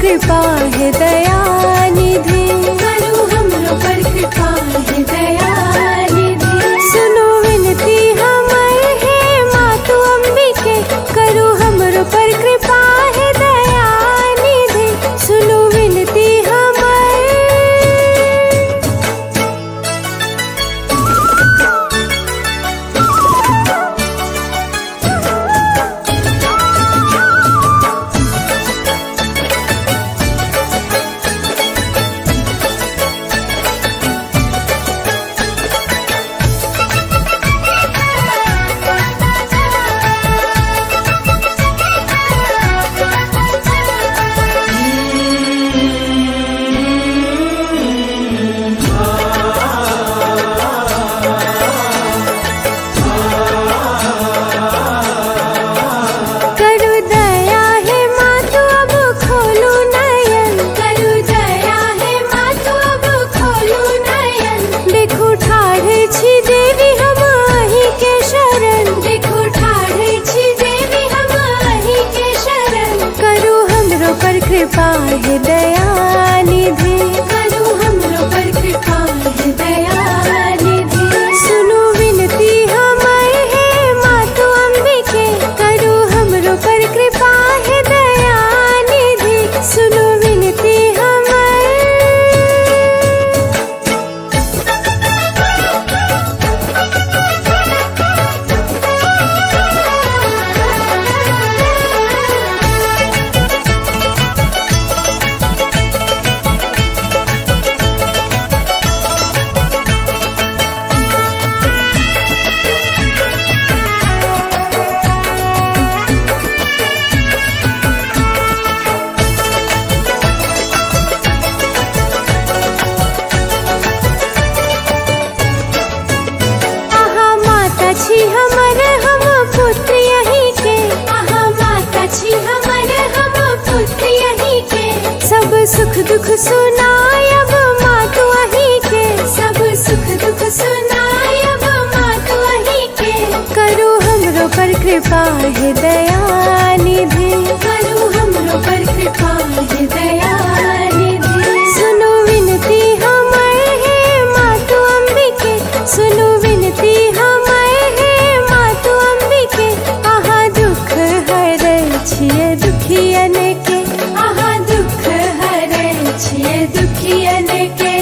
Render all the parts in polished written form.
कृपा है दयानिधि, करो हमरो पर कृपा है दयानिधि। सुनो विनती हमर हे मातु अंबिके, करो हमरो पर कृपा है दयानिधि। सुनो विनती हमर। कृपा है दयानिधि, करो हमरो पर कृपा है दयानिधि। सुनो विनती हमर हे मातु अंबिके, करो हमरो पर कृपा है दयानिधि। सुनो विनती हमर। हमर हम पुत्र यहीं के, आहा माता छी हमर हम पुत्र यहीं के। सब सुख दुख सुनायब मातु अहीं के, सब सुख दुख सुनायब मातु अहीं के। करो हमरो पर कृपा है दयानिधि, करो हमरो पर कृपा है दयानिधि। सुनो विनती हमर हे मातु अंबिके, सुनो विनती हमर दुखियन के, आहा दुख हरै छियै दुखियन के।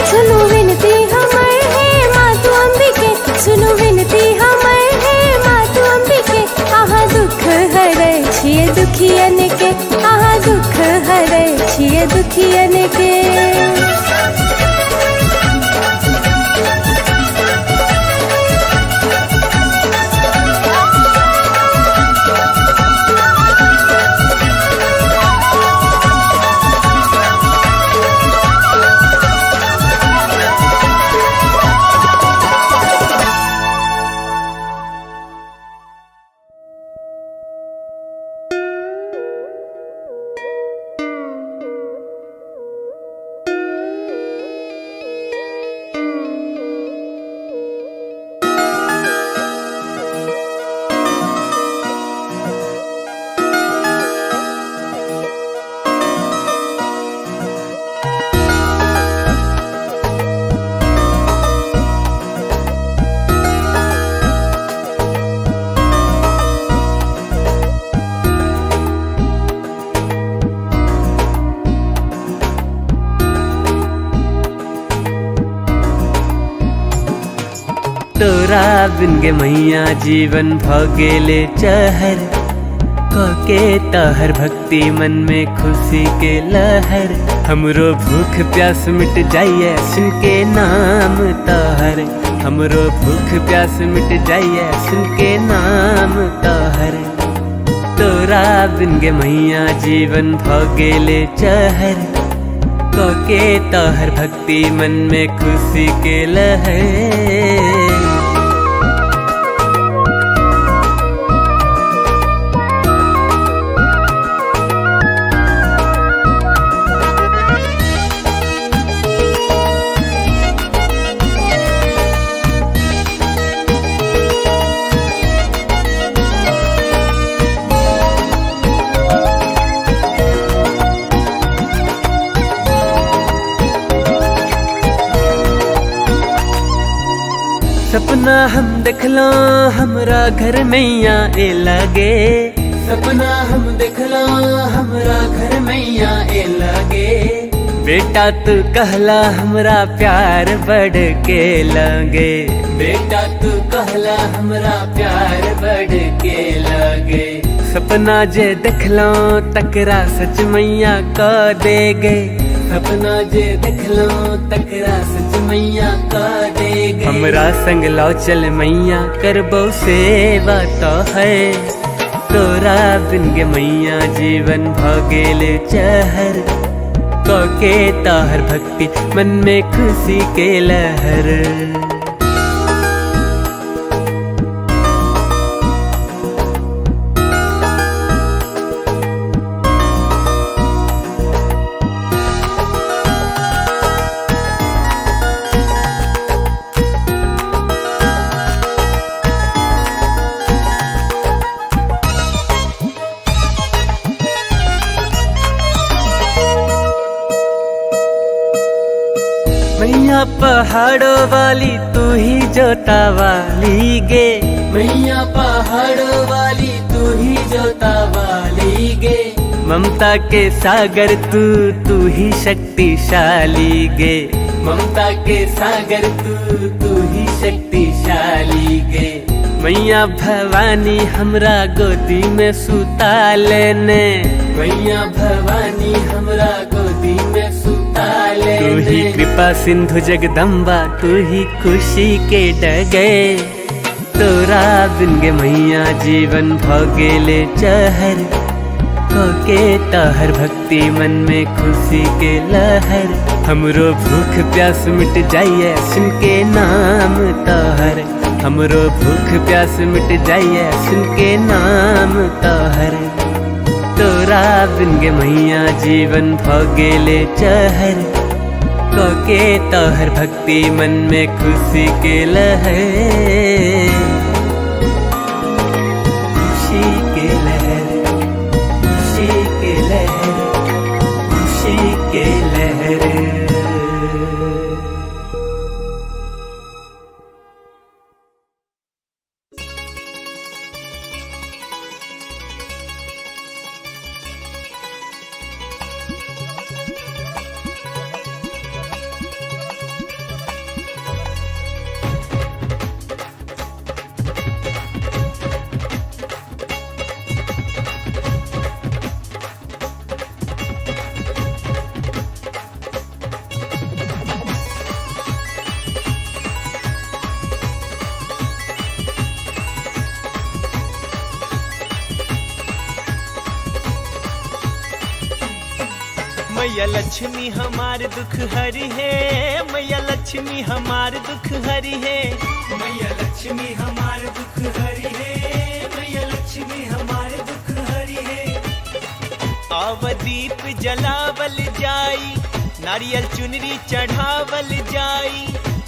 सुनो विनती हमर हे मातु अंबिके, सुनो विनती हमर हे मातु अंबिके। आहा दुख हरै छियै दुखियन के, आहा दुख हरै छियै दुखियन के। तोरा बिन गे मैया जीवन भ गेले चहर, कके तहर भक्ति मन में खुशी के लहर। हमरो भूख प्यास मिट जाइए सुन के नाम तहर, हमरो भूख प्यास मिट जाइए सुन के नाम तहर। तोरा बिन गे मैया जीवन भ गेले चहर, कके तहर भक्ति मन में खुशी के लहर। सपना हम देखलो हमरा घर मैया ए लगे, सपना हम देखलो हमरा घर मैया ए लगे। बेटा तू कहला हमरा प्यार बढ़ के लगे, बेटा तू कहला हमरा प्यार बढ़ के लगे। सपना जे देखलो तकरा सच मैया क दे गे, सपना जे देखलो तकरा सच मैया क दे गे। हमरा संग लौ चल मैया करबो सेवा तो है, तोरा बिन गे मैया जीवन भ गेल चहर। के ताहर भक्ति मन में खुशी के लहर। मैया पहाड़ों वाली तू ही जोता वाली गे, मैया पहाड़ों वाली तू ही जोता वाली गे। ममता के सागर तू ही शक्तिशाली गे, ममता के सागर तू ही शक्तिशाली गे। मैया भवानी हमरा गोदी में सुता लेने, मैया भवानी हमरा गोदी में सुता लेने। तू ही कृपा सिंधु जगदम्बा तू ही खुशी के डगे, तोरा बिन गे मैया जीवन भ गेले चहर। के ताहर भक्ति मन में खुशी के लहर। हमरो भूख प्यास मिट जाइए सुन के नाम तोहर, हमरो भूख प्यास मिट जाइए सुन के नाम तोहर। तोरा बिन गे मैया जीवन भ गेले चहर। के तोहर भक्ति मन में खुशी के लहर, खुशी के लहर, खुशी के लहर, खुशी के लहर। मैया लक्ष्मी हमार दुख हरी है, मैया लक्ष्मी हमार दुख हरी है, मैया लक्ष्मी हमार दुख हरी है, मैया लक्ष्मी हमार दुख हरी है। अवदीप जलावल जाई, नारियल चुनरी चढ़ावल जाई,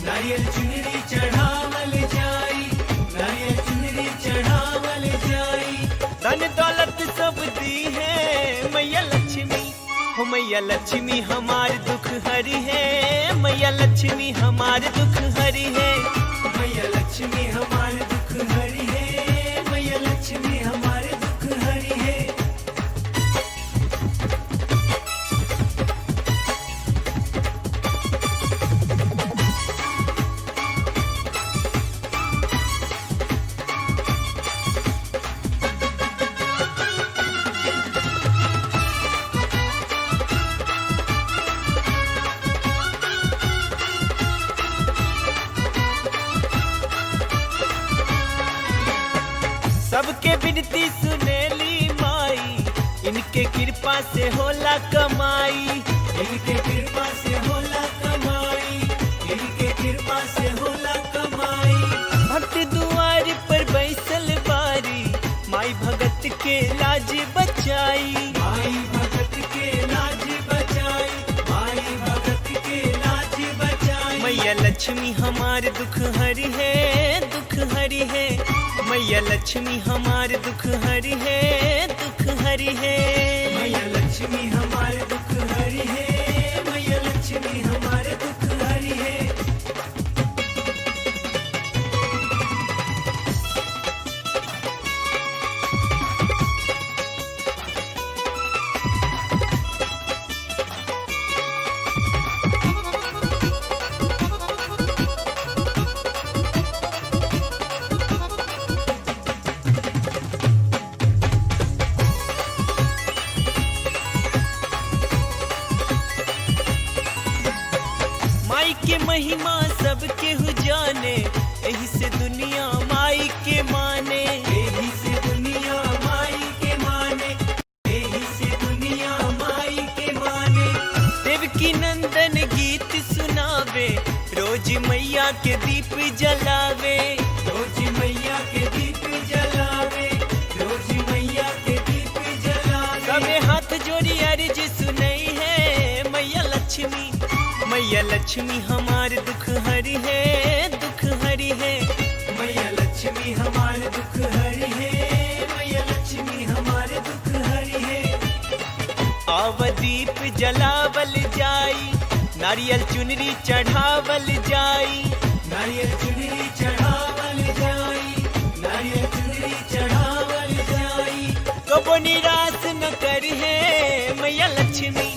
नारियल चुनरी चढ़ावल जाई, नारियल चुनरी चढ़ावल जाई। धन दौलत सब दी है मैया लक्ष्मी, हो मैया लक्ष्मी हमार दुख हरी है, मैया लक्ष्मी हमार दुख हरी है, मैया लक्ष्मी हमार दुख हरी है, मैया लक्ष्मी हमार दुख हरी है। सबके विनती सुनेली माई, इनके कृपा से होला कमाई, इनके कृपा से होला कमाई, इनके कृपा से होला कमाई। भक्त दुआर पर बैसल बारी, माई भगत के लाज बचाई, माई भगत के लाज बचाई, माई भगत के लाज बचाई। मैया लक्ष्मी हमार दुख हरी है, दुख हरी है, मैया लक्ष्मी हमार दुख हरी है, दुख हरी है, मैया लक्ष्मी हमार दुख हरी है, मैया लक्ष्मी हमार दुख हरी है। के महिमा सब केहू जाने, यही से दुनिया माई के माने, यही से दुनिया माई के माने, यही से दुनिया माई के माने। देवकी नंदन गीत सुनावे, रोज मैया के दीप जलावे, रोज मैया के दीप जलावे, रोज मैया के दीप जलावे। सबे हाथ जोड़ी अर्ज सुनई है, मैया लक्ष्मी, मैया लक्ष्मी हमारे दुख हरी है, दुख हरी है। मैया लक्ष्मी हमारे दुख हरी है, मैया लक्ष्मी हमारे दुख हरी है। आवदीप जलावल जाई, नारियल चुनरी चढ़ावल जाई, नारियल चुनरी चढ़ावल जाई, नारियल चुनरी चढ़ावल जाई। कबो निराश न कर है मैया लक्ष्मी,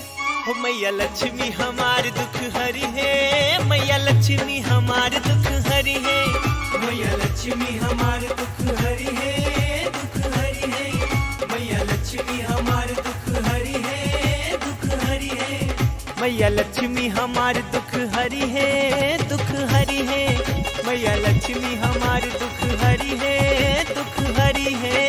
हो मैया लक्ष्मी हमार दुख हरी है, मैया लक्ष्मी हमार दुख हरी है, मैया लक्ष्मी हमार दुख हरी है, दुख हरी है। मैया लक्ष्मी हमार दुख हरी है, दुख हरी है। मैया लक्ष्मी हमार दुख हरी है, दुख हरी है। मैया लक्ष्मी हमार दुख हरी है, दुख हरी है।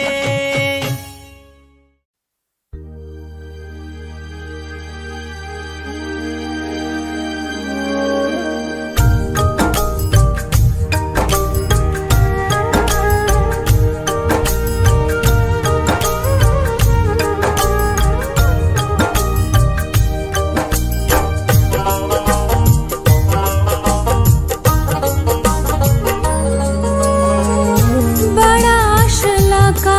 बड़ा आशा लगा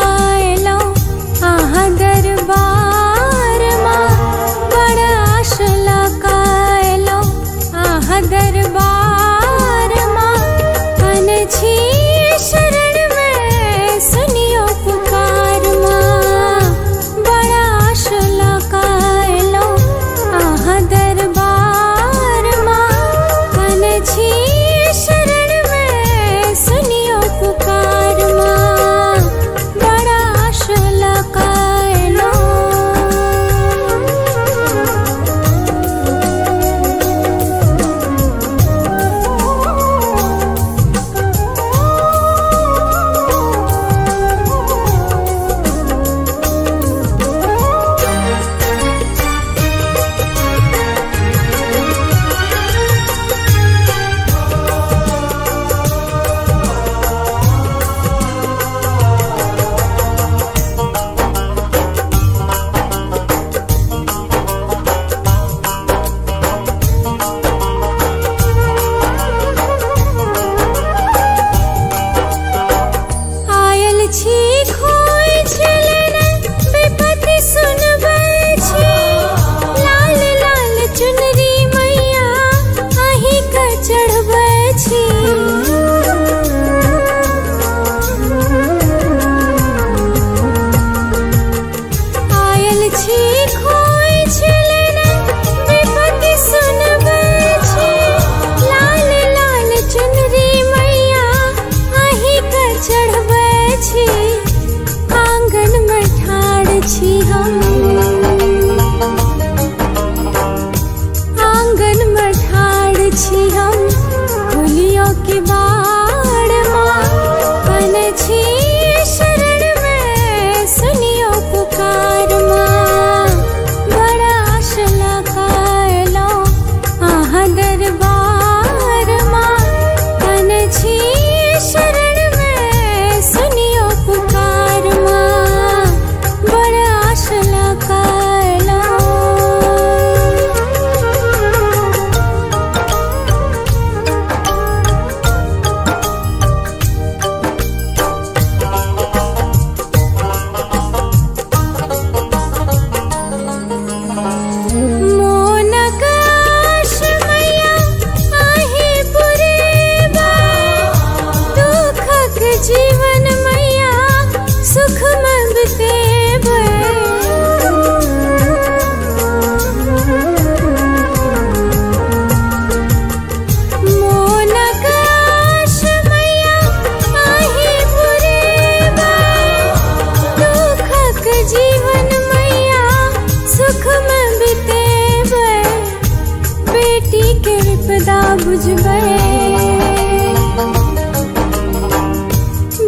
विपदा बुझबै,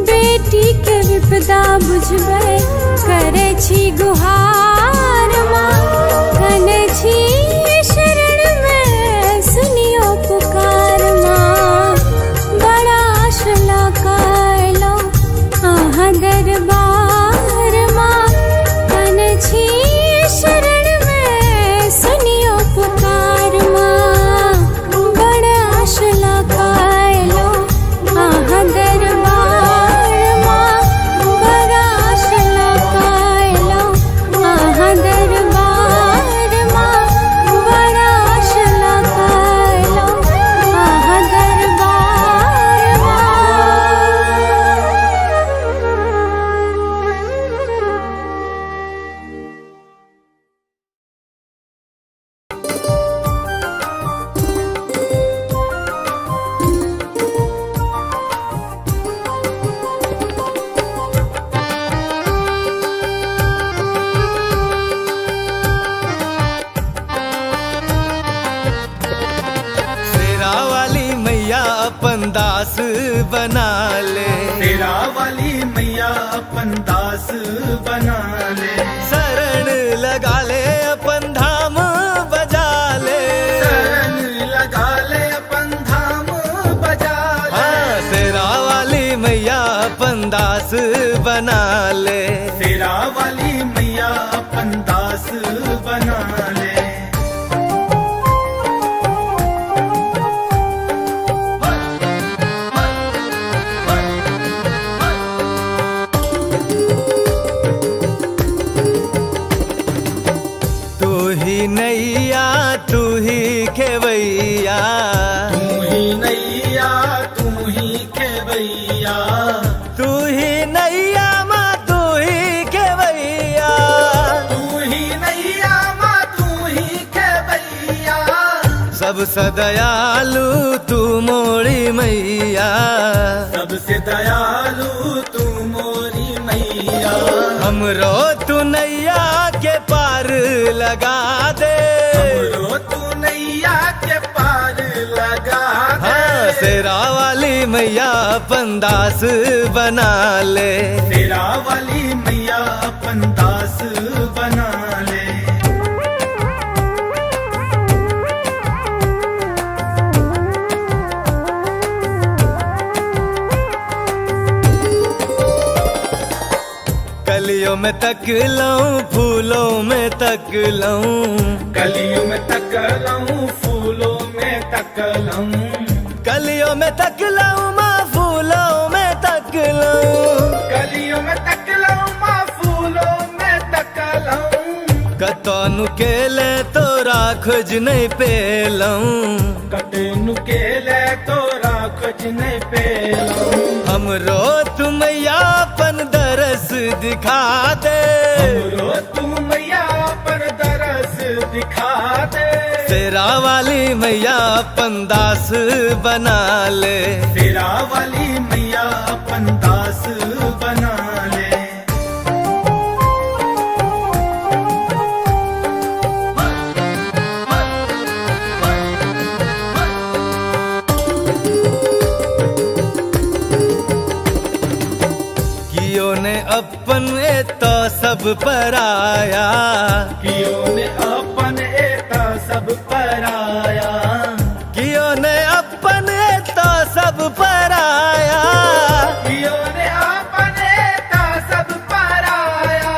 बेटी के विपदा बुझबै, करे छी गुहार माँ, कने छी शरण में सुनियो पुकार माँ। बड़ा आशला कायलो आहा दरबार माँ, कने छी शरण में सुनियो पुकार माँ। बड़ा आशला कायलो आहा दरबार माँ, बड़ा आशला कायलो आहा दरबार माँ, बड़ा आशला कायलो आहा दरबार माँ। शेरा वाली मैया अपन दास बना ले, तेरा वाली मैया अपन दास बना ले, शरण लगा ले अपन धाम बजा ले। शरण लगा ले अपन धाम बजा ले। हाँ, शेरा वाली मैया अपन दास बना ले। तेरा वाली मैया अपन दास बना ले। तू ही नैया तू ही खेवैया, तू ही नैया तू ही खेवैया, तू ही नैया माँ तू ही खेवैया। तू ही नैया माँ तू ही खेवैया, सबसे दयालु तू मोरी मैया, सबसे दयालु तू मोरी मैया। हमरो तू नैया के पार लगा दे। हमरो तू नैया के पार लगा दे। हाँ, शेरा वाली मैया अपन दास बना ले। तेरा वाली मैया अपन दास बना ले। कलियों में तक लऊं फूलों में तक लऊं, कलियों में तकलऊं फूलों में तकलऊं, कलियों में तक लऊं माँ फूलों में तक लऊं। कलियों में तकलऊं माँ फूलों में तकलऊं, कतौनु के ले तोरा खोज नहीं पेलऊं, कटेनु के ले तोरा कुछ नहीं पेलऊं। हमरो तू मैया अपन दरस दिखा दे। हमरो तू मैया पर दरस दिखा दे। शेरा वाली मैया अपन दास बना ले। तेरा वाली मैया अपन दास बना ले। कियो ने अपन तो सब पराया, कियो ने अपन एता सब पराया, कियो ने अपन तो सब पराया। कियो ने अपन एता सब पराया,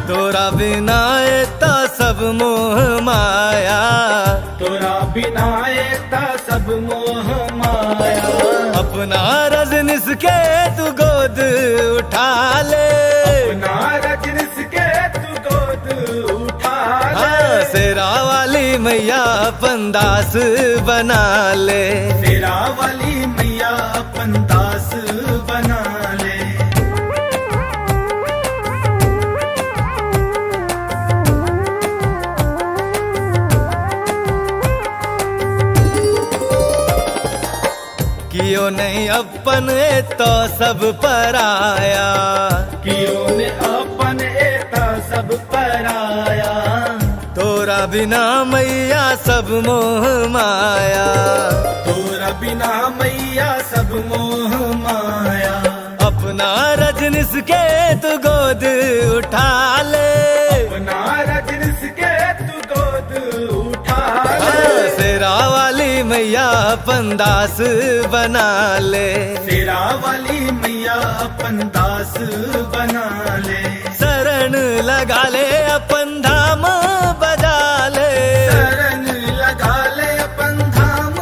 तोरा बिना तो सब मोह माया, तोरा बिना एता सब मोह माया। अपना रजनिस के तू गोद उठा ले। अपना रजनिस के तू गोद उठा ले। हाँ, शेरा वाली मैया अपन दास बना ले। तेरा वाली मैया अपन दास बना ले। कियो नहीं अपन तो सब पराया, कियो ने अपन एता सब पराया, तोरा बिना मैया सब मोह माया, तोरा बिना मैया सब मोह माया। अपना रजनिस के तू गोद उठा ले, अपना रजनिस के तू गोद उठा ले। शेरा वाली मैया अपन दास बना ले, शेरा वाली मैया अपन दास बना ले। शरण लगा ले अपन धाम बजा ले, शरण लगा ले अपन धाम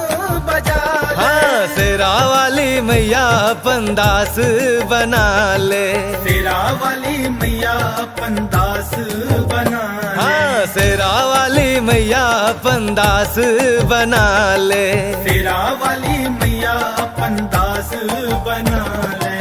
बजा ले। शेरा वाली मैया अपन दास बना ले, शेरा वाली मैया अपन दास बना ले। शेरा वाली मैया अपन दास बना ले, शेरा वाली मैया अपन दास बना ले।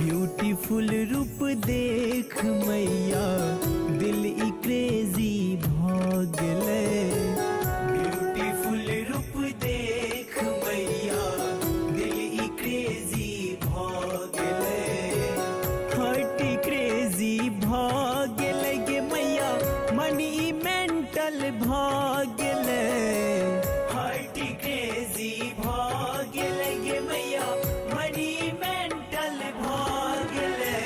ब्यूटीफुल रूप देख मैया दिल ई क्रेजी भागले। ब्यूटीफुल रूप देख मैया दिल ई क्रेजी भागले। हार्ट क्रेजी भागले गे मैया मन ई मेंटल भागले। हार्ट क्रेजी भागले गे मैया मन ई मेंटल भागले।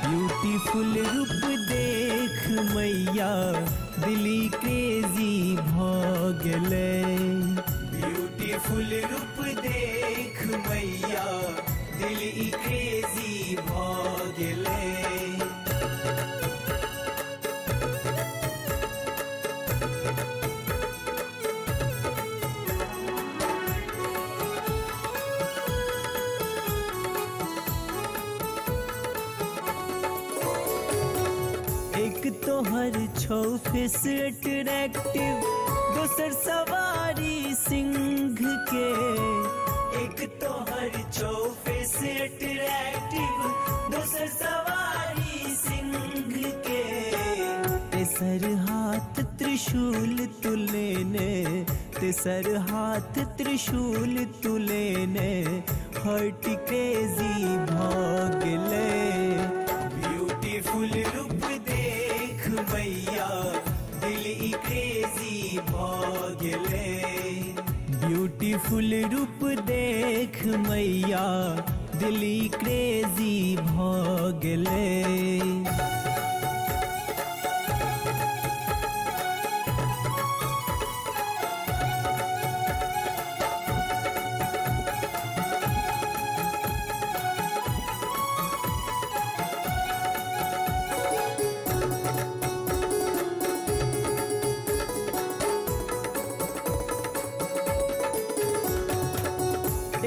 ब्यूटीफुल रूप देख मैया दिली क्रेजी भागले। ब्यूटीफुल रूप देख मैया दिली क्रेजी भागले। एक तो हर छो फेस अट्रैक्टिव, दोसर सवारी सिंह के। एक तो हर छो फेस अट्रैक्टिव, दोसर सवारी सिंह के। तेसर हाथ त्रिशूल तुलेने, तेसर हाथ त्रिशूल तुलेने। हर्ट क्रेजी भागले। ब्यूटीफुल रूप देख मैया दिल ई क्रेजी भागले। ब्यूटीफुल रूप देख मैया दिल ई क्रेजी भागले।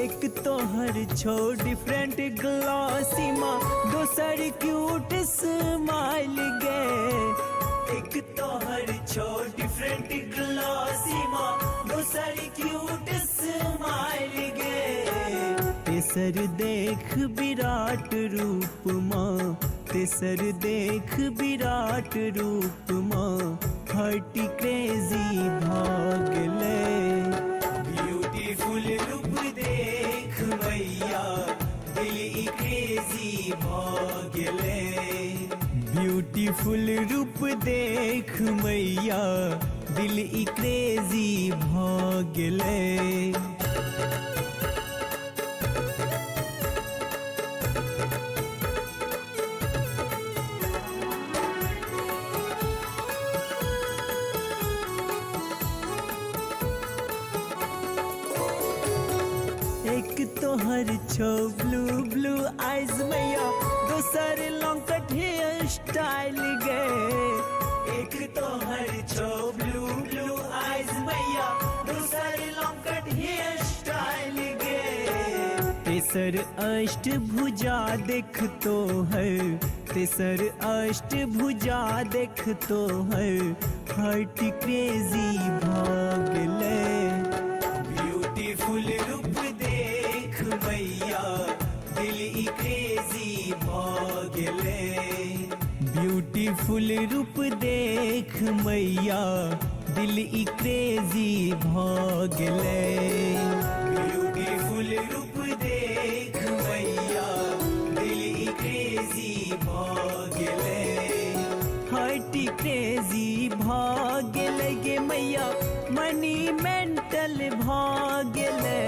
एक तो हर छो डिफरेंट ग्लॉसी माँ, दोसर क्यूट स्माइल गे। एक तो हर छो डिफरेंट ग्लॉसी माँ, दोसर क्यूट स्माइल गे। तेसर देख विराट रूप माँ, तेसर देख विराट रूप माँ। हर्ट क्रेजी भागले। ब्यूटीफुल रूप देख मैया दिल ई क्रेजी भागले। ब्यूटीफुल रूप देख मैया दिल ई क्रेजी भागले। एक तो हर छो ब्लू ब्लू आइज मैया, दोसर लॉन्ग कट हेयर स्टाइल गे। एक तो हर छो ब्लू ब्लू आइज मैया, दोसर लॉन्ग कट हेयर स्टाइल गे। तेसर अष्टभुजा देख तो हर, तेसर अष्ट भुजा देख तो हार्ट क्रेजी भागले। ब्यूटीफुल रूप देख मैया दिल ई क्रेजी भागले। ब्यूटीफुल रूप देख मैया दिल ई क्रेजी भागले। ब्यूटीफुल रूप देख मैया दिल ई क्रेजी भागले। हार्ट क्रेजी भागले गे मैया मनी मेंटल भागले।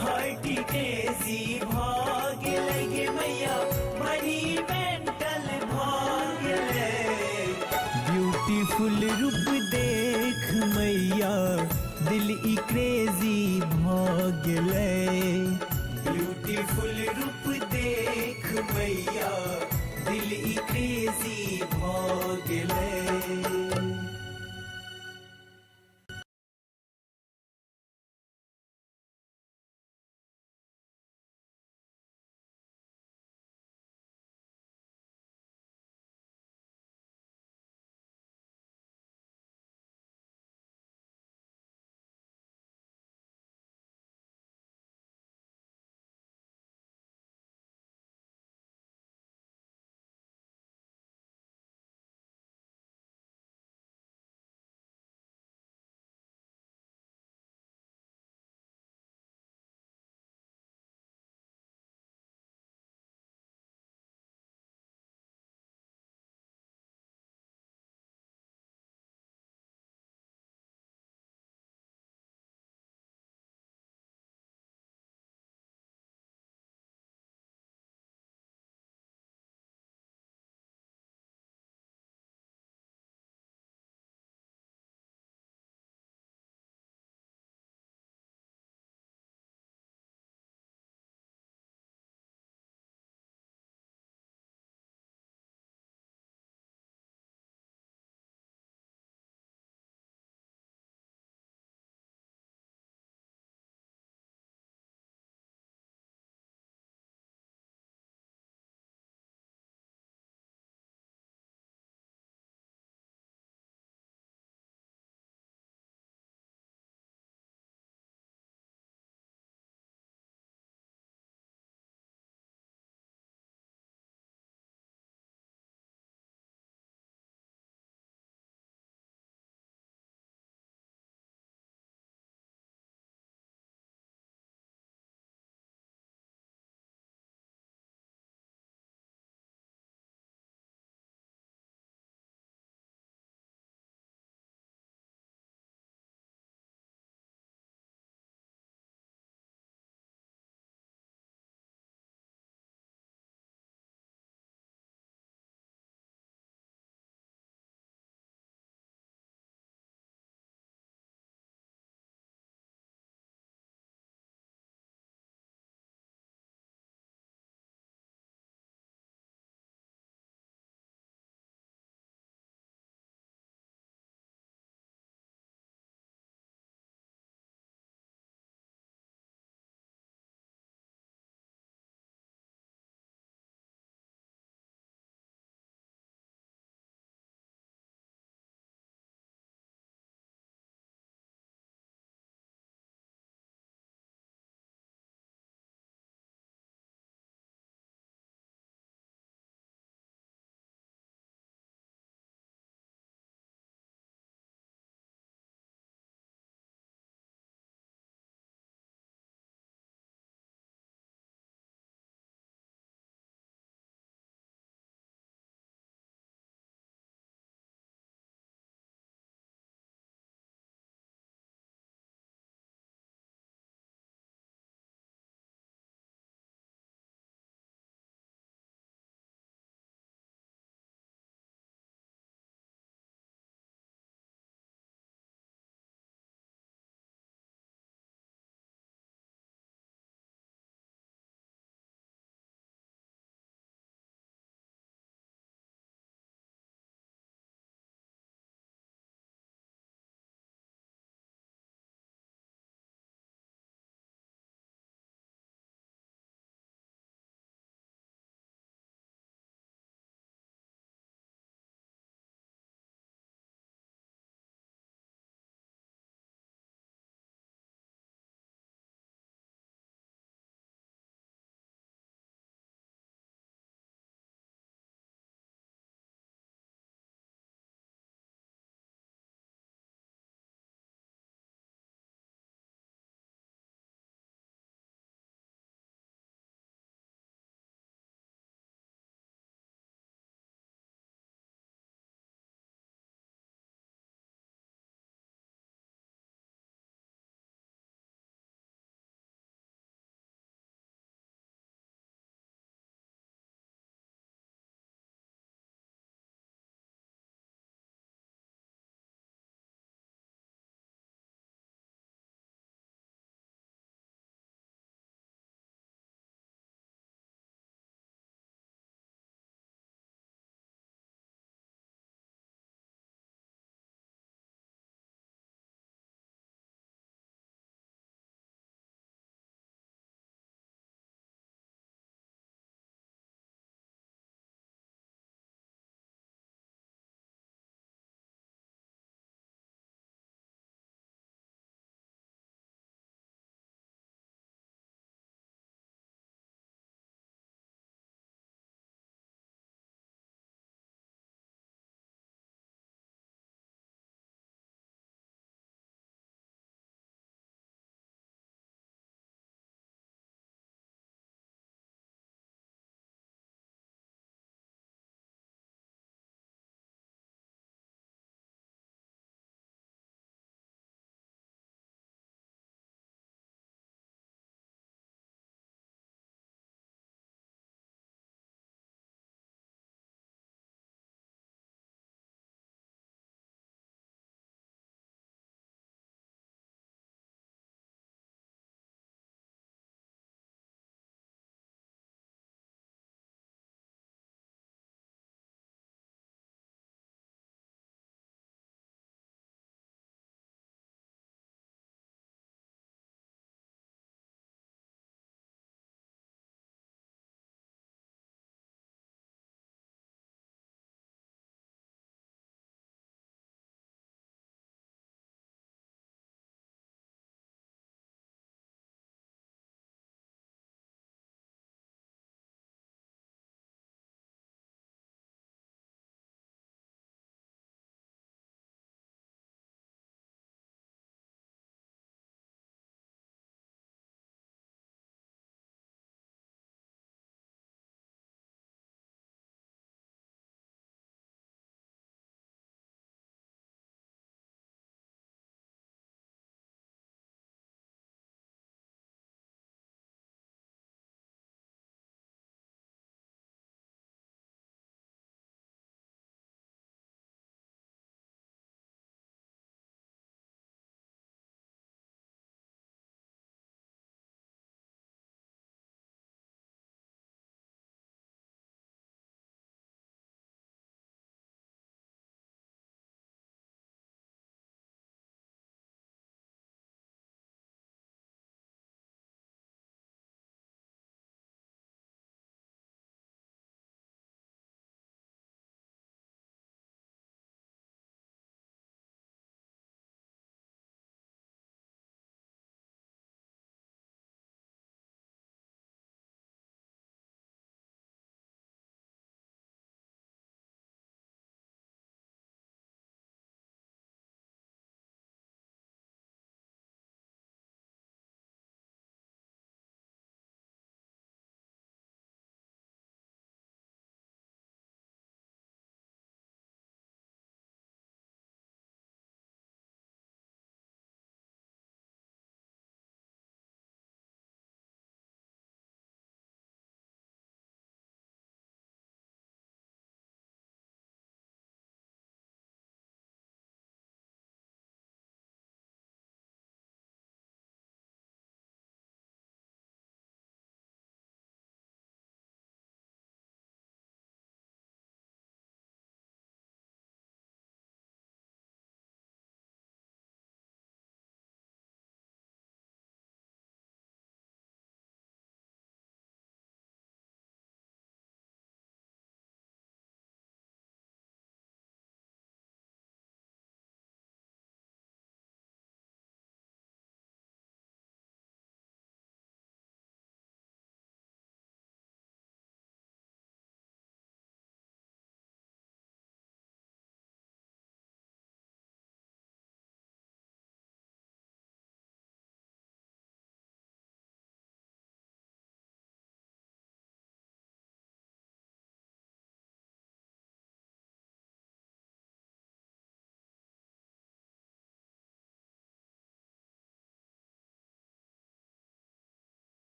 हार्ट क्रेजी भागले गे मैया मनी मेंटल भागले। ब्यूटीफुल रूप देख मैया दिल ई क्रेजी भागले। ब्यूटीफुल रूप देख मैया दिल ई क्रेजी भागले।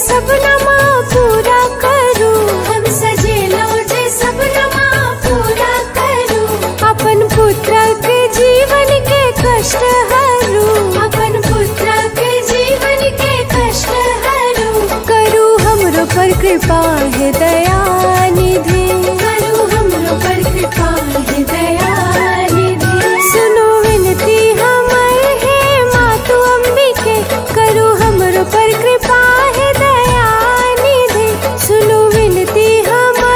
सपनमा पूरा करू, हम सजेलो जे सपनमा पूरा करू। अपन पुत्र के जीवन के कष्ट हरू, अपन पुत्र के जीवन के कष्ट हरू। करू हमरो पर कृपा है दया निधि, करू हमरो पर कृपा है दया निधि। सुनो विनती हमर है मातु अंबिके, करू हमरो पर कृपा है दया निधि। सुनो विनती हमर।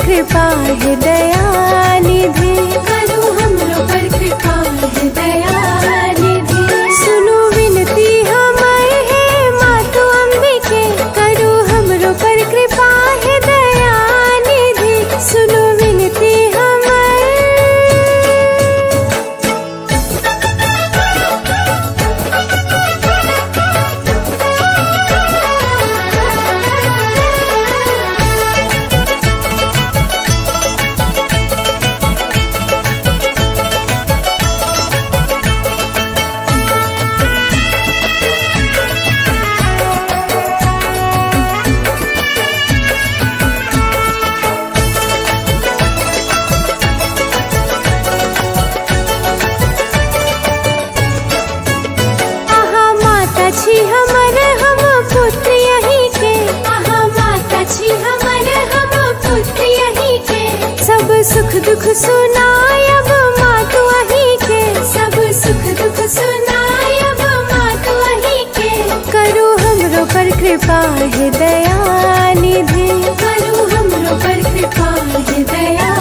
कृपा है दया निधि, करू हमरो पर कृपा है दया निधि। सुनो विनती हमर है मातु अंबिके, करू हमरो पर कृपा है दया निधि। सुनो विनती हमर। छी हमर हम पुत्र यहीं के, आहा माता छी हमर हम पुत्र यहीं के। सब सुख दुख सुनायब मातु अहीं के, सब सुख दुख सुनायब मातु अहीं के। करू हमरो पर कृपा है दया निधि, करू हमरो पर कृपा है दया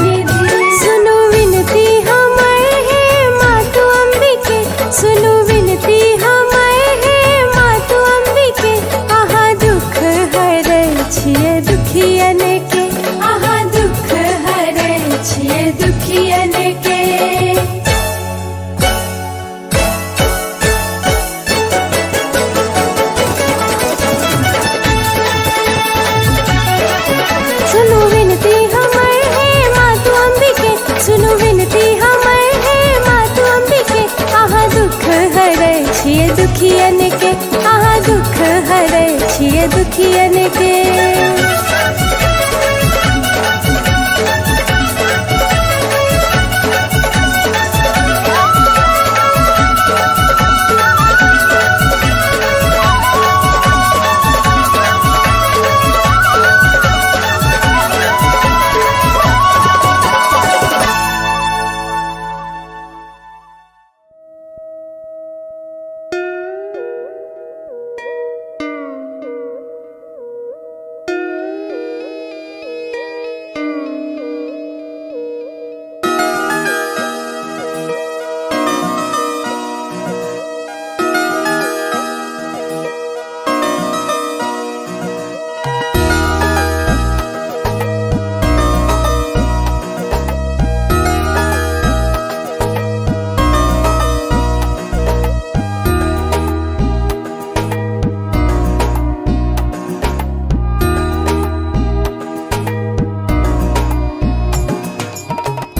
निधि। सुनो विनती हमर है मातु अंबिके, सुनो विनती हमर छिए दुखियन के, आहा दुख हरे छिए दुखियन के। सुनो विनती हमर है मातु अंबिके, सुनो विनती हमर है मातु अंबिके। आहा दुख हरे छिए दुखियन के, आहा दुख हरे छिए दुखियन के।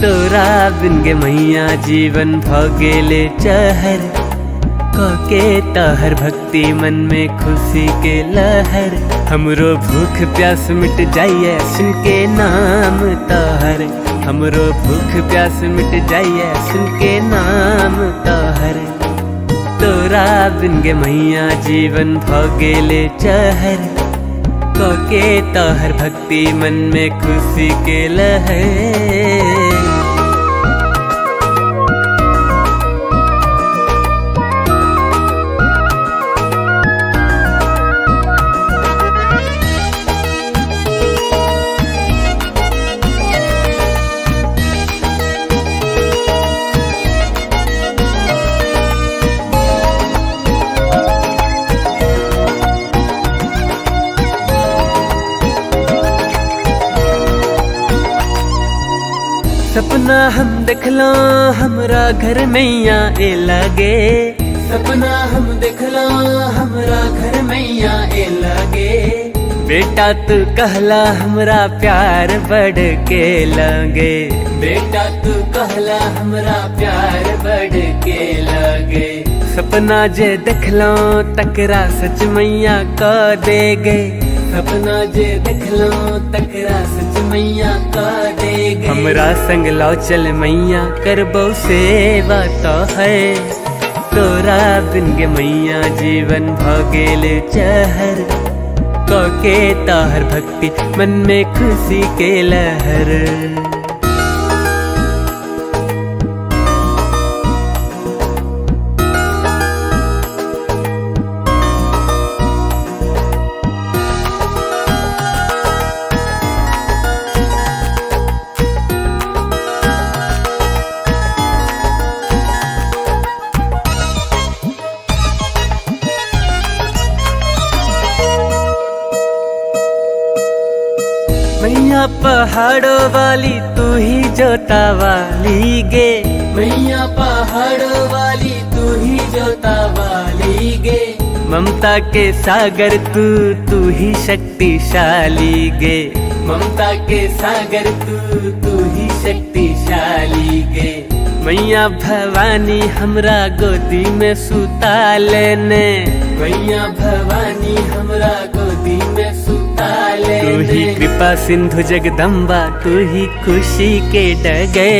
तोरा बिन गे मैया जीवन भगेले चहर, कके तहर भक्ति मन में खुशी के लहर। हमरो भूख प्यास मिट जाइए सुन के नाम तोहर, हमरो भूख प्यास मिट जाइए सुन के नाम तोहर। तोरा बिन गे मैया जीवन भगेले चहर, के तोहर भक्ति मन में खुशी के लहर। सपना हम देखलो हमरा घर मैया ए लगे, सपना हम देखलो हमरा घर मैया ए लगे। बेटा तू कहला हमरा प्यार बढ़ के लगे, बेटा तू कहला हमरा प्यार बढ़ के लगे। सपना जे देखलो तकरा सच मैया क दे गए, सपना जे देखलो तकरा सच मैया क दे गए। हमरा संग लो चल मैया करबो सेवा तो है, तोरा बिन गे मैया जीवन भ गेल चहर। के तोहर भक्ति मन में खुशी के लहर। मैया पहाड़ों वाली तू ही जोता वाली गे, मैया पहाड़ों वाली तू ही जोता वाली गे। ममता के सागर तू ही शक्तिशाली गे, ममता के सागर तू ही शक्तिशाली गे। मैया भवानी हमरा गोदी में सुता लेने, मैया भवानी हमरा गोदी में सुता लेने। तू ही कृपा सिंधु जगदम्बा तू ही खुशी के डगे,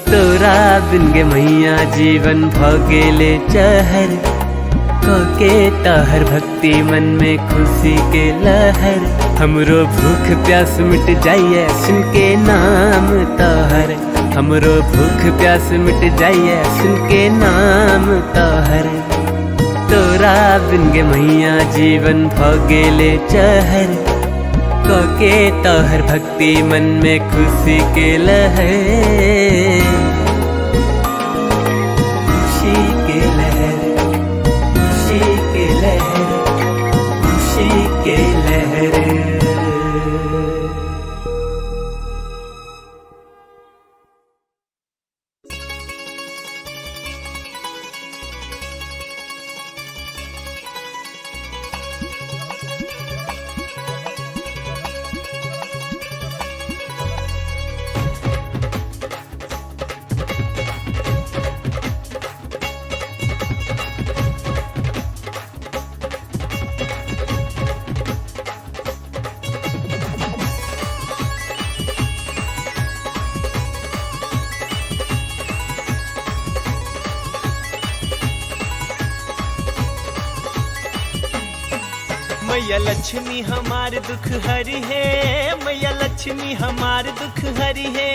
तोरा बिन गे मैया जीवन भ गेले चहर। के तोहर भक्ति मन में खुशी के लहर। हमरो भूख प्यास मिट जाइए सुन के नाम तोहर, हमरो भूख प्यास मिट जाइए सुन के नाम तोहर। तोरा बिन गे मैया जीवन भ गेले चहर। के तोहर भक्ति मन में खुशी के लहर। खुशी के लहर, खुशी के लहर, खुशी के लहर। मैया लक्ष्मी हमार दुख हरी है, मैया लक्ष्मी हमार दुख हरी है,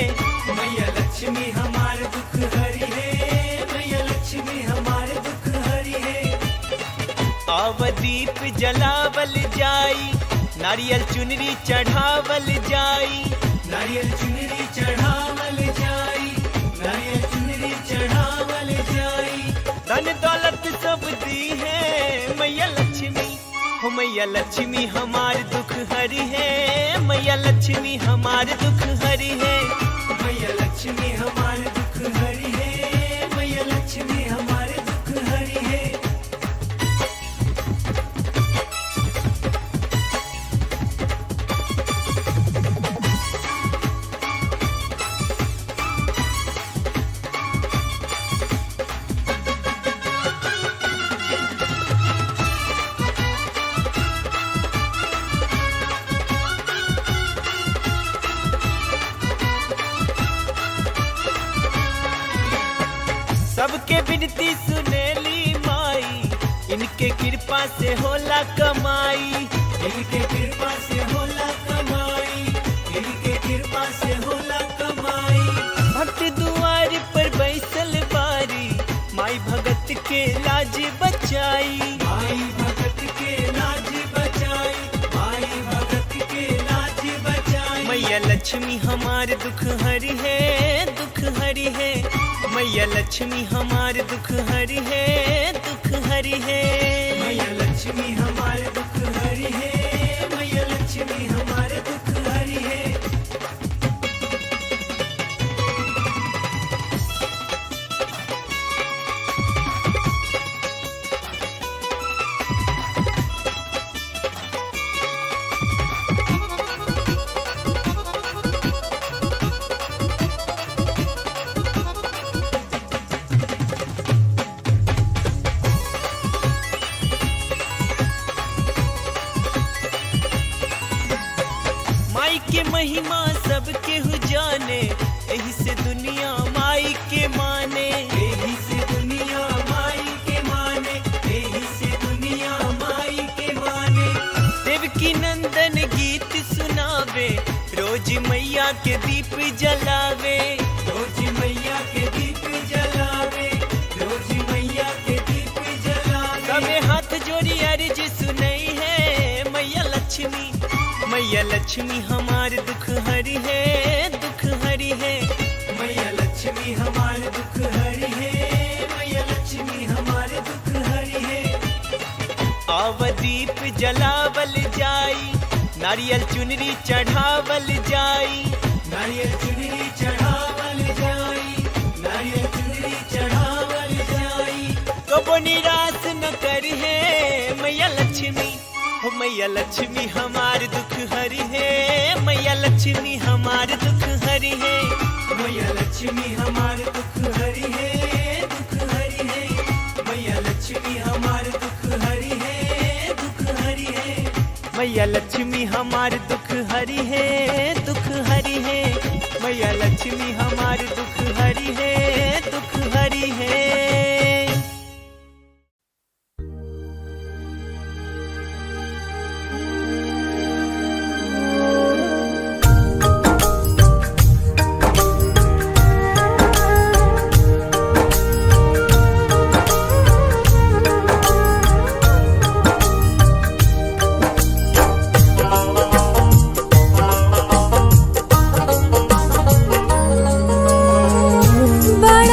मैया लक्ष्मी हमार दुख हरी है, मैया लक्ष्मी हमार दुख हरी है। आवदीप जलावल जाई, नारियल चुनरी चढ़ावल जाई, नारियल चुनरी चढ़ावल जाई, नारियल चुनरी चढ़ावल जाई। धन दौलत सब दी है मैया लक्ष्मी, हो मैया लक्ष्मी हमार दुख हरी है, मैया लक्ष्मी हमार दुख हरी है, मैया लक्ष्मी हमार दुख हरी है, मैया लक्ष्मी हमार दुख हरी है। सबके विनती सुनेली माई, इनके कृपा से होला कमाई, इनके कृपा से होला कमाई, इनके कृपा से होला कमाई। भक्त दुआर पर बैसल बारी, माई भगत के लाज बचाई, माई भगत के लाज बचाई, माई भगत के लाज बचाई। मैया लक्ष्मी हमार दुख हरी है, दुख हरी है। मैया लक्ष्मी हमार दुख हरी है, दुख हरी है। मैया लक्ष्मी हमार दुख हरी है, मैया लक्ष्मी हमार दुख हरी है। माई के महिमा सबके हु जाने, यही से दुनिया माई के माने, यही से दुनिया माई के माने, यही से दुनिया माई के माने। देवकी नंदन गीत सुनावे, रोज मैया के दीप जलावे, रोज मैया के दीप जलावे, रोज मैया के दीप जलावे। सबे हाथ जोड़ी अर्ज सुनई है मैया लक्ष्मी, मैया लक्ष्मी हमार दुख हरी है, दुख हरी है। मैया लक्ष्मी हमार दुख हरी है, मैया लक्ष्मी हमार दुख हरी है। आवदीप जलावल जाई, नारियल चुनरी चढ़ावल जाई, नारियल चुनरी चढ़ावल जाई, नारियल चुनरी चढ़ावल जाई। कबो निराश न करी है मैया लक्ष्मी, हो मैया लक्ष्मी हमार दुख हरी है, मैया लक्ष्मी हमार दुख हरी है। मैया लक्ष्मी हमार दुख हरी है, दुख हरी है। मैया लक्ष्मी हमार दुख हरी है, दुख हरी है। मैया लक्ष्मी हमार दुख हरी है, दुख हरी है। मैया लक्ष्मी हमार दुख हरी है, दुख हरी है। बाई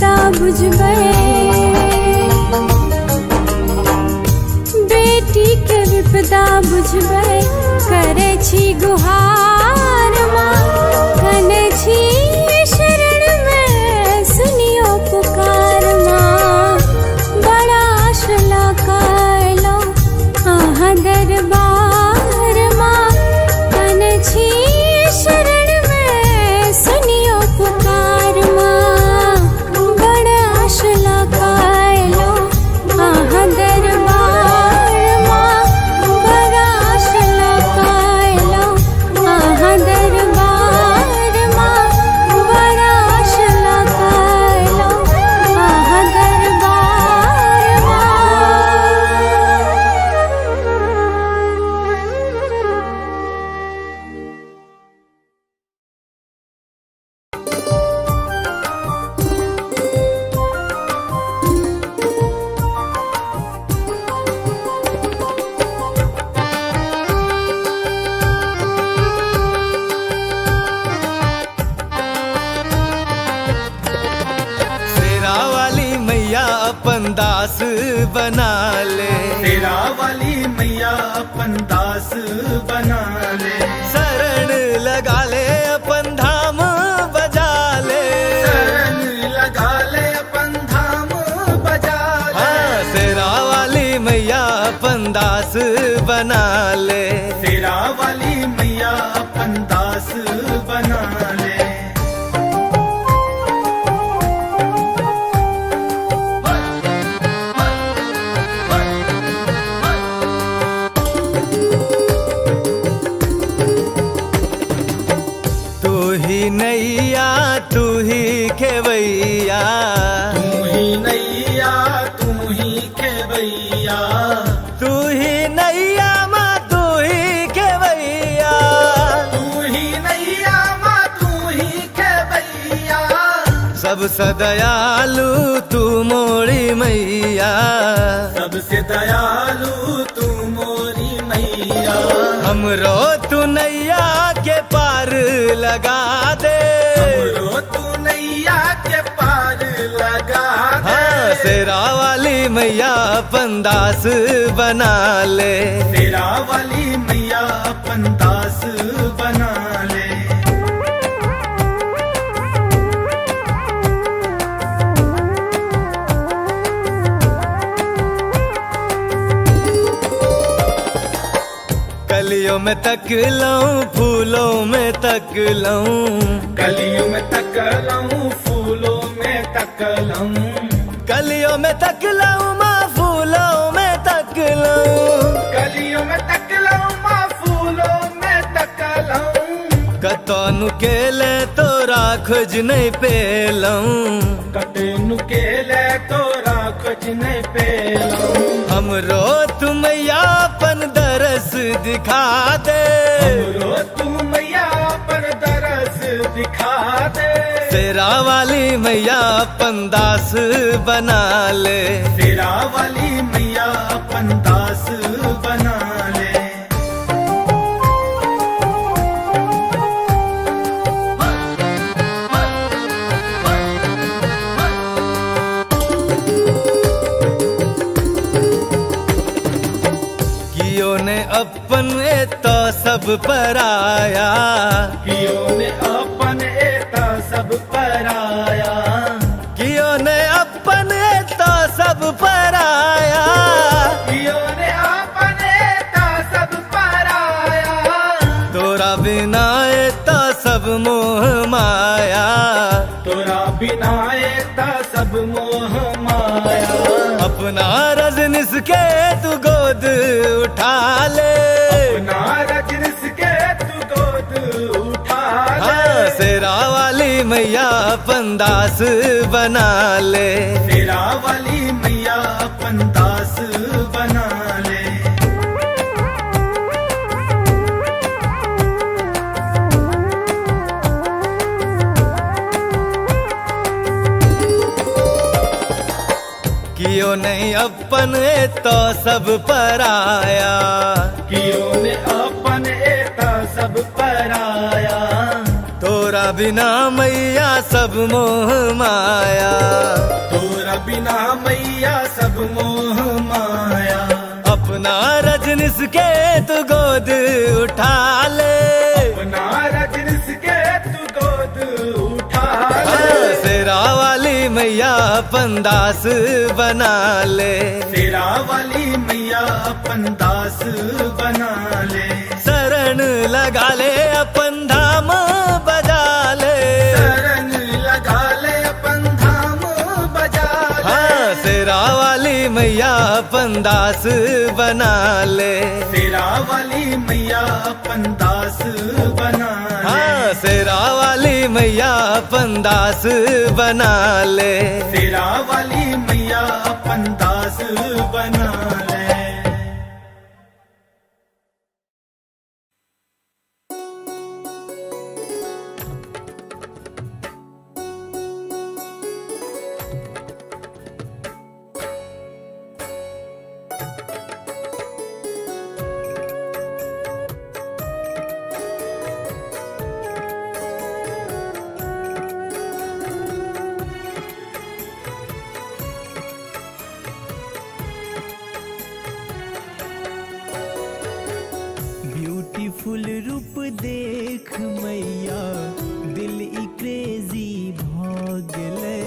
विपदा बुझबै, बेटी के विपदा बुझबै, करे छी गुहार माँ, कने छी शरण में सुनियो पुकार माँ। बड़ा आशला कायलो आहा दरबार माँ, कने छी शरण में सुनियो पुकार माँ। बड़ा आशला कायलो आहा दरबार माँ, बड़ा आशला कायलो आहा दरबार माँ, बड़ा आशला कायलो आहा दरबार माँ। शेरा वाली मैया अपन दास बना ले, तेरा वाली मैया अपन दास बना ले, शरण लगा ले अपन धाम बजा ले। शरण लगा ले अपन धाम बजा ले। हाँ, शेरा वाली मैया अपन दास बना ले। तेरा वाली मैया अपन दास बना ले। तू ही नैया तू ही खेवैया, तू ही नैया तू ही खेवैया, तू ही नैया माँ तू ही खेवैया। तू ही नैया माँ तू ही खेवैया। सबसे दयालु तू मोरी मैया, सबसे दयालु तू मोरी मैया। हमरो तू नैया के पार लगा दे। हमरो तू नैया के पार लगा दे। हाँ, शेरा वाली मैया अपन दास बना ले। तेरा वाली मैया अपन दास बना ले। कलियों में तक लऊं फूलों में तक लऊं, कलियों में तकलऊं फूलों में तकलऊं, कलियों में तक लऊं माँ फूलों में तक लऊं। कलियों में तकलऊं माँ फूलों में तकलऊं। कतौनु के ले तोरा खोज नहीं पेलऊं, कतेनु के ले तोरा खोज नहीं पेलऊं। हमरो तू मैया अपन दरस दिखा दे। हमरो तू मैया पर दरस दिखा दे। शेरा वाली मैया अपन दास बना ले। तेरा वाली मैया अपन दास बना ले। कियो ने अपन तो सब पराया, कियो ने अपन एता सब पराया। कियो ने अपन तो सब पराया। कियो ने अपन एता सब पराया। तोरा बिना तो सब मोह माया, तोरा बिना एता सब मोह माया। अपना रजनिस के तू गोद उठा ले। अपना रजनिस के तू गोद उठा ले। हाँ, शेरा वाली मैया अपन दास बना ले। तेरा वाली मैया अपन दास बना ले। कियो नहीं अपन तो सब पराया, कियो ने अपन एता सब पराया। तो तोरा बिना मैया सब मोह माया, तोरा बिना मैया सब मोह माया। अपना रजनिस के तू गोद उठा ले, अपना रजनिस के तू गोद उठा ले। शेरा वाली मैया अपन दास बना ले, शेरा वाली मैया अपन दास बना ले। शरण लगा ले अपन धाम बजा ले, शरण लगा ले अपन धाम बजा ले। शेरा वाली मैया अपन दास बना ले, शेरा वाली मैया अपन दास बना ले। शेरा वाली मैया अपन दास बना ले, शेरा वाली मैया अपन दास बना ले। ब्यूटीफुल रूप देख मैया दिल ई क्रेजी भागले।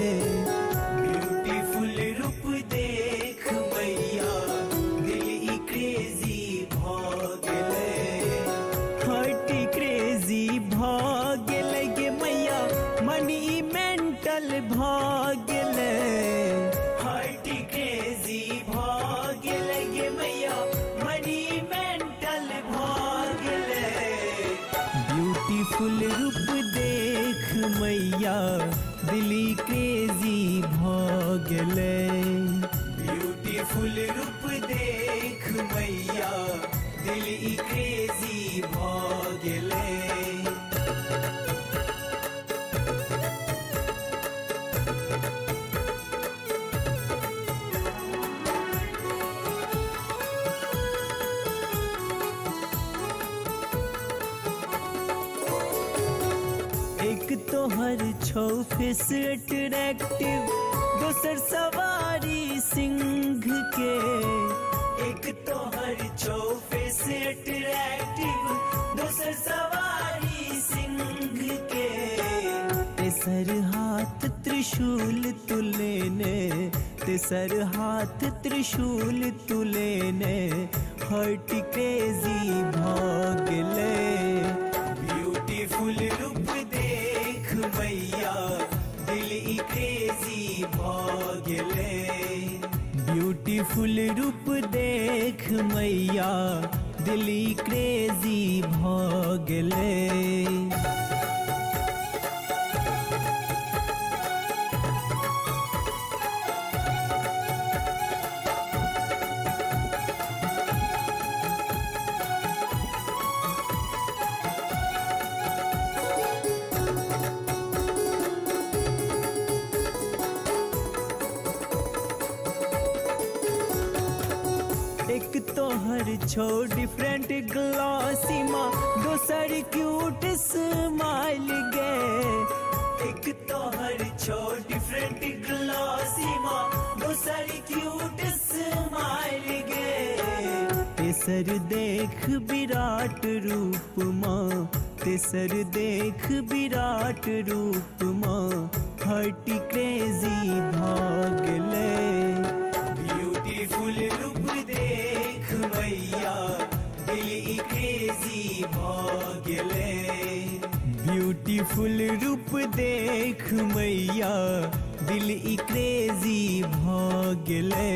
ब्यूटीफुल रूप देख मैया दिल ई क्रेजी भागले। हार्ट क्रेजी भागले गे मैया मनी मेंटल भागले। हार्ट क्रेजी भागले गे मैया मनी मेंटल भागले। ब्यूटीफुल रूप देख मैया दिली क्रेजी भागले। ब्यूटीफुल रूप देख मैया दिली क्रेजी भागले। एक तो हर छो फेस अट्रैक्टिव दोसर सवारी सिंह के। एक तो हर छो फेस अट्रैक्टिव दोसर सवारी सिंह के। तेसर हाथ त्रिशूल तुलेने, तेसर हाथ त्रिशूल तुलेने हर्ट क्रेजी भागले। ब्यूटीफुल रूप देख मैया दिल ई क्रेजी भागले। ब्यूटीफुल रूप देख मैया दिल ई क्रेजी भागले। एक तो हर छो डिफरेंट ग्लॉसीमा दोसर क्यूट स्माइल गे। एक तो हर छो डिफरेंट ग्लॉसीमा दोसर क्यूट स्माइल गे। तेसर देख विराट रूप माँ, तेसर देख विराट रूप माँ हर्ट क्रेजी भागले। ब्यूटीफुल रूप देख मैया दिल ई क्रेजी भागले। ब्यूटीफुल रूप देख मैया दिल ई क्रेजी भागले।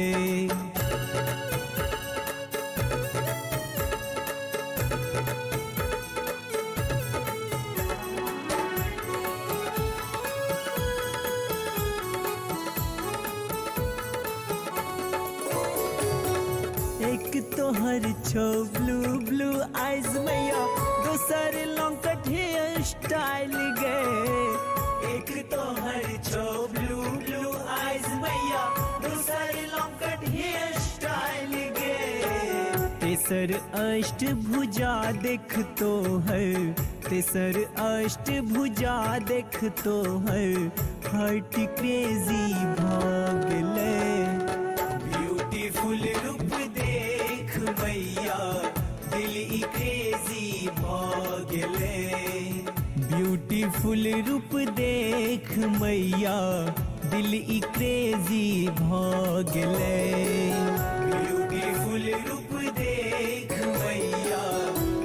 एक तो हर छो ब्लू ब्लू आइज मैया दोसर लॉन्ग कट हेयर स्टाइल गे। एक तो हर छो ब्लू ब्लू आइज मैया दोसर लॉन्ग कट हेयर स्टाइल गे। तेसर अष्ट भुजा देख तो हर तेसर अष्टभुजा देख तो हार्ट क्रेजी भागले। ब्यूटीफुल रूप देख मैया दिल ई क्रेजी भागले। ब्यूटीफुल रूप देख मैया दिल ई क्रेजी भागले। ब्यूटीफुल रूप देख मैया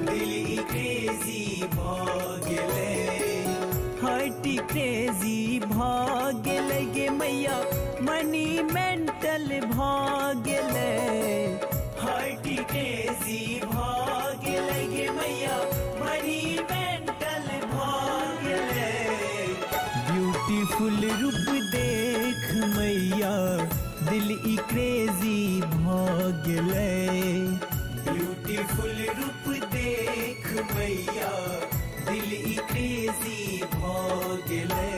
दिल ई क्रेजी भागले। हार्ट क्रेजी भागले गे मैया मनी मेंटल भागले। हार्ट क्रेजी भागले गे मैया मनी मेंटल भागले। ब्यूटीफुल रूप देख मैया दिल ई क्रेजी भागले। ब्यूटीफुल रूप देख मैया दिल ई क्रेजी भागले।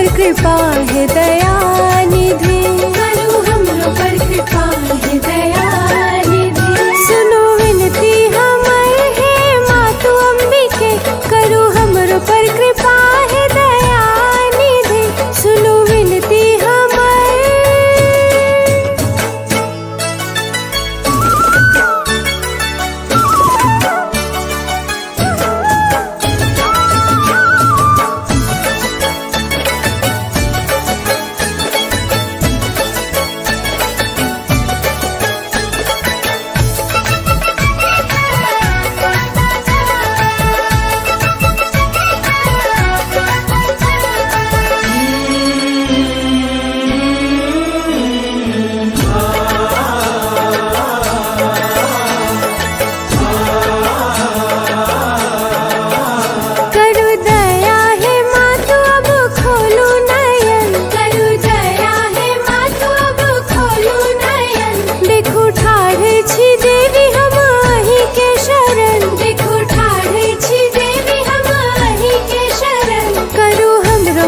कृपा है दया निधि, करो हमरो पर कृपा है दया निधि। सुनो विनती हमार है मातु अंबिके, करो हमरो पर कृपा है दया निधि। सुनो विनती हमार।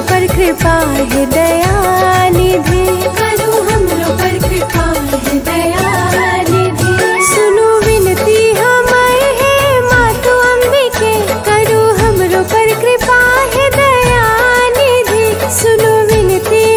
पर कृपा है दयानिधि, करो हमरो पर कृपा है दयानिधि। सुनो विनती हमार है मातु अंबिके, करो हमरो पर कृपा है दयानिधि। सुनो विनती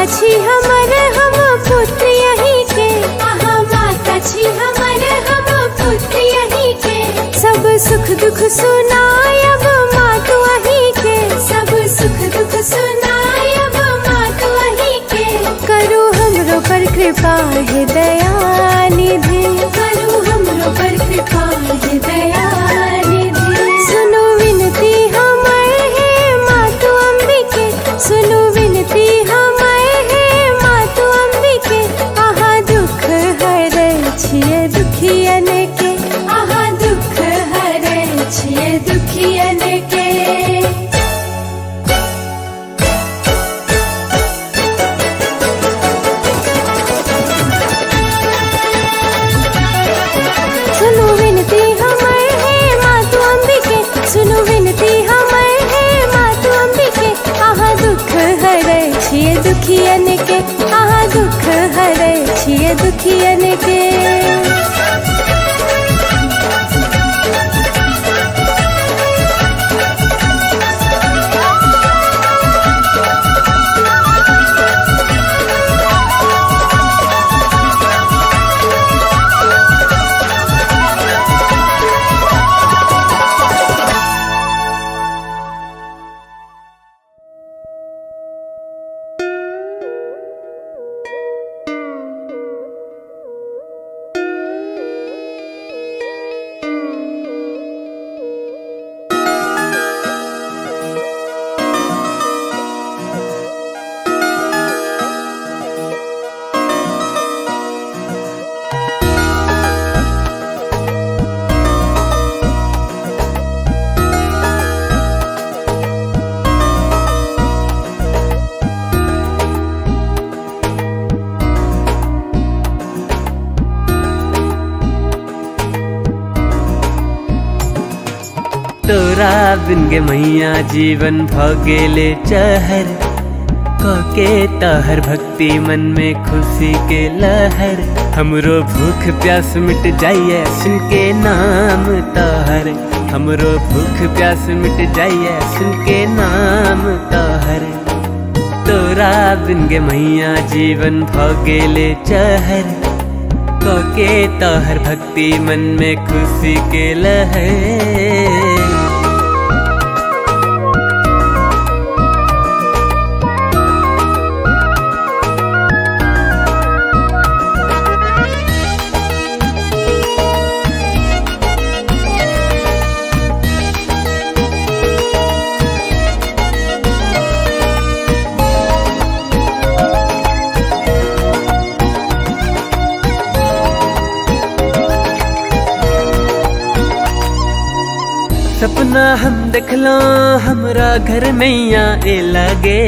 छी हमर हम पुत्र यही के, आहा माता छी हमर हम पुत्र यही के। सब सुख दुख सुनायब मातु अही के, सब सुख दुख सुनायब मातु अही के। करो हमरो पर कृपा है दयानिधि, करो हमरो पर कृपा है दयानिधि। सुनो विनती हमर है मातु अंबिके, सुनो विनती हमर छिये दुखियन के, आहा दुख हरे छिये दुखियन के। सुनो विनती हमर है मातु अंबिके, सुनो विनती हमर है मातु अंबिके। आहा दुख हरे छिये दुखियन के, आहा दुख हरे छिये दुखियन के। तोरा बिन गे मैया जीवन भगेले चहर, के तहर भक्ति मन में खुशी के लहर। हमरो भूख प्यास मिट जाइए सुन के नाम तहर, हमरो भूख प्यास मिट जाइए सुन के नाम तहर। तोरा बिन गे मैया जीवन भगेले चहर, के तहर भक्ति मन में खुशी के लहर। सपना हम देखलो हमरा घर मैया ए लगे,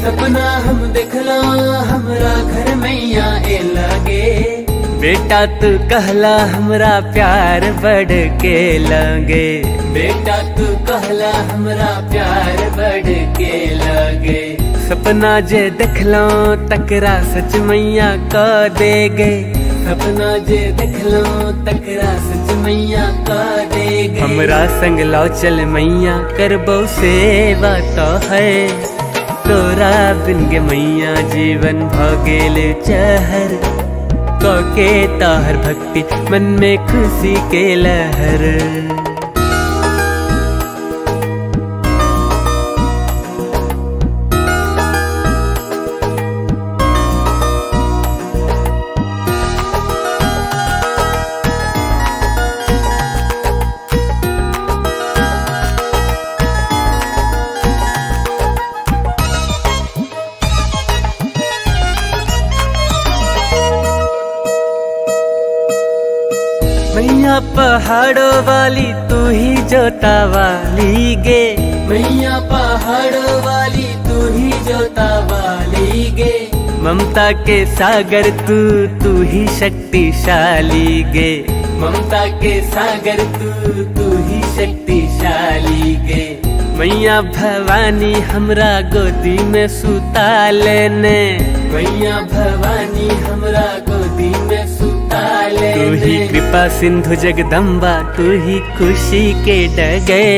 सपना हम देखलो हमरा घर मैया ए लगे। बेटा तू कहला हमरा प्यार बढ़ के लगे, बेटा तू कहला हमरा प्यार बढ़ के लगे। सपना जे देखलो तकरा सच मैया का दे गए, सपना जे देखलो तकरा सच मैया का दे गए। हमरा संग लो चल मैया करबो सेवा तो है, तोरा बिन गे मैया जीवन भगेले चहर। के ताहर भक्ति मन में खुशी के लहर। पहाड़ों वाली तू ही जोता वाली गे, मैया पहाड़ों वाली तू ही जोता वाली गे। ममता के सागर तू ही शक्तिशाली गे, ममता के सागर तू ही शक्तिशाली गे। मैया भवानी हमरा गोदी में सुता लेने, मैया भवानी हमरा गोदी में सुता लेने। तू ही कृपा सिंधु जगदम्बा, तू ही खुशी के डगे।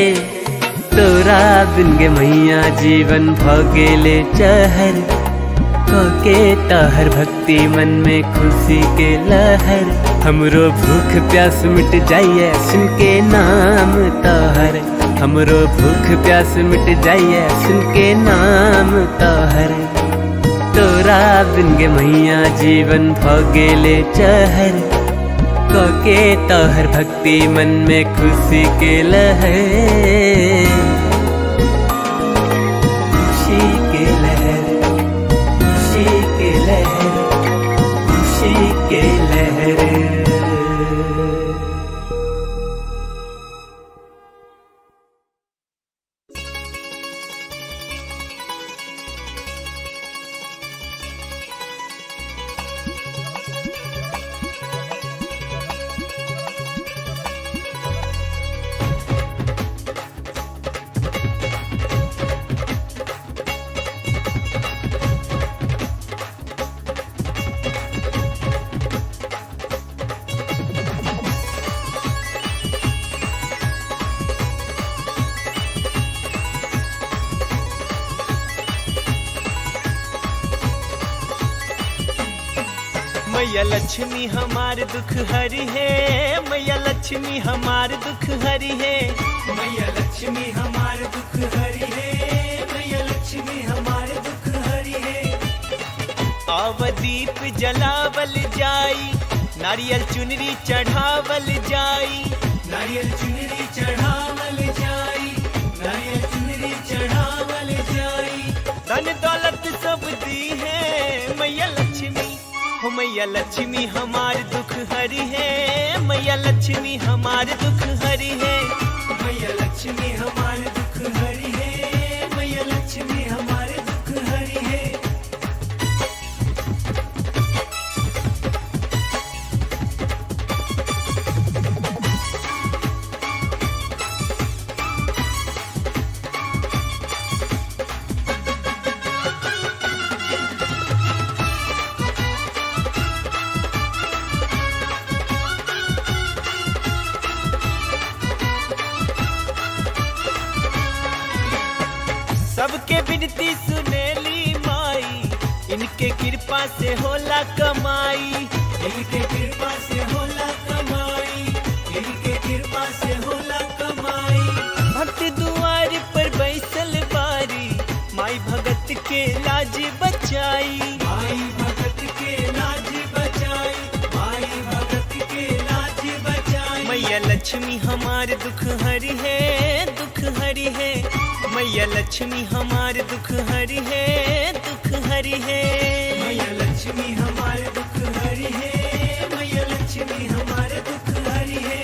तोरा बिन गे मैया जीवन भगेले चहर, के तहर भक्ति मन में खुशी के लहर। हमरो भूख प्यास मिट जाइए सुन के नाम तोहर, हमरो भूख प्यास मिट जाइए सुन के नाम तोहर। तोरा बिन गे मैया जीवन भगेले चहर, के तोहर भक्ति मन में खुशी के लहर, खुशी के लहर, खुशी के लहर, खुशी के लहर। मैया लक्ष्मी हमार दुख हरी है, मैया लक्ष्मी हमार दुख हरी है, मैया लक्ष्मी हमार दुख हरी है, मैया लक्ष्मी हमार दुख हरी है। आव दीप जलावल जाई, नारियल चुनरी चढ़ावल जाई, नारियल चुनरी चढ़ावल जाई, नारियल चुनरी चढ़ावल जाई। धन दौलत सब दी है मैया लक्ष्मी, हो मैया लक्ष्मी हमार दुख हरी है, मैया लक्ष्मी हमार दुख हरी है, मैया लक्ष्मी हमार दुख हरी है, मैया लक्ष्मी हमार दुख हरी है। सबके विनती सुनेली माई, इनके कृपा से होला कमाई, इनके कृपा से होला कमाई, इनके कृपा से होला कमाई। भक्त दुआर पर बैसल बारी, माई भगत के लाज बचाई, माई भगत के लाज बचाई, माई भगत के लाज बचाई। मैया लक्ष्मी हमार दुख हरी है, दुख हरी है, मैया लक्ष्मी हमार दुख हरी है, दुख हरी है, मैया लक्ष्मी हमार दुख हरी है, मैया लक्ष्मी हमार दुख हरी है।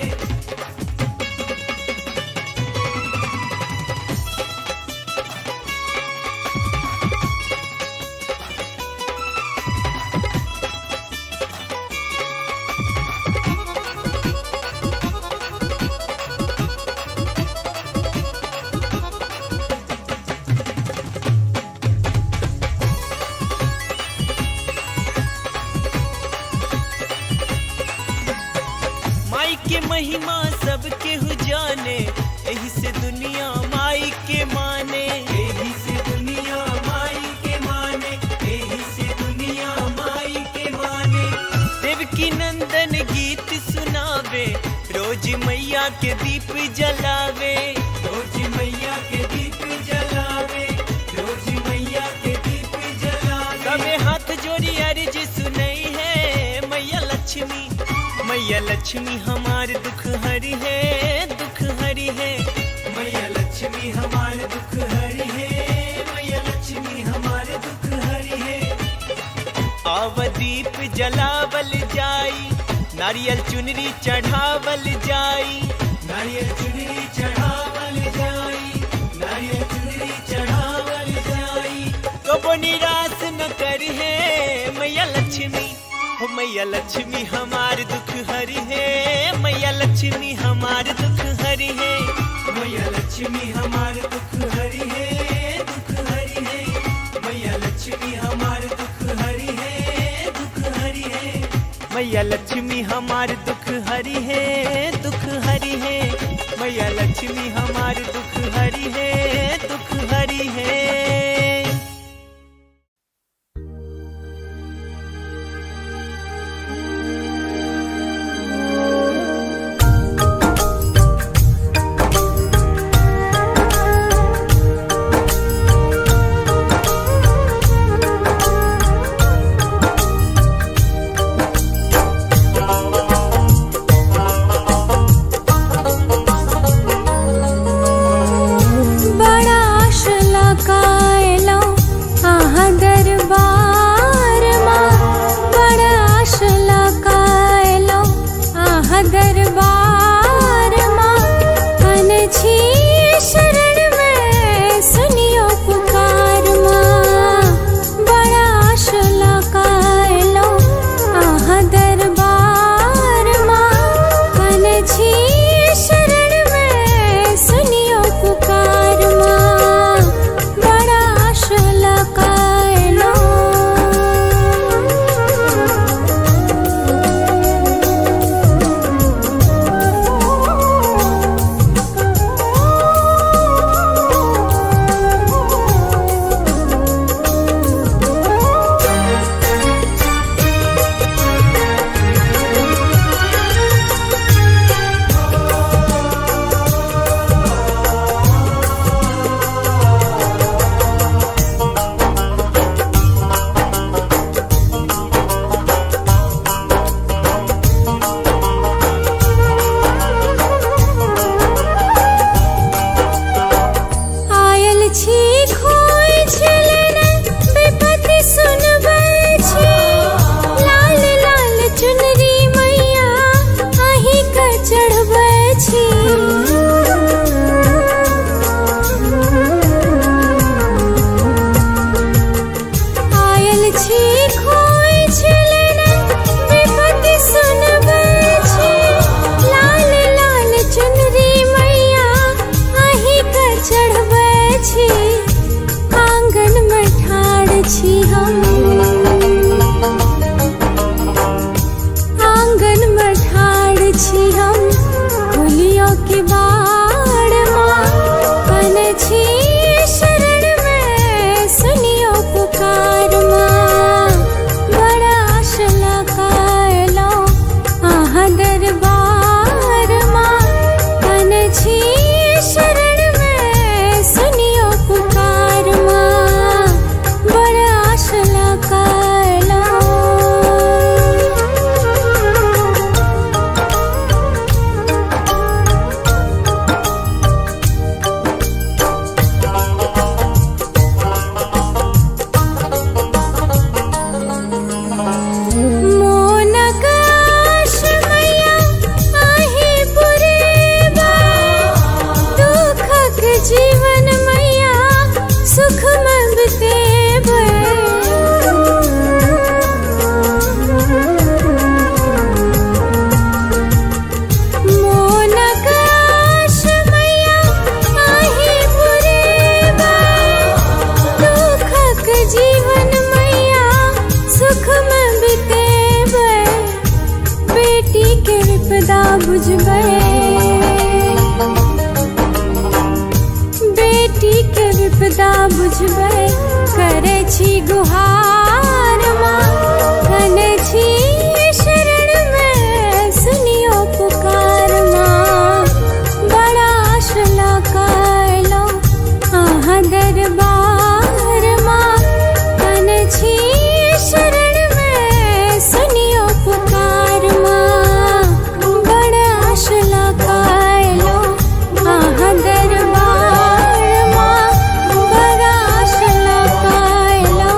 माई के महिमा सबके हु जाने, यही से दुनिया माई के माने, यही से दुनिया माई के माने, यही से दुनिया माई के माने। देवकी नंदन गीत सुनावे, रोज मैया के दीप जलावे, रोज मैया के दीप जलावे, रोज मैया के दीप जलावे। कबे हाथ जोड़ी अर्ज सुनई है मैया लक्ष्मी, मैया लक्ष्मी हमार दुख हरी है, दुख हरी है, मैया लक्ष्मी हमार दुख हरी है, मैया लक्ष्मी हमार दुख हरी है। आव दीप जलावल जाई, नारियल चुनरी चढ़ावल जाई, नारियल चुनरी चढ़ावल जाई, नारियल चुनरी चढ़ावल जाई। कबो निराश न कर है मैया लक्ष्मी, हो मैया लक्ष्मी हमार दुख हरि है, मैया लक्ष्मी हमार दुख हरि है, मैया लक्ष्मी हमार दुख हरि है, दुख हरि है, मैया लक्ष्मी हमार दुख हरि है, दुख हरि है, मैया लक्ष्मी हमार दुख हरि है, दुख हरि है, मैया लक्ष्मी हमार दुख हरि है, दुख हरि है। बुझबै करे छी गुहार माँ, कने छी शरण में सुनियो पुकार माँ। बड़ा आशला कायलो आहा दरबार माँ, कने छी शरण में सुनियो पुकार माँ। बड़ा आशला कायलो आहा दरबार माँ, बड़ा आशला कायलो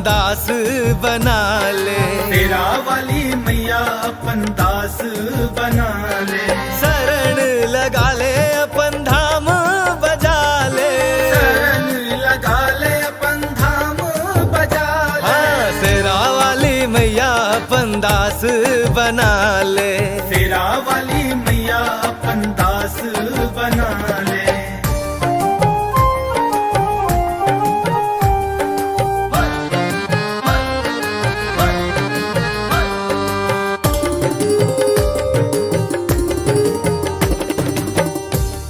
अपन दास बना ले। तेरा वाली मैया अपन दास बना ले। शरण लगा ले अपन धाम बजा ले। शरण लगा ले अपन धाम बजा ले। तेरा वाली मैया अपन दास बना ले। तेरा वाली मैया अपन दास बना ले।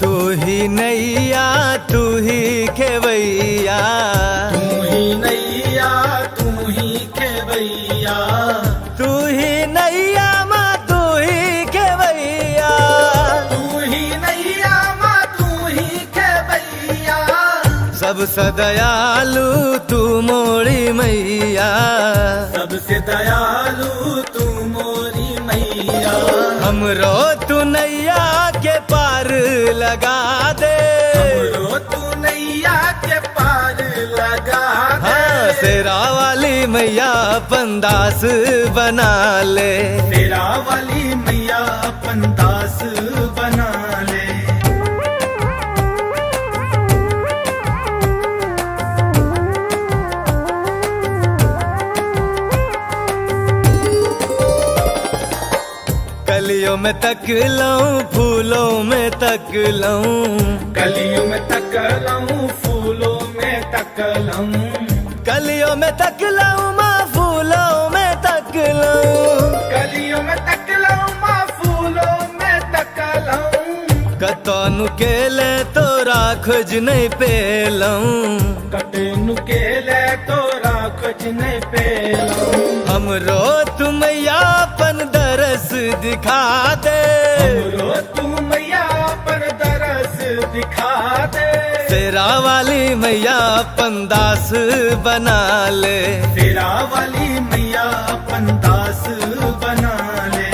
तू ही नैया तू ही खेवैया। तू ही नैया तू ही खेवैया। तू ही नैया माँ तू ही खेवैया। तू ही नैया माँ तू ही खेवैया। सबसे दयालु तू मोरी मैया। सबसे दयालु तू मोरी मैया। हमरो तू नैया के पार लगा दे। हमरो तू नैया के पार लगा दे। तेरा वाली मैया अपन दास बना ले। तेरा वाली मैया अपन दास बना ले। कलियों में तक लऊं फूलों में तक लऊं। कलियों में तकलऊं फूलों में तकलऊं। कलियों में तक लऊं माँ फूलों में तक लऊं। कलियों में तकलऊं माँ फूलों में तकलऊं। कतौनु के ले तो राखज नहीं पेलऊं। कटेनु के ले तो राखज नहीं पेलऊं। हमरो तू मैया अपन दरस दिखा दे। हमरो तू मैया पर दरस दिखा दे। तेरा वाली मैया अपन दास बना ले। तेरा वाली मैया अपन दास बना ले।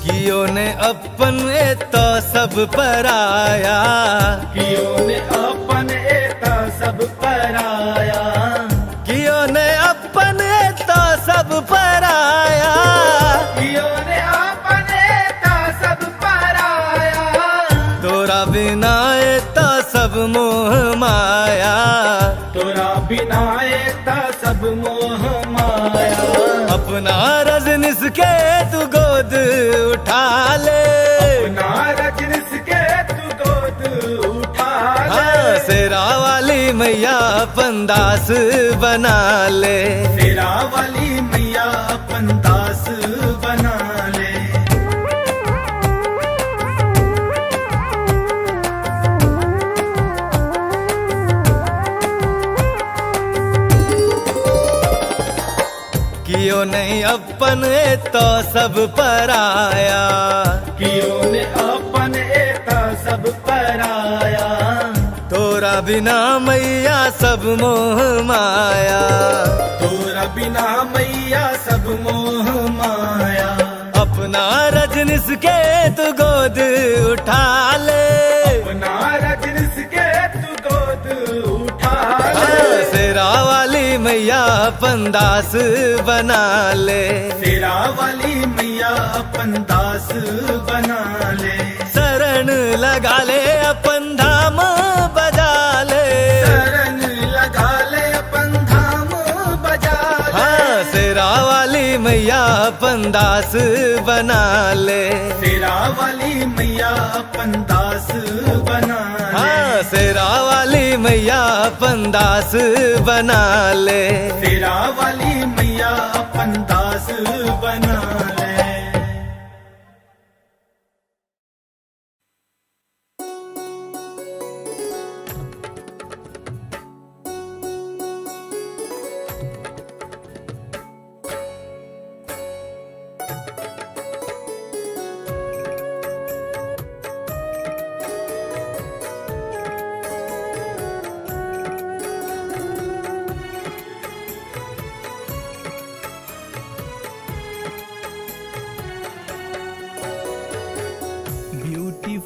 कियो ने अपन तो सब पराया। कियो ने अपन एता सब पराया। कियो ने अपन तो सब पराया। कियो ने अपन एता सब पराया। तोरा बिना तो सब मोह माया। तोरा बिना एता सब मोह माया। अपना रजनिस के तू गोद उठा ले। अपना रजनिस के तू गोद उठा ले। तेरा वाली मैया अपन दास बना ले। तेरा वाली मैया अपन दास बना ले। कियो नहीं अपन तो सब पराया। कियो ने अपन एता सब पराया। तोरा बिना मैया सब मोह माया। तोरा बिना मैया सब मोह माया। अपना रजनिस के तू गोद उठा ले। अपना रजनिस के तू गोद उठा ले। तेरा वाली मैया अपन दास बना ले। तेरा वाली मैया अपन दास बना ले। शरण लगा ले अपन धाम बजा ले। शरण लगा ले अपन धाम बजा ले। तेरा वाली मैया अपन दास बना ले। तेरा वाली मैया अपन दास बना ले। तेरा वाली मैया अपन दास बना ले। तेरा वाली मैया अपन दास बना ले।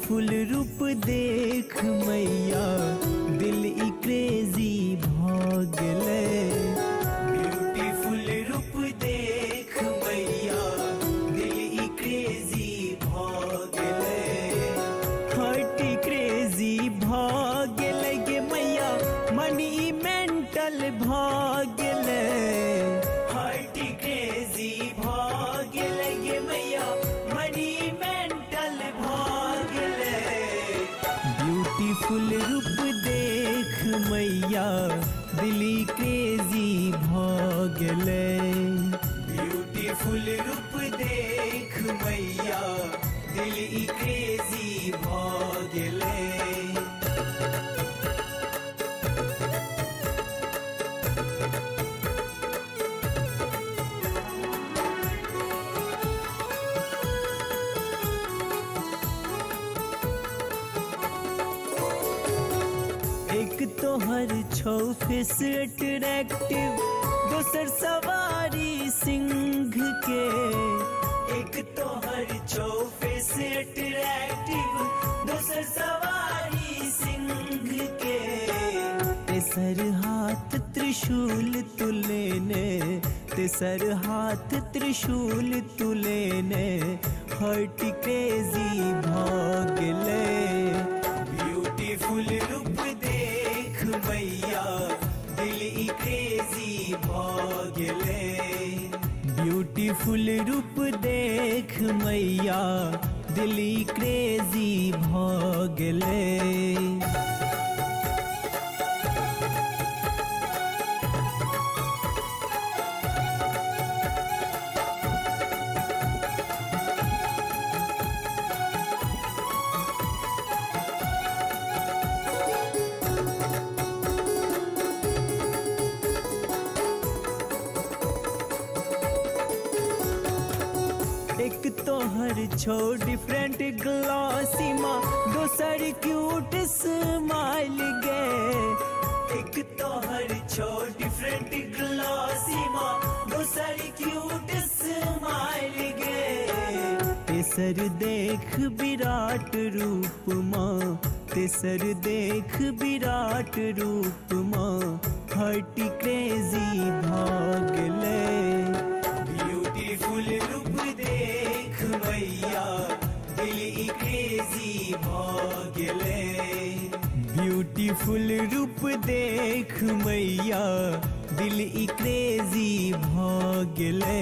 ब्यूटीफुल रूप देख मैया दिल ई क्रेजी भागले। ब्यूटीफुल रूप देख मैया दिल ई क्रेजी भागले। हार्ट क्रेजी भागले गे मैया मनी मेंटल भागले। हार्ट क्रेजी भागले गे मैया मनी मेंटल भागले। ब्यूटीफुल रूप देख मैया दिली क्रेजी भागले। ब्यूटीफुल रूप देख मैया दिली क्रेजी भागले। एक तो हर छो फेस अट्रैक्टिव दोसर सवारी सिंह के। एक तो हर छो फेस अट्रैक्टिव दोसर सवारी सिंह के। तेसर हाथ त्रिशूल तुलेने तेसर हाथ त्रिशूल तुलेने हर्ट क्रेजी भागले। ब्यूटीफुल रूप देख मैया दिल ई क्रेजी भागले। ब्यूटीफुल रूप देख मैया दिल ई क्रेजी भागले। एक तो हर छो डिफरेंट ग्लॉसी माँ दोसर क्यूट स्माइल गे। एक तो हर छो डिफरेंट ग्लॉसी माँ दोसर क्यूट स्माइल गे। तेसर देख विराट रूप माँ तेसर देख विराट रूप माँ हर्ट क्रेजी भागले। ब्यूटीफुल रूप देख मैया दिल ई क्रेजी भागले। ब्यूटीफुल रूप देख मैया दिल ई क्रेजी भागले।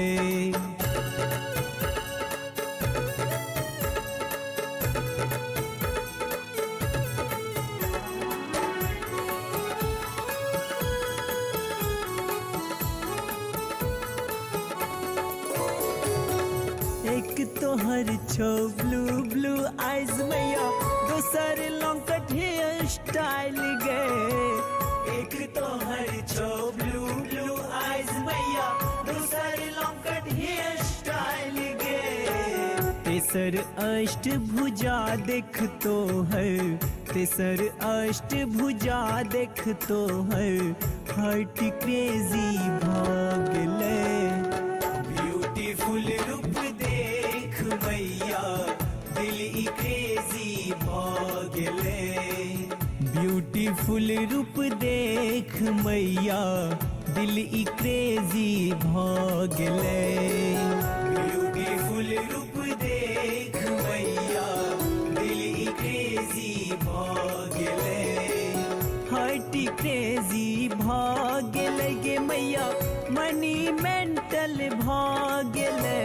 एक तो हर छो ब्लू ब्लू आइज मैया दोसर लॉन्ग कट हेयर स्टाइल गे। एक तो हर छो ब्लू ब्लू आइज मैया दोसर लॉन्ग कट हेयर स्टाइल गे। तेसर अष्ट भुजा देख तो है तेसर अष्ट भुजा देख तो है हर्ट क्रेजी भागले। ब्यूटीफुल रूप देख मैया दिल ई क्रेजी भागले। ब्यूटीफुल रूप देख मैया दिल ई क्रेजी भागले। ब्यूटीफुल रूप देख मैया दिल ई क्रेजी भागले। हर्ट क्रेजी भागले गे मैया मनी मेंटल भागले।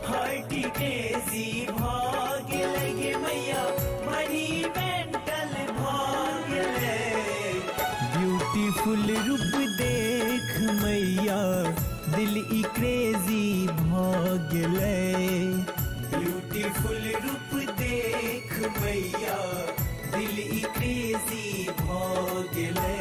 हर्ट क्रेजी भागले गे मैया मनी मेंटल भागले। ब्यूटीफुल रूप देख मैया दिल ई क्रेजी भागले। ब्यूटीफुल रूप देख मैया दिल ई क्रेजी भागले।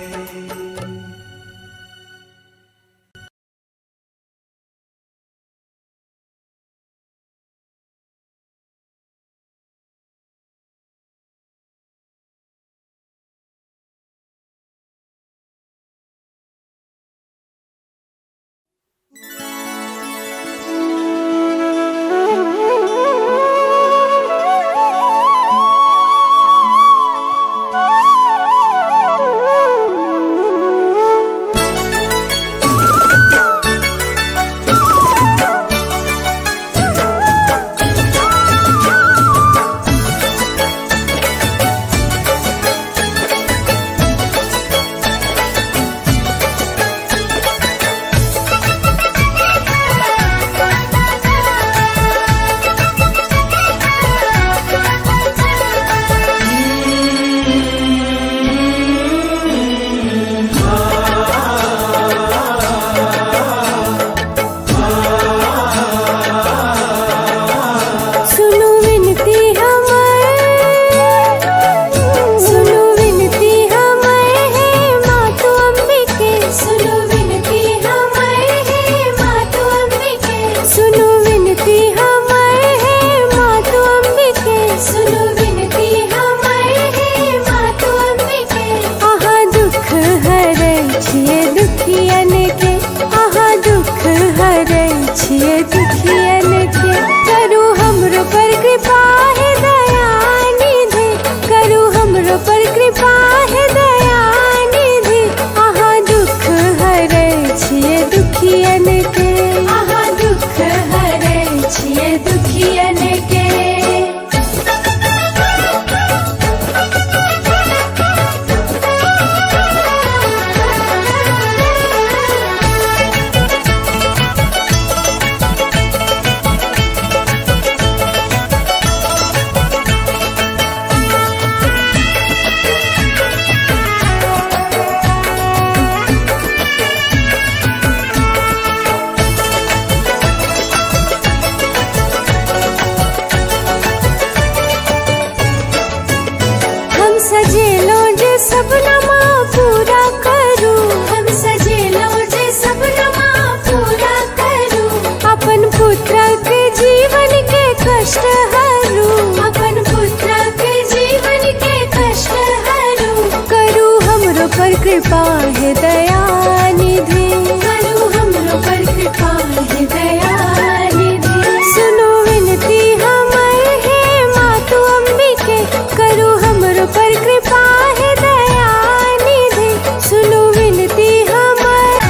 कृपा है दयानिधि, करो हमरो पर कृपा है दयानिधि। सुनो विनती हमर हे मातु अंबिके, करो हमरो पर कृपा है दयानिधि। सुनो विनती हमर,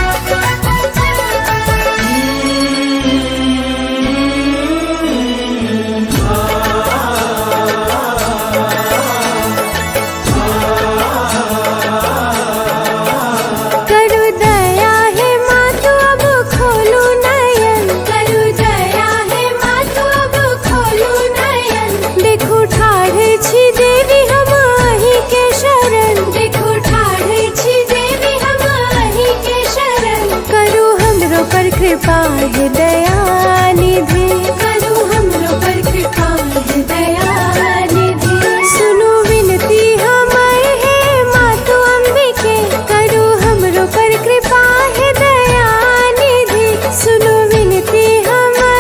करो दया है मातु अब खोलो नयन, करो दया है मातु अब खोलो नयन। देखो ठाढ़े छी देवी हम अहि के शरण, देखो ठाढ़े छी देवी हम अहि के शरण। करो हमरो पर कृपा है दयानिधि, करो हमरो पर कृपा है दयानिधि। सुनो विनती हमर हे मातु अंबिके, करो हमरो पर कृपा है दयानिधि। सुनो विनती हमर,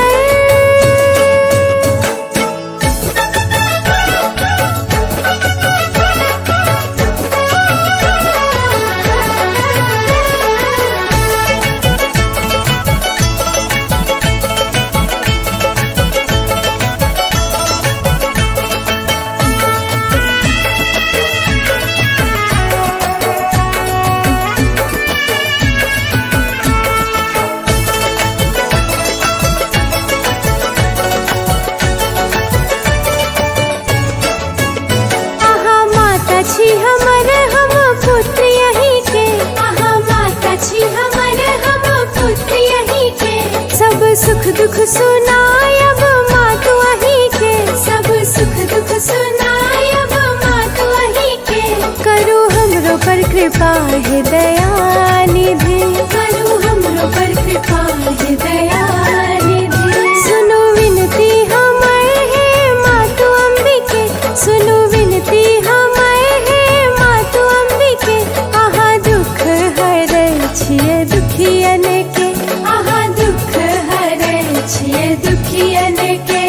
आहा माता छी हमर हम पुत्र यही के, आहा माता छी हमर हम पुत्र यही के। सब सुख दुख सुनायब मातु अहि के, सब सुख दुख सुनायब मातु अहि के। करो हमरो पर कृपा है दयानिधि, करो हमरो पर कृपा है दयानिधि। सुनो विनती हमर हे मातु अंबिके, सुनो विनती हमर हे मातु अंबिके। आहा दुख हरै छियै दुखियन के, आहा दुख हरै छियै दुखियन के।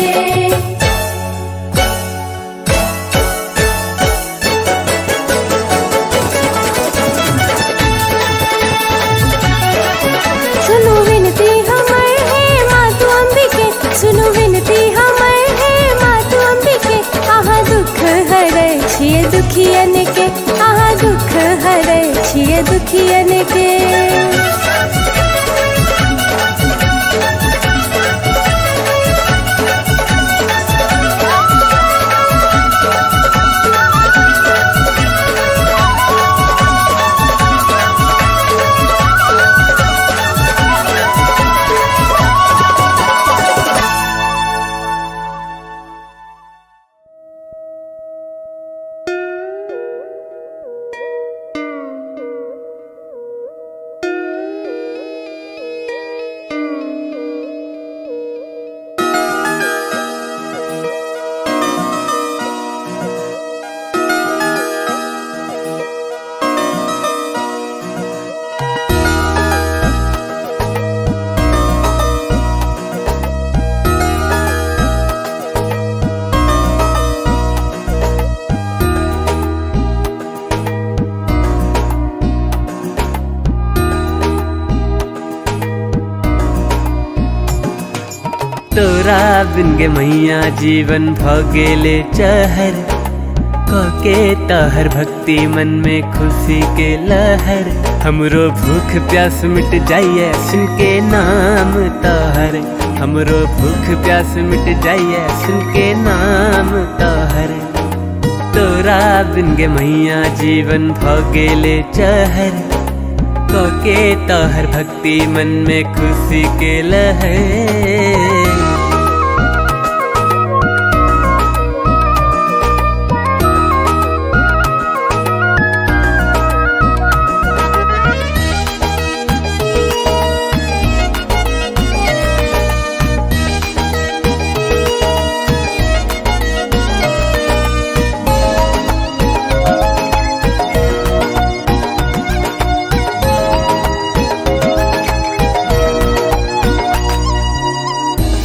सुनो विनती हमर हे मातु अंबिके, सुनो विनती हमर हे मातु अंबिके। आहा दुख हरै छियै दुखियन के, आहा दुख हरै छियै दुखियन के। तोरा बिन गे मैया जीवन भगेले चहर, कके तहर भक्ति मन में खुशी के लहर। हमरो भूख प्यास मिट जाइए सुन के नाम तोहर, हमरो भूख प्यास मिट जाइए सुन के नाम तोहर। तोरा बिन गे मैया जीवन भगेले चहर, कके तोहर भक्ति मन में खुशी के लहर।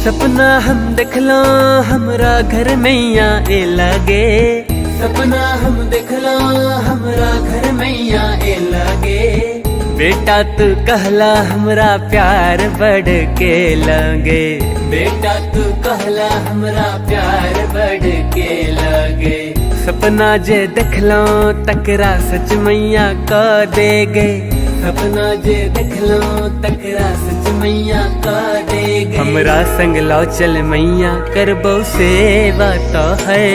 सपना हम देखलो हमरा घर मैया ए लगे, सपना हम देखला हमरा घर मैया ए लगे। बेटा तू कहला हमरा प्यार बढ़ के लगे। बेटा तू कहला हमरा प्यार बढ़ के लगे। सपना जे देखलो तकरा सच मैया क दे गे। सपना जे देखलो तकरा सच मैया क दे गे। हमरा संग लो चल मैया करबो सेवा तो है।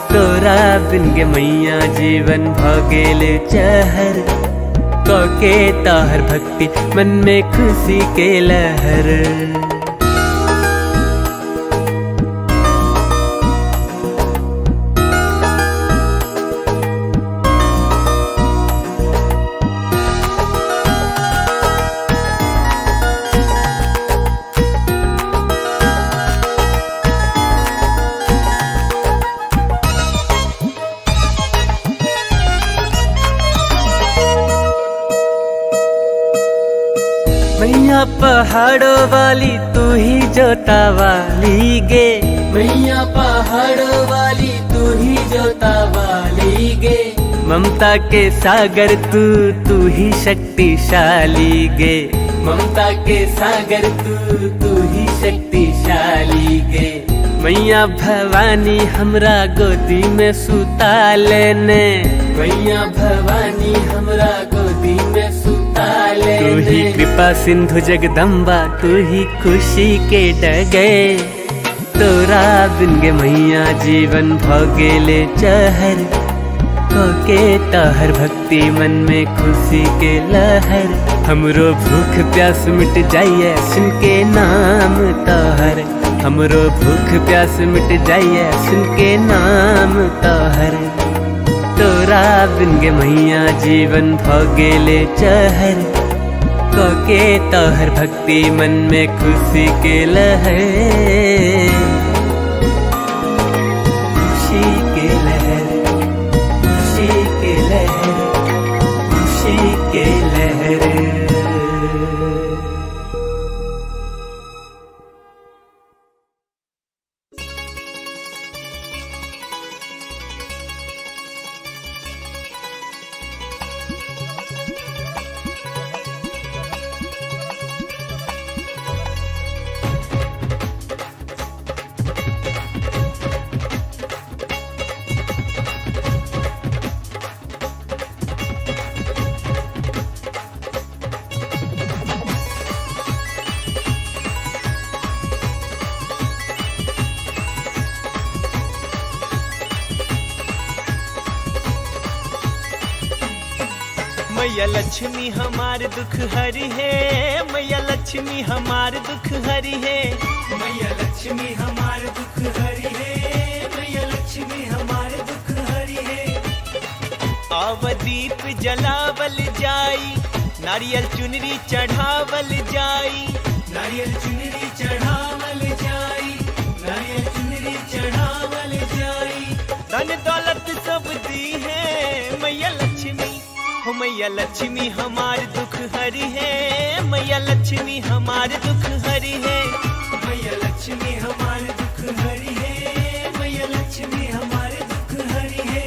तोरा बिन गे मैया जीवन भगेल चहर। के ताहर भक्ति मन में खुशी के लहर। मैया पहाड़ों वाली तू ही जोता वाली गे। मैया पहाड़ों वाली तू ही जोता वाली गे। ममता के सागर तू ही शक्तिशाली गे। ममता के सागर तू ही शक्तिशाली गे। मैया भवानी हमरा गोदी में सुता लेने। मैया भवानी हमरा गोदी में सुता लेने। तू ही कृपा सिंधु जगदम्बा तू ही खुशी के डगे। तोरा बिन गे मैया जीवन भगेले चहर। के ताहर भक्ति मन में खुशी के लहर। हमरो भूख प्यास मिट जाइए सुन के नाम ताहर। हमरो भूख प्यास मिट जाइए सुन के नाम ताहर। तोरा बिन गे मैया जीवन भगेले चहर। के ताहर भक्ति मन में खुशी के लहर। खुशी के लहर, खुशी के लहर, खुशी के लहर। मैया लक्ष्मी हमार दुख हरी है। मैया लक्ष्मी हमार दुख हरी है। मैया लक्ष्मी हमार दुख हरी है। मैया लक्ष्मी हमार दुख हरी है। अवदीप जलावल जाई, नारियल चुनरी चढ़ावल जाई। नारियल चुनरी चढ़ावल जाई, नारियल चुनरी चढ़ावल जाई। धन दौलत सब दी है मैया लक्ष्मी। हो मैया लक्ष्मी हमार दुख हरी है। मैया लक्ष्मी हमार दुख हरी है। मैया लक्ष्मी हमार दुख हरी है। मैया लक्ष्मी हमार दुख हरी है।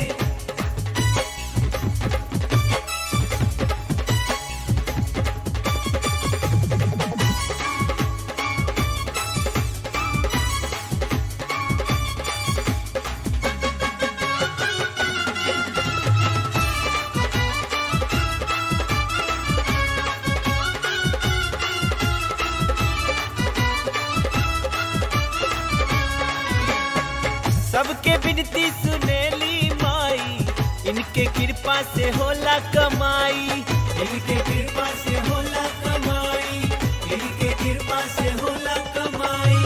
सबके विनती सुनेली माई, इनके कृपा से होला कमाई। इनके कृपा से होला कमाई। इनके कृपा से होला कमाई।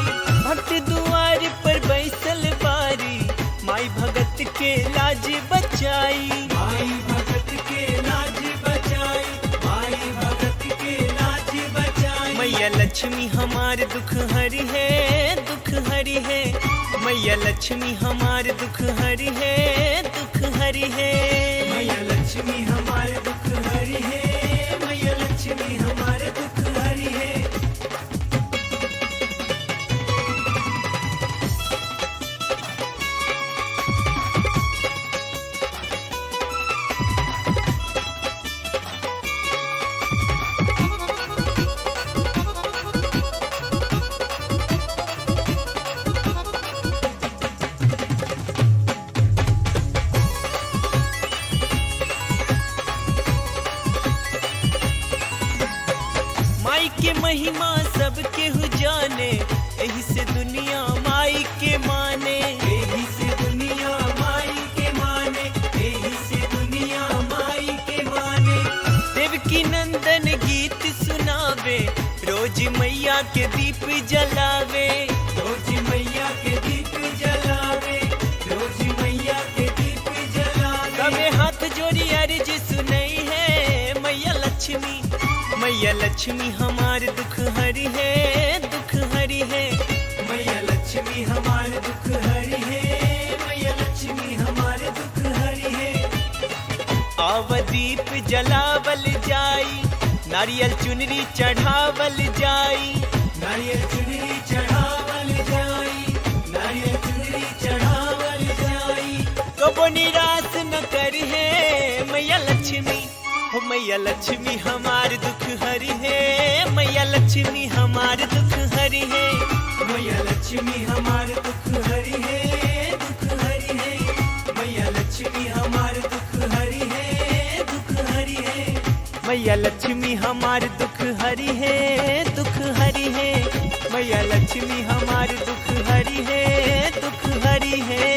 भक्त दुआर पर बैसल बारी, माई भगत के लाज बचाई। माई भगत के लाज बचाई। माई भगत के लाज बचाई। मैया लक्ष्मी हमार दुख हरी है। दुख हरी है। मैया लक्ष्मी हमार दुख हरी है। दुख हरी है। मैया लक्ष्मी हमार दुख हरी है। मैया लक्ष्मी हमार दुख हरी है। के दीप जलावे, रोज मैया के दीप जलावे, रोज मैया के दीप जलावे। कबे हाथ जोड़ी अर्ज सुनई है मैया लक्ष्मी, मैया लक्ष्मी हमारे दुख हरी है, दुख हरी है। मैया लक्ष्मी हमारे दुख हरी है, मैया लक्ष्मी हमारे दुख हरी है। आव दीप जलावल जाई, नारियल चुनरी चढ़ावल जाई, नारियल चुनरी चढ़ावल जाई, नारियल चुनरी चढ़ावल जाई। कबो निराश न कर है मैया लक्ष्मी, हो मैया लक्ष्मी हमारे दुख हरी है, मैया लक्ष्मी हमारे दुख हरी है। मैया लक्ष्मी हमारे दुख हरी है, दुख हरी है। मैया लक्ष्मी हमारे दुख हरी है, दुख हरी है। मैया लक्ष्मी हमारे दुख हरी है, दुख हरी है। मैया लक्ष्मी हमारे दुख हरी है, दुख हरी है।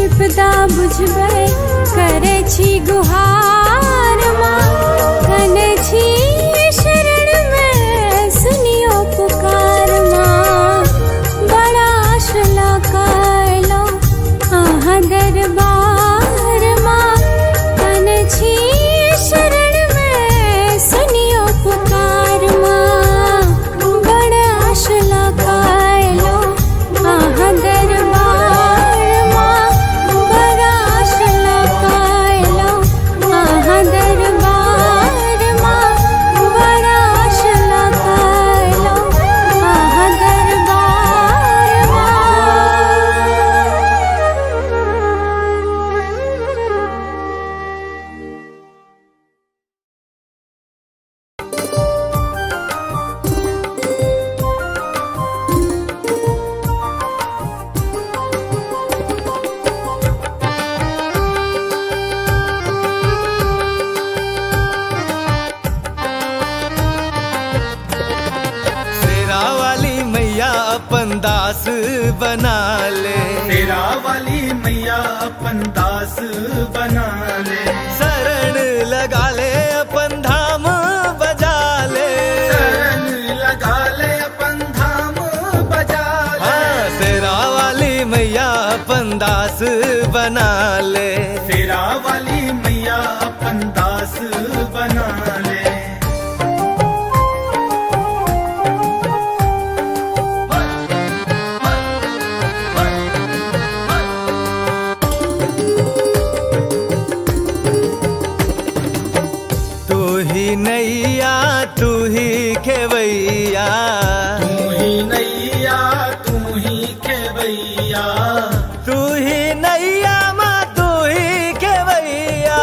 विपदा बुझबै करे छी गुहार माँ, कने छी शरण में सुनियो पुकार माँ। बना ले। तेरा वाली मैया अपन दास बना ले। शरण लगा ले अपन धाम बजा ले। शरण लगा ले अपन धाम बजा ले। तेरा वाली मैया अपन दास बना ले। तेरा वाली मैया अपन दास बना ले। तू ही नैया तू ही खेवैया। तू ही नैया तू ही खेवैया। तू ही नैया माँ तू ही खेवैया।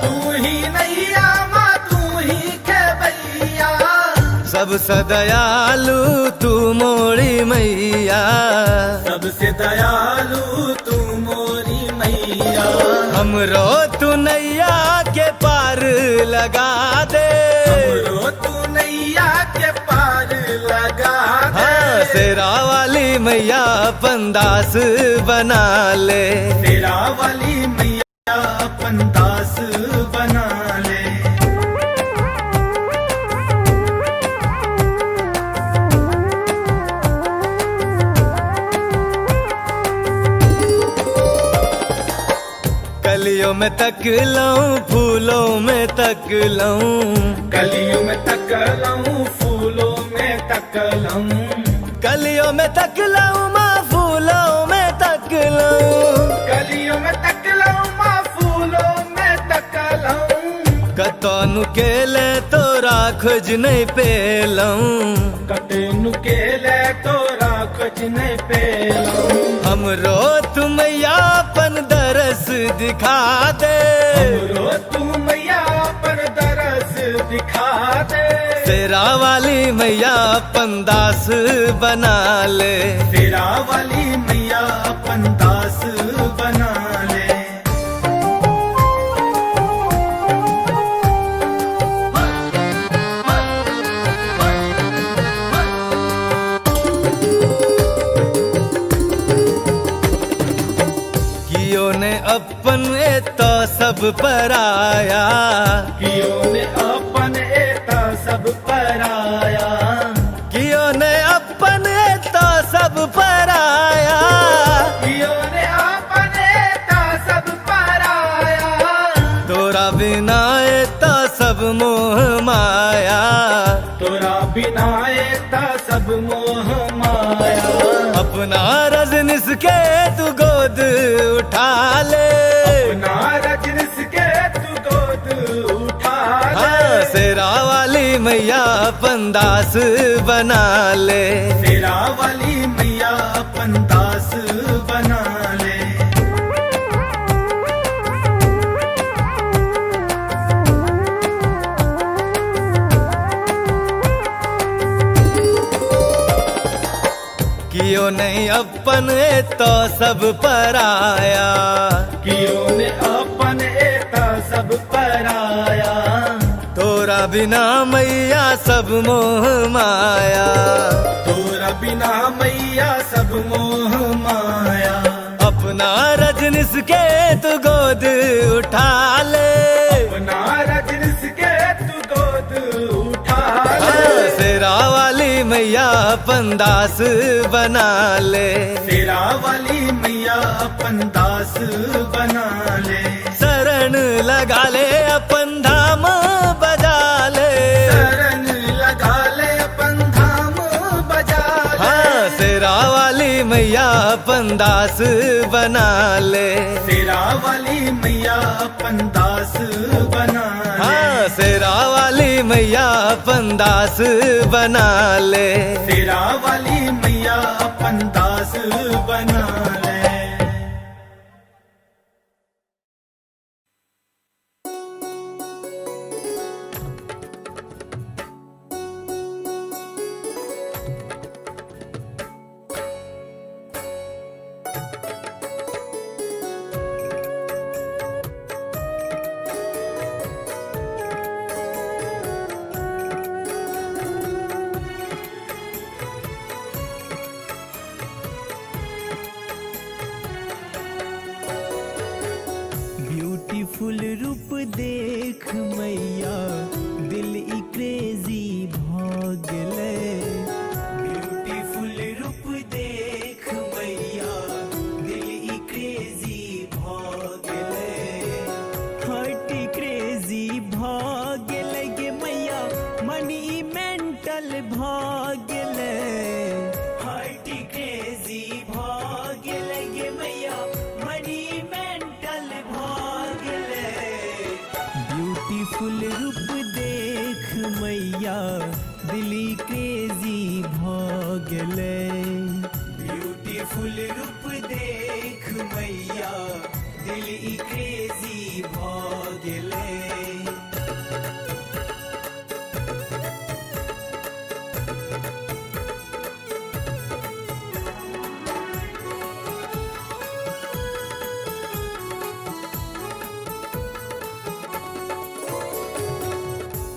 तू ही नैया माँ तू ही खेवैया। सबसे दयालु तू मोरी मैया। सबसे दयालु तू मोरी मैया। हमरो तू नैया के पार लगा दे। हमरो तू नैया के पार लगा दे। तेरा वाली मैया अपन दास बना ले। तेरा वाली मैया अपन दास बना ले। कलियों में तक लऊं फूलों में तक लऊं। कलियों में तकलऊं फूलों में तकलऊं। कलियों में तक लऊं माँ फूलों में तक लऊं। कलियों में तकलऊं माँ फूलों में तकलऊं। कतौनु के ले तोरा खोज नहीं पेलऊं। कतेनु के ले तोरा कुछ नहीं पेलऊं। हमरो तू मैया अपन दरस दिखा दे। हमरो तू मैया पर दरस दिखा दे। तेरा वाली मैया अपन दास बना ले। तेरा वाली मैया अपन दास बना ले। कियो ने अपन तो सब पराया। कियो ने अपन एता सब पराया। कियो ने अपन तो सब पराया। कियो ने अपन एता सब पराया। तोरा बिना तो सब मोह माया। तोरा बिना एता सब मोह माया। अपना रजनिस के तू गोद उठा ले। अपना रजनिस के तू गोद उठा ले। तेरा वाली मैया अपन दास बना ले। तेरा वाली मैया अपन दास बना ले। कियो नहीं अपन तो सब पराया। कियो ने अपन एता सब पराया। तोरा बिना मैया सब मोह माया। तोरा बिना मैया सब मोह माया। अपना रजनिस के तू गोद उठा ले। अपना रजनिस के तू गोद उठा ले। तेरा वाली मैया अपन दास बना ले। तेरा वाली मैया अपन दास बना ले। शरण लगा ले अपन धाम बजा ले। शरण लगा ले अपन धाम बजा ले। तेरा वाली मैया अपन दास बना ले। तेरा वाली मैया अपन दास बना ले। तेरा वाली मैया अपन दास बना ले। तेरा वाली मैया अपन दास बना ले। देख मैया दिल ई क्रेजी भागले। ब्यूटीफुल रूप देख मैया दिल ई क्रेजी भागले। हार्ट क्रेजी भागले गे मैया मनी मेंटल भागले। हार्ट क्रेजी भागले गे मैया मनी मेंटल भागले। ब्यूटीफुल रूप देख मैया दिली क्रेजी भागले। ब्यूटीफुल रूप देख मैया दिली क्रेजी भागले।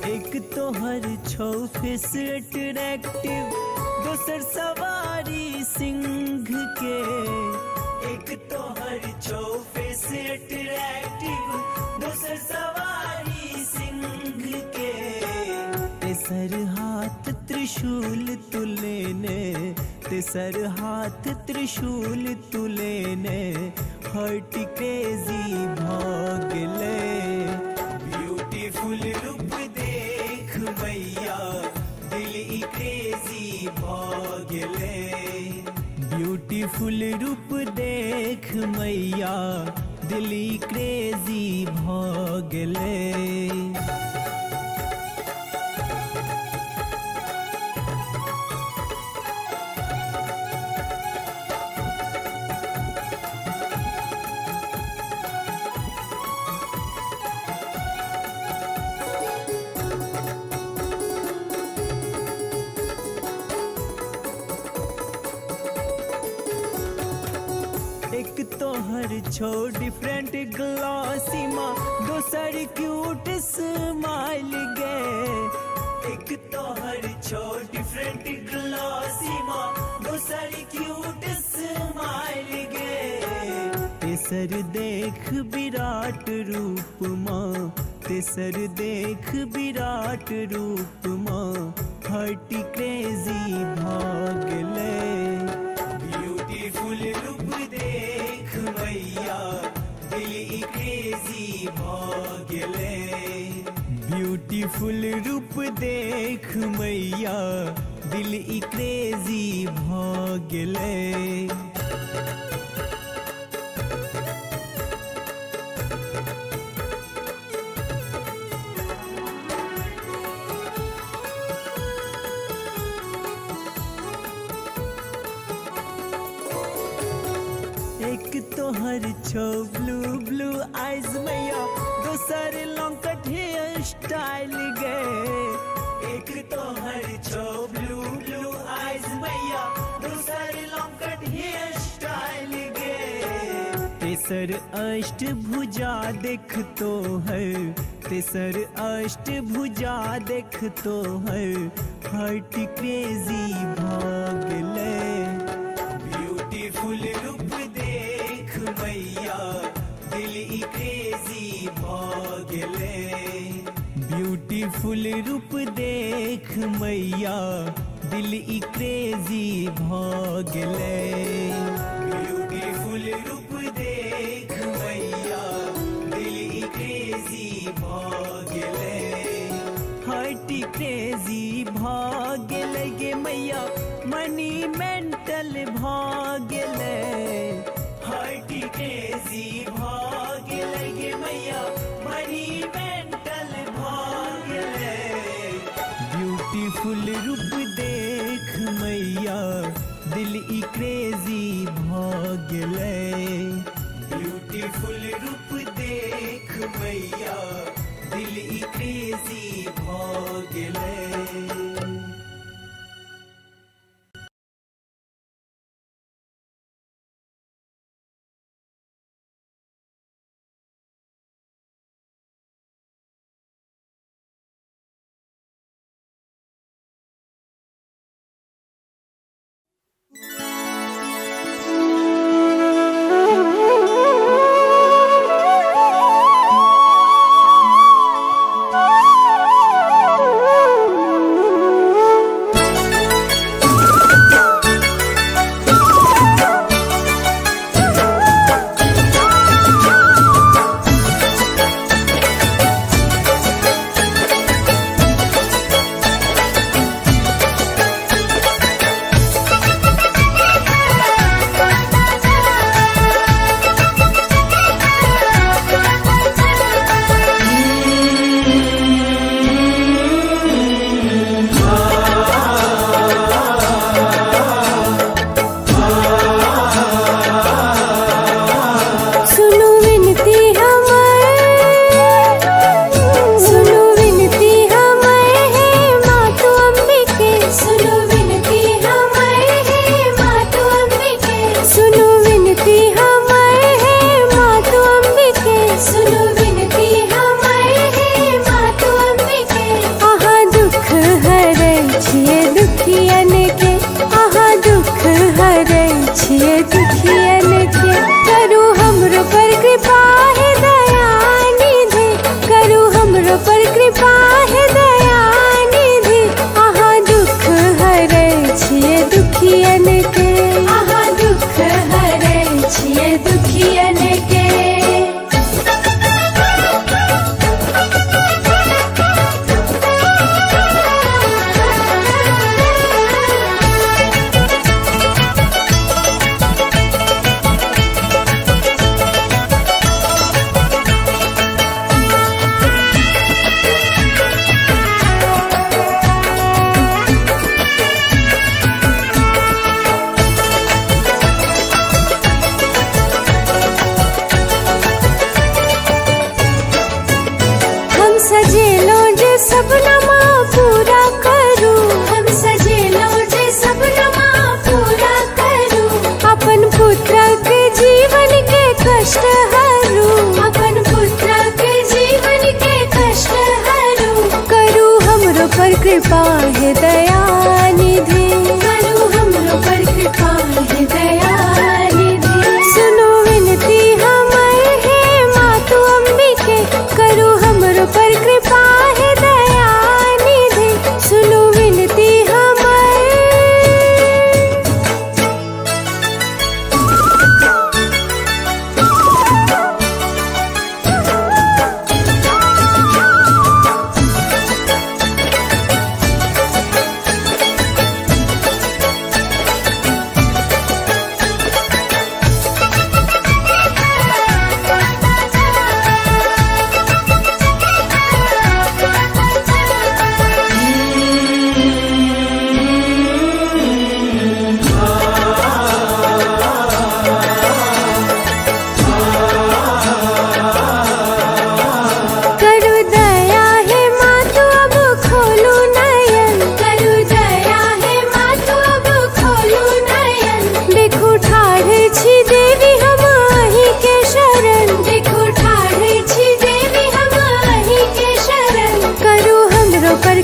एक तो हर छो फेस अट्रैक्टिव दोसर सवारी सिंह के। एक तो हर छो फेस अट्रैक्टिव दोसर सवारी सिंह के। तेसर हाथ त्रिशूल तुलेने तेसर हाथ त्रिशूल तुलेने हार्ट क्रेजी भागले। ब्यूटीफुल रूप देख मैया दिल ई क्रेजी भागले। ब्यूटीफुल रूप देख मैया दिल ई क्रेजी भागले। एक तो हर छो डिफरेंट ग्लॉसी माँ दोसर क्यूट स्माइल गे। एक तो हर छो डिफरेंट ग्लॉसी माँ दोसर क्यूट स्माइल गे। तेसर देख विराट रूप माँ तेसर देख विराट रूप माँ हार्ट क्रेजी भागले। ब्यूटीफुल रूप देख मैया दिल ई क्रेजी भागले। ब्यूटीफुल रूप देख मैया दिल ई क्रेजी भागले। एक तो हर छो ब्लू ब्लू आइज मैया दोसर लॉन्ग हेयर स्टाइल गे। एक तो हर छो ब्लू ब्लू आइज मैया दोसर लॉन्ग हेयर स्टाइल गे। तेसर अष्ट भुजा देख तो है तेसर अष्ट भुजा देख तो है हार्ट क्रेजी भागले। ब्यूटीफुल रूप देख मैया दिल ई क्रेजी भागले। ब्यूटीफुल रूप देख मैया दिल ई क्रेजी भागले। ब्यूटीफुल रूप देख मैया दिल ई क्रेजी भागले। हार्ट क्रेजी भागले गे मैया मनी मेंटल भागले। हार्ट क्रेजी भागले गे मैया मनी मेंटल भागले। ब्यूटीफुल रूप देख मैया दिल ई क्रेजी भागले। ब्यूटीफुल रूप देख मैया दिल ई क्रेजी भागले। छिए दुखियन के। करू हमरो पर कृपा है दया निधि, करू हमरो पर कृपा है दया निधि। आहा दुख हरै छिए दुखियन के, आहा दुख हरै छिए दुखियन के। सजेलो जे सपनमा पूरा करू, हम सजेलो जे सपनमा पूरा करू। अपन पुत्र के जीवन के कष्ट हरू, अपन पुत्र के जीवन के कष्ट हरू। करू हमरो पर कृपा है दया निधि, करू हमरो पर कृपा है दया निधि। सुनो विनती हमर है मातु अंबिके, करू हमरो पर कृपा है दया निधि। सुनो विनती हमर।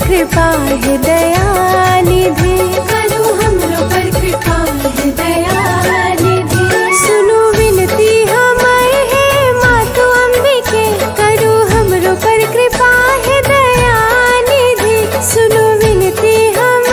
कृपा है दया निधि, करू हमरो पर कृपा है दया निधि। सुनो विनती हमर है मातु अंबिके, करू हमरो पर कृपा है दया निधि। सुनो विनती हमर।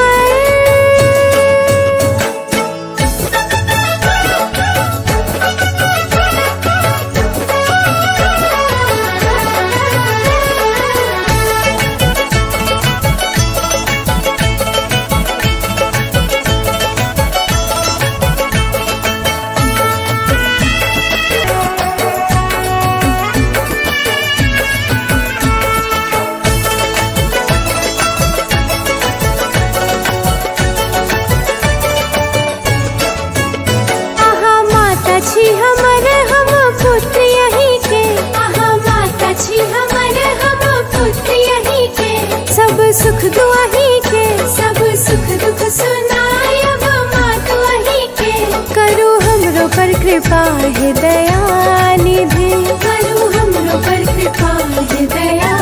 छी हमर हम पुत्र यहीं के, आहा माता छी हमर हम पुत्र यहीं के। सब सुख दुआही के, सब सुख दुख सुनायब मातु वहीं के। करू हमरो पर कृपा है दया निधि, करू हमरो पर कृपा है दया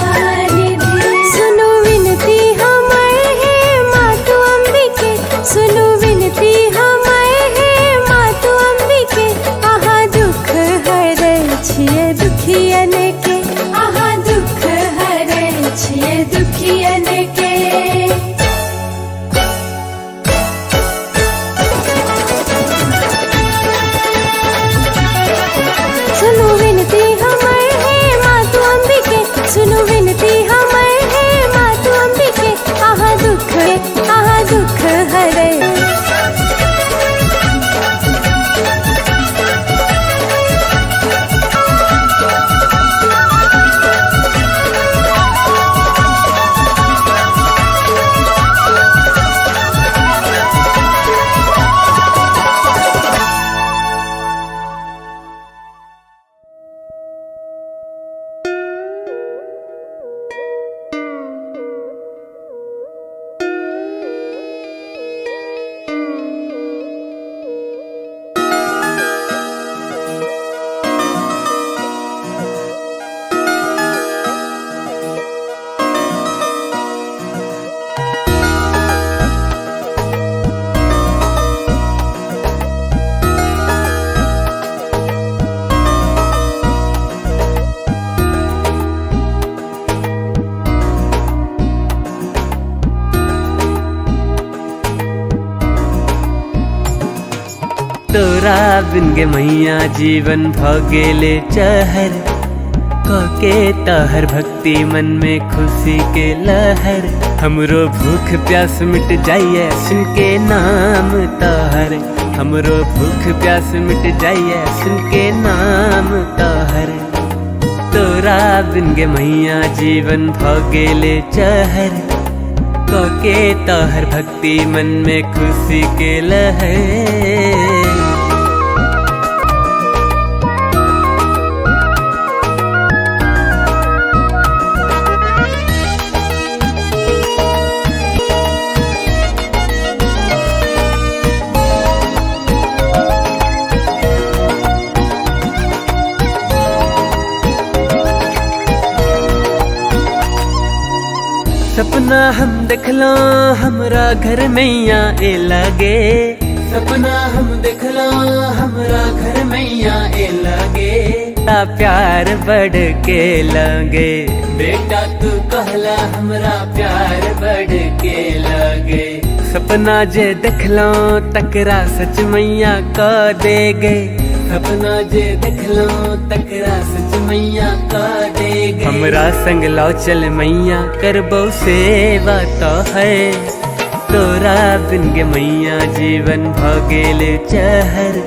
निधि। सुनो विनती हमर है मातु अंबिके, सुनो विनती हमर है मातु अंबिके। आहा दुख हरै छिए दुखियन के, आहा दुख हरै छिए दुखियन के। सुनो विनती हमर है मातु अंबिके, बिन गे मैया जीवन भगेले चहर के तहर भक्ति मन में खुशी के लहर हमरो भूख प्यास मिट जाइए सुन के नाम तहर हमरो भूख प्यास मिट जाइए सुन के नाम तहर तोरा बिन गे मैया जीवन भगेले चहर के तहर भक्ति मन में खुशी के लहर सपना हम देखलो हमरा घर मैया ए लगे सपना हम देखलो हमरा घर मैया ए लगे प्यार बढ़ के लगे बेटा तू कहला हमरा प्यार बढ़ के लगे सपना जे देखलो तकरा सच मैया क दे गए सपना जे देखलो तकरा सच मैया क दे गए हमरा संग लो चल मैया करबो सेवा तो है तोरा बिन गे मैया जीवन भगेले चहर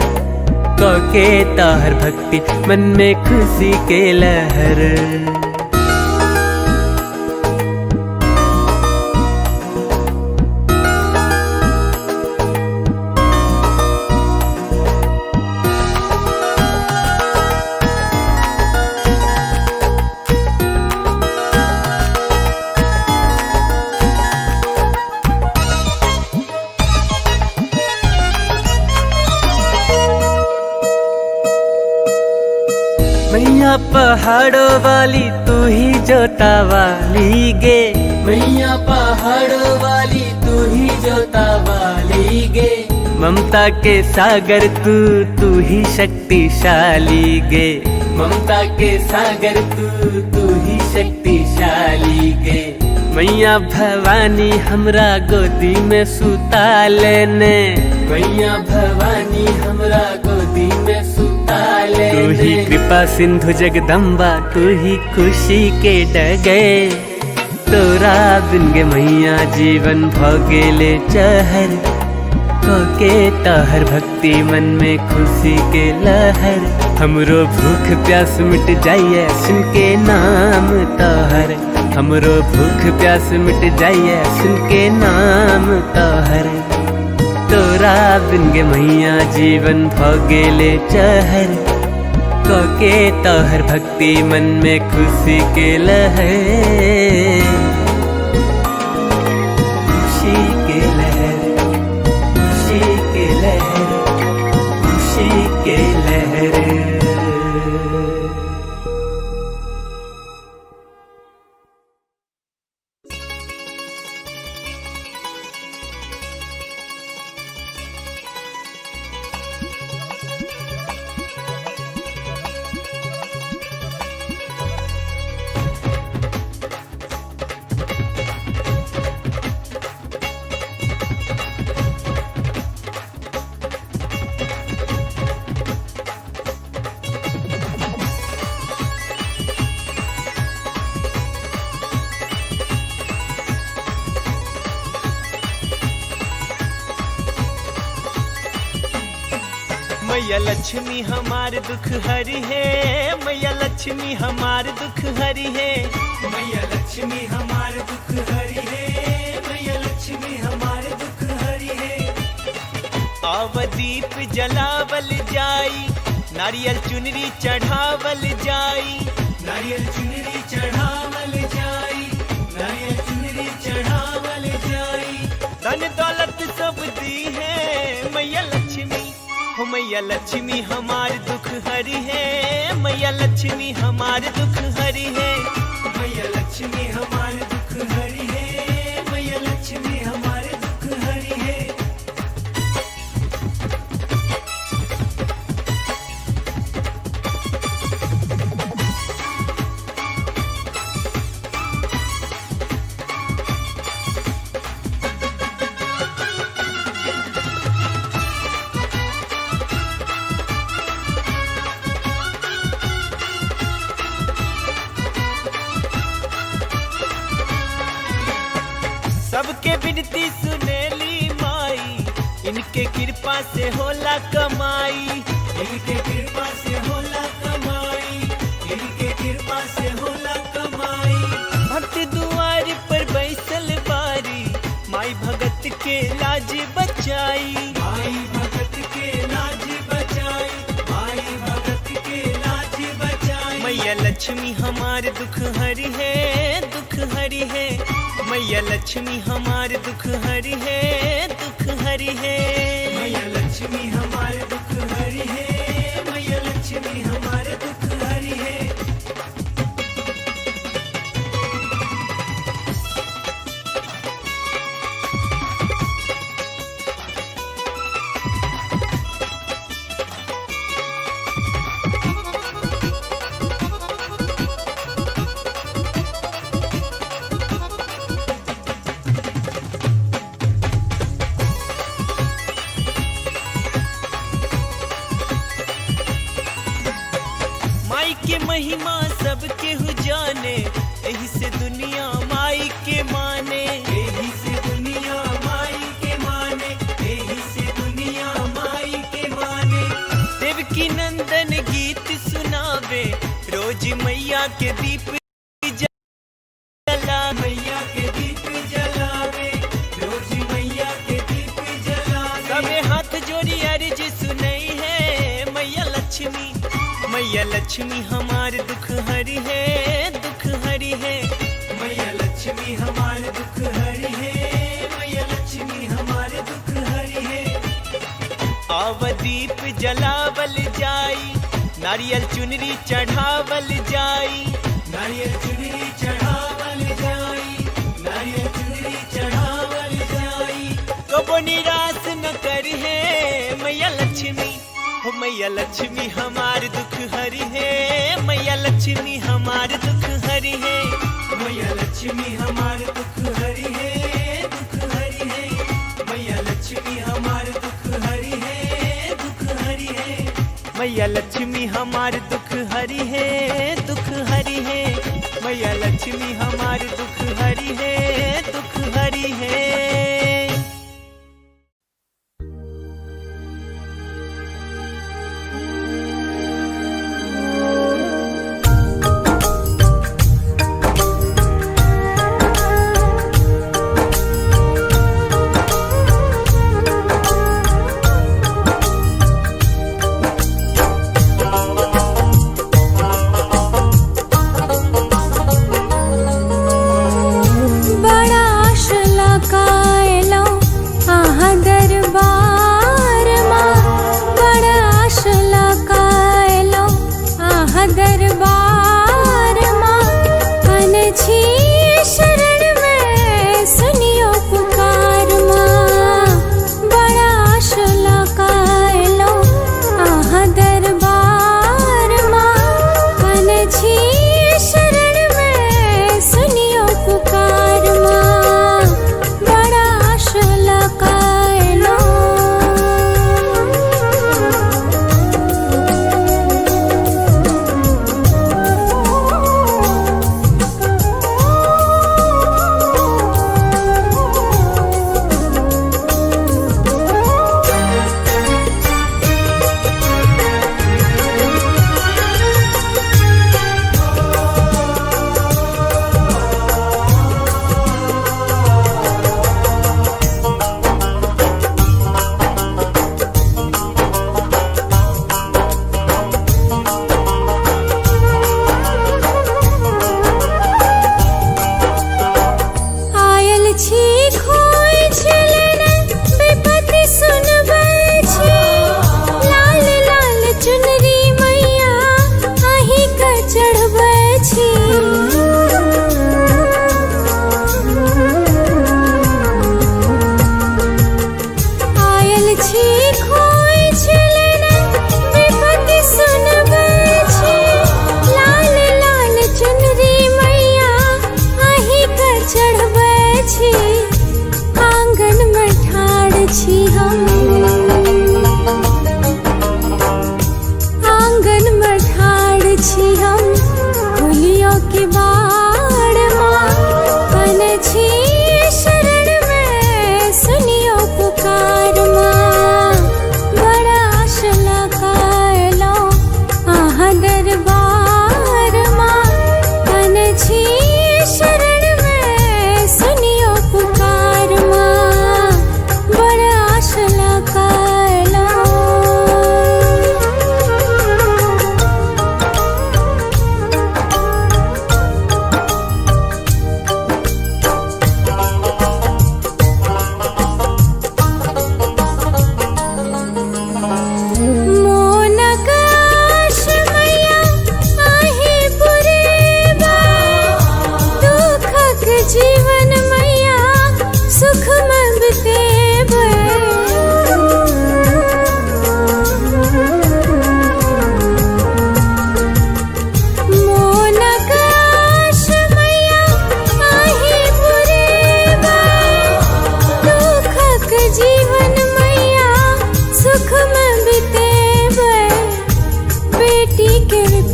के तहर भक्ति मन में खुशी के लहर मैया पहाड़ों वाली तू ही जोता वाली गे मैया पहाड़ों वाली तू ही जोता वाली गे ममता के सागर तू ही शक्तिशाली गे ममता के सागर तू ही शक्तिशाली गे मैया भवानी हमरा गोदी में सुता लेने मैया भवानी हमरा गोदी में सुता लेने तू ही कृपा सिंधु जगदम्बा तू ही खुशी के डगे तोरा बिन गे मैया जीवन भगेले चहर के तहर भक्ति मन में खुशी के लहर हमरो भूख प्यास मिट जाइए सुन के नाम तहर हमरो भूख प्यास मिट जाइए सुन के नाम तहर तोरा बिन गे मैया जीवन भगेले चहर के तहर भक्ति मन में खुशी के लहर खुशी के लहर खुशी के लहर खुशी के लहर मैया लक्ष्मी हमार दुख हरी है मैया लक्ष्मी हमार दुख हरी है मैया लक्ष्मी हमार दुख हरी है मैया लक्ष्मी हमार दुख हरी है अवदीप जलावल जाई नारियल चुनरी चढ़ावल जाई नारियल चुनरी चढ़ावल जाई नारियल चुनरी चढ़ावल जाई धन दौलत सब दी है मैया लक्ष्मी हो मैया लक्ष्मी हमार दुख हरी है मैया लक्ष्मी हमार दुख हरी है मैया लक्ष्मी हमार दुख हरी है मैया लक्ष्मी हमार दुख हरी है सबके विनती सुनेली माई, इनके कृपा से होला कमाई, इनके कृपा से होला कमाई, इनके कृपा से होला कमाई। भक्त दुआर पर बैसल बारी, माई भगत के लाज बचाई, माई भगत के लाज बचाई, माई भगत के लाज बचाई। मैया लक्ष्मी हमारे दुख हरी है, दुख हरी है। मैया लक्ष्मी हमारे दुख हरी है, दुख हरी है। मैया लक्ष्मी हमारे दुख हरी है, मैया लक्ष्मी हमारे दुख हरी है। माई के महिमा सबके हु जाने, यही से दुनिया माई के माने, यही से दुनिया माई के माने, यही से दुनिया माई के माने। देवकी नंदन गीत सुनावे, रोज मैया के दीप जला, मैया के दीप जलावे, रोज मैया के दीप जलावे। सबे हाथ जोड़ी अर्ज सुनई है मैया लक्ष्मी, मैया लक्ष्मी हमारे दुख हरी है, दुख हरी है। मैया लक्ष्मी हमारे दुख हरी है, मैया लक्ष्मी हमारे दुख हरी है। आवदीप जलावल जाई, नारियल चुनरी चढ़ावल जाई, नारियल चुनरी चढ़ावल जाई, नारियल चुनरी चढ़ावल जाई। कबो निराश न करी है मैया लक्ष्मी, हो मैया लक्ष्मी हमारे दुख हरी है, मैया लक्ष्मी हमारे दुख हरी है। मैया लक्ष्मी हमारे दुख हरी है, दुख हरी है। मैया लक्ष्मी हमारे दुख हरी है, दुख हरी है। मैया लक्ष्मी हमारे दुख हरी है, दुख हरी है। मैया लक्ष्मी हमारे दुख हरी है, दुख हरी है। बड़ा आशा लगा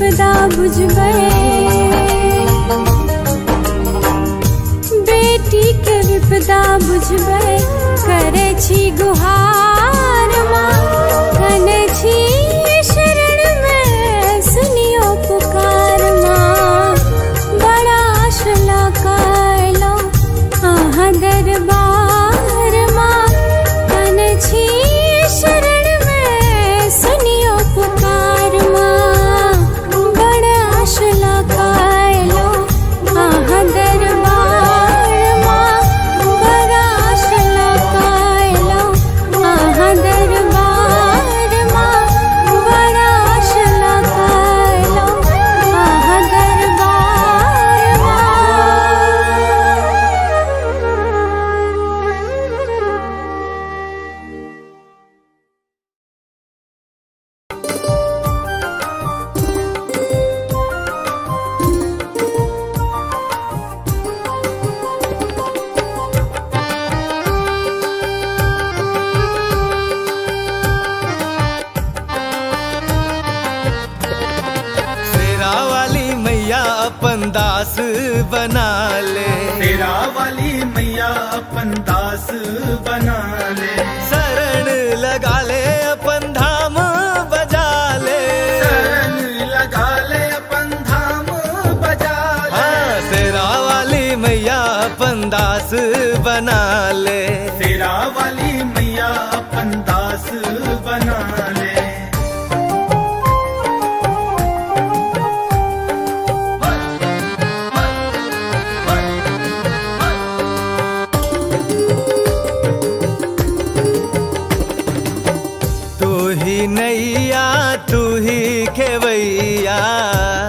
विपदा बुझबै, बेटी के विपदा बुझबै, करे छी गुहार माँ, कने छी शरण में सुनियो पुकार माँ। बड़ा आशला कायलो आहा दरबार माँ, कने छी शरण में सुनियो पुकार माँ। बड़ा आशला कायलो आहा दरबार माँ, बड़ा आशला कायलो आहा दरबार माँ, बड़ा आशला कायलो आहा दरबार माँ। शेरा वाली मैया अपन दास बना ले, तेरा वाली मैया अपन दास बना ले। शरण लगा ले अपन धाम बजा ले। शरण लगा ले अपन धाम बजा ले। हाँ, शेरा वाली मैया अपन दास बना ले। तेरा वाली मैया अपन दास बना ले। तू ही नैया तू ही खेवैया,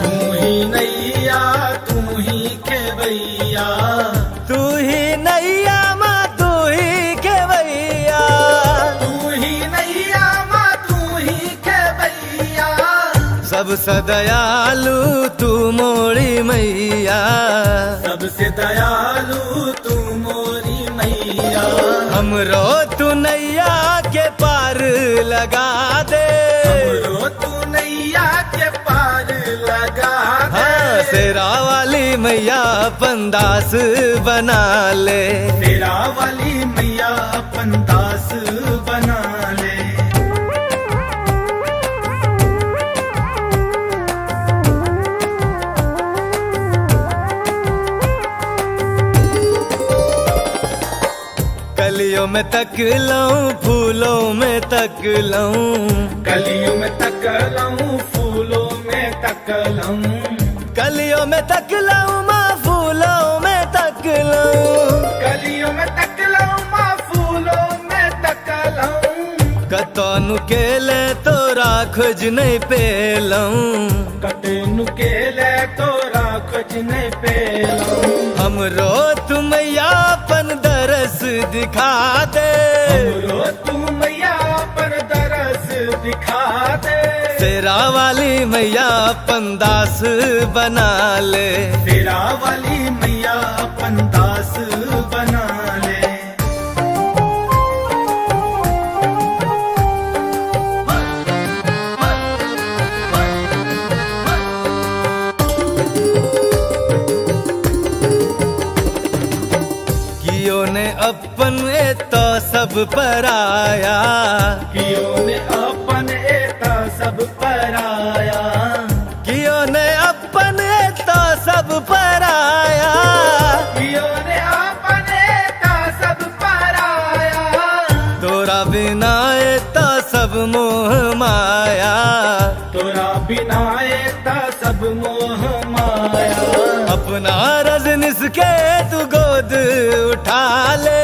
तू ही नैया तू ही खेवैया। तू ही नैया माँ तू ही खेवैया। तू ही नैया माँ तू ही खेवैया। सबसे दयालु तू मोरी मैया, सबसे दयालु तू मोरी मैया। हमरो तू नैया के पार लगा दे। हमरो तू नैया के पार लगा दे। हाँ, शेरा वाली मैया अपन दास बना ले। तेरा वाली मैया अपन दास बना ले। कलियों में तक लऊं फूलों में तक लऊं, कलियों में तकलऊं फूलों में तकलऊं। कलियों में तक लऊं माँ फूलों में तक लऊं। कलियों में तकलऊं माँ फूलों में तकलऊं। कतौनु के ले तोरा खोज नहीं पेलऊं। कटेनु के ले तोरा खोज नहीं पेलऊं। हमरो तू मैया अपन दरस दिखा दे। हमरो तू मैया पर दरस दिखा दे। शेरा वाली मैया अपन दास बना ले। तेरा वाली मैया अपन दास बना ले। कियो ने अपन तो सब पराया, कियो ने अपन एता सब पराया। कियो ने अपन तो सब पराया। कियो ने अपन एता सब पराया। तोरा बिना तो सब मोह माया। तोरा बिना एता सब मोह माया। अपना रजनिस के तू गोद उठा ले।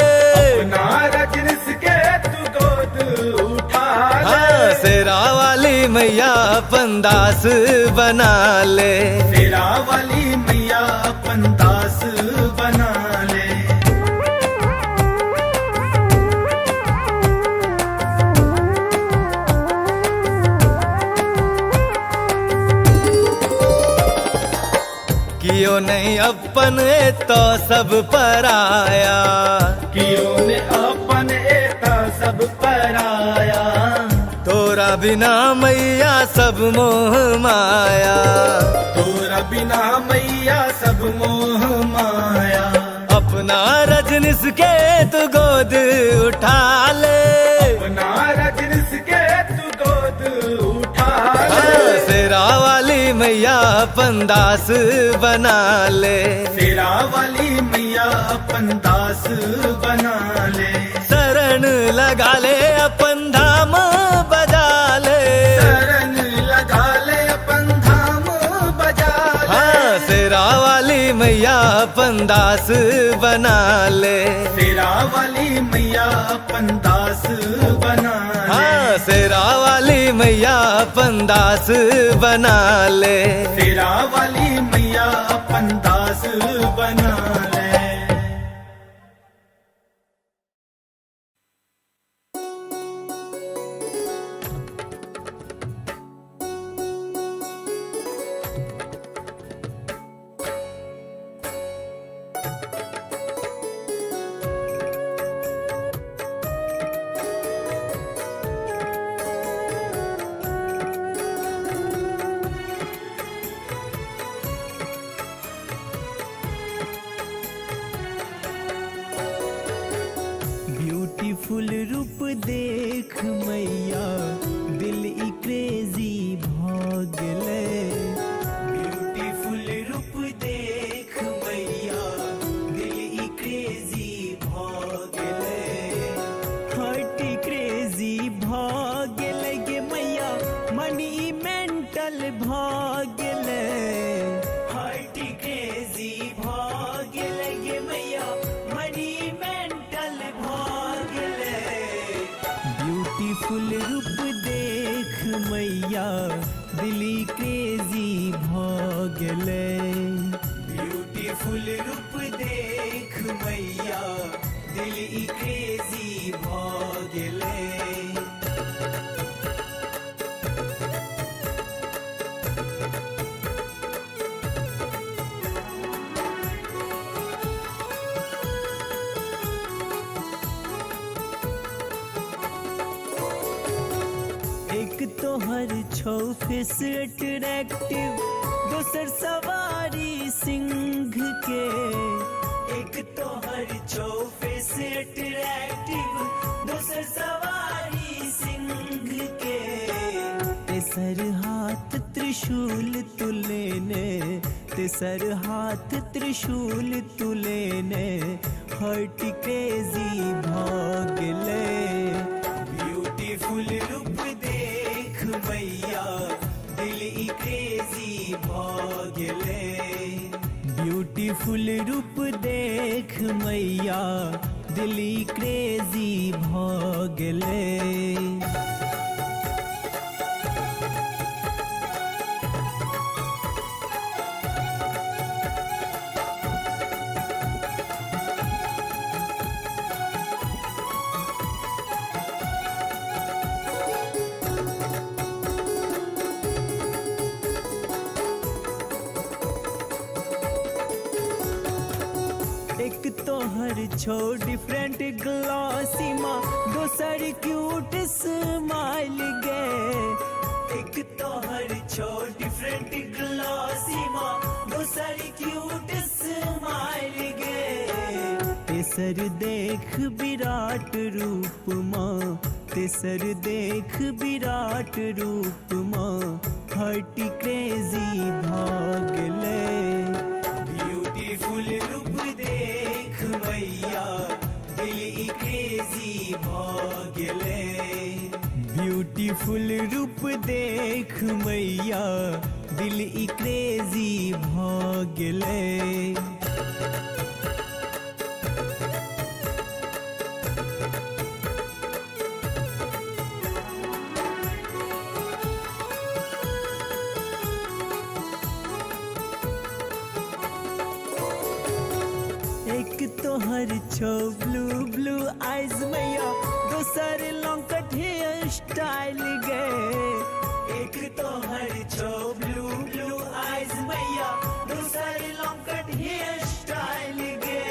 अपना रजनिस के तू गोद उठा ले। हाँ, शेरा वाली मैया अपन दास बना ले। तेरा वाली मैया अपन दास बना ले। कियो नहीं अपन तो सब पराया। कियो ने अपन एता सब पराया। तोरा तोरा बिना मैया सब मोह माया, तोरा बिना मैया सब मोह माया। अपना रजनिस के तू गोद उठा ले, अपना रजनिस के तू गोद उठा ले। शेरा वाली मैया अपन दास बना ले, शेरा वाली मैया अपन दास बना ले। शरण लगा ले अपन धाम बजा ले, शरण लगा ले अपन धाम बजा ले। हाँ शेरा वाली मैया अपन दास बना ले, शेरा वाली मैया अपन दास बना ले। हाँ शेरा वाली मैया अपन दास बना ले, शेरा वाली मैया अपन दास बना ले। ब्यूटीफुल रूप देख मैया दिल ई क्रेजी भागले। ब्यूटीफुल रूप देख मैया दिल ई क्रेजी भागले। हार्ट क्रेजी भागले गे मैया मनी मेंटल भागले। हार्ट क्रेजी भागले गे मैया मनी मेंटल भागले। ब्यूटीफुल रूप देख मैया दिली क्रेजी भागले। ब्यूटीफुल रूप देख मैया दिली क्रेजी भागले। एक तो हर छो फेस अट्रैक्टिव, दोसर सवारी सिंह के। एक तो हर छो फेस अट्रैक्टिव, दोसर सवारी सिंह के। तेसर हाथ त्रिशूल तुलेने, तेसर हाथ त्रिशूल तुलेने। हर्ट क्रेजी भागले। ब्यूटीफुल रूप देख मैया दिल ई क्रेजी भागले। ब्यूटीफुल रूप देख मैया दिल ई क्रेजी भागले। एक तो हर छो डिफरेंट ग्लॉसी माँ, दोसर क्यूट स्माइल गे। एक तो हर छो डिफरेंट ग्लॉसी माँ, दोसर क्यूट स्माइल गे। तेसर देख विराट रूप माँ, तेसर देख विराट रूप माँ। हर्ट क्रेजी भागले। ब्यूटीफुल रूप देख मैया दिल ई क्रेजी भागले। ब्यूटीफुल रूप देख मैया दिल ई क्रेजी भागले। एक तो हर छो ब्लू ब्लू आइज मैया, दोसर लॉन्ग हेयर स्टाइल गे। एक तो हर छो ब्लू ब्लू आइज मैया, दोसर लॉन्ग हेयर स्टाइल गे।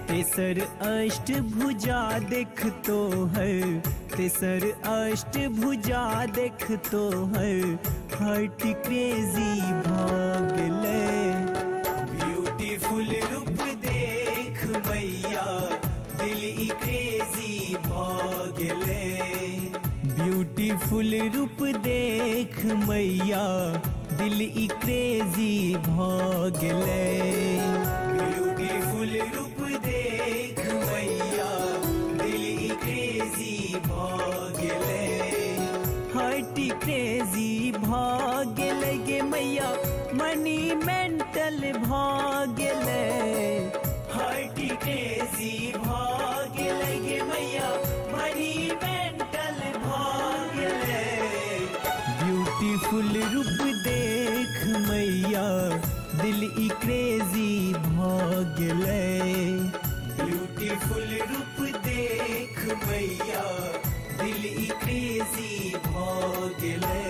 तेसर अष्ट भुजा देख तो है, तेसर अष्टभुजा देख तो हर्ट क्रेजी भागले। ब्यूटीफुल रूप देख मैया दिल ई क्रेजी भागले। ब्यूटीफुल रूप देख मैया दिल ई क्रेजी भागले। ब्यूटीफुल रूप देख मैया दिल ई क्रेजी भागले। हार्ट क्रेजी भागले गे मैया मनी मेंटल भागले। हार्ट क्रेजी भागले गे मैया मनी मेंटल भागले। ब्यूटीफुल रूप देख मैया दिल ई क्रेजी भागले। ब्यूटीफुल रूप देख मैया दिल ई क्रेजी भागले।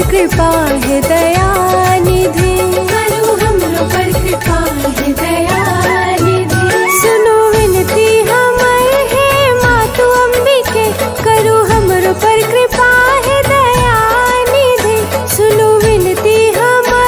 कृपा है दयानिधि, करो हमरो पर कृपा है दयानिधि। सुनो विनती हमर हे मातु अंबिके, करो हमरो पर कृपा है दयानिधि। सुनो विनती हमर।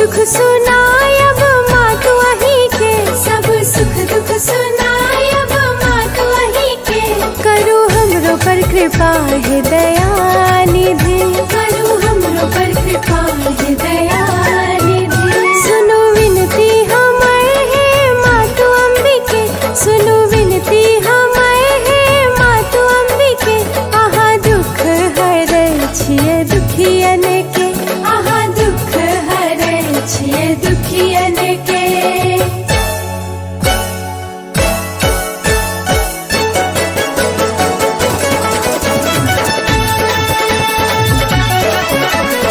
दुख सुनाय अब माँ तू अही के, सब सुख दुख सुनाय अब माँ तू अही के। करू हमरो पर कृपा है दयानिधि, करू हमरो पर कृपा है दयानिधि। सुनो विनती हमर है माँ तू अम्बिके, सुनो विनती हमर है माँ तू अम्बिके। आहा दुख हरै छियै दुखियन के, आहा दुख हरै छियै दुखियन के।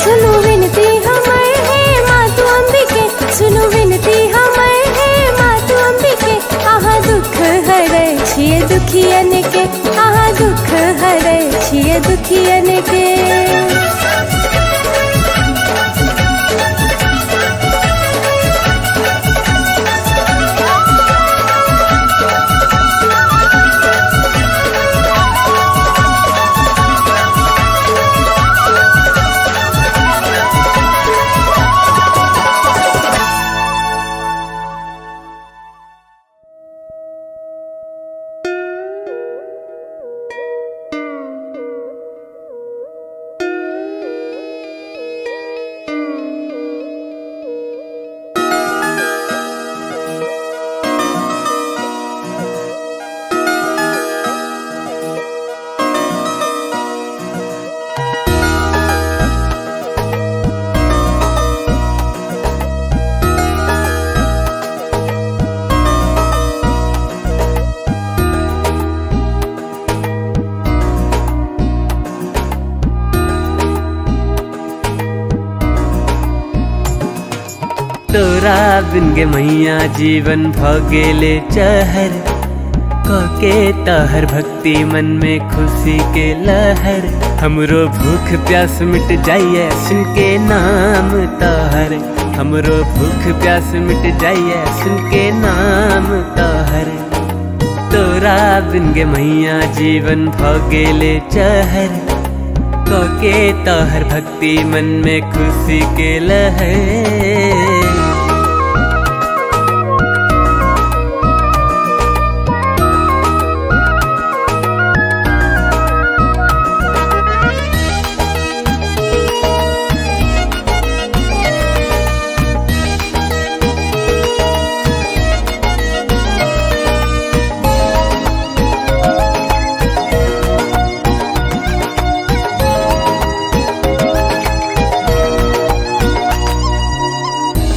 सुनो विनती हमर है माँ तू अम्बिके, सुनो विनती हमर है माँ तू अम्बिके। आहा दुख हरै छियै दुखियन के, आहा दुख हरै छियै दुखियन के। तोरा बिन गे मैया जीवन भगेले चहर, कके तहर भक्ति मन में खुशी के लहर। हमरो भूख प्यास मिट जाइए सुन के नाम तोहर, हमरो भूख प्यास मिट जाइए सुन के नाम तोहर। तोरा बिन गे मैया जीवन भगेले चहर, कके तोहर भक्ति मन में खुशी के लहर।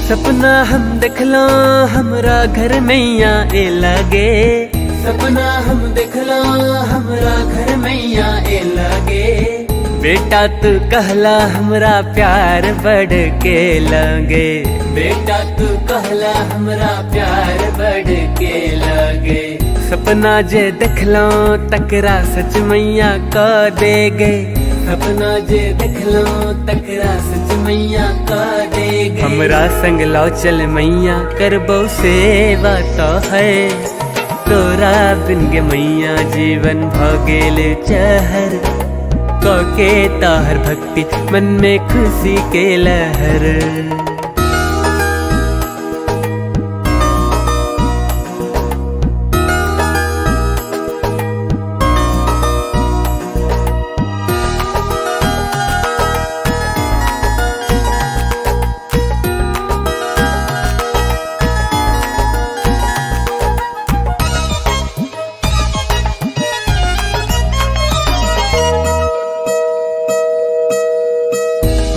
सपना हम देखलो हमरा घर मैया ए लगे, सपना हम देखलो हमरा घर मैया ए लगे। बेटा तू कहला हमरा प्यार बढ़ के लगे, बेटा तू कहला हमरा प्यार बढ़ के लगे। सपना जे देखलो तकरा सच मैया क दे गए, सपना जे देखलो तकरा सच मैया क दे गए। हमरा संग लो चल मैया करबो सेवा तो है, तोरा बिन गे मैया जीवन भगेले चहर। कके तोहर भक्ति मन में खुशी के लहर।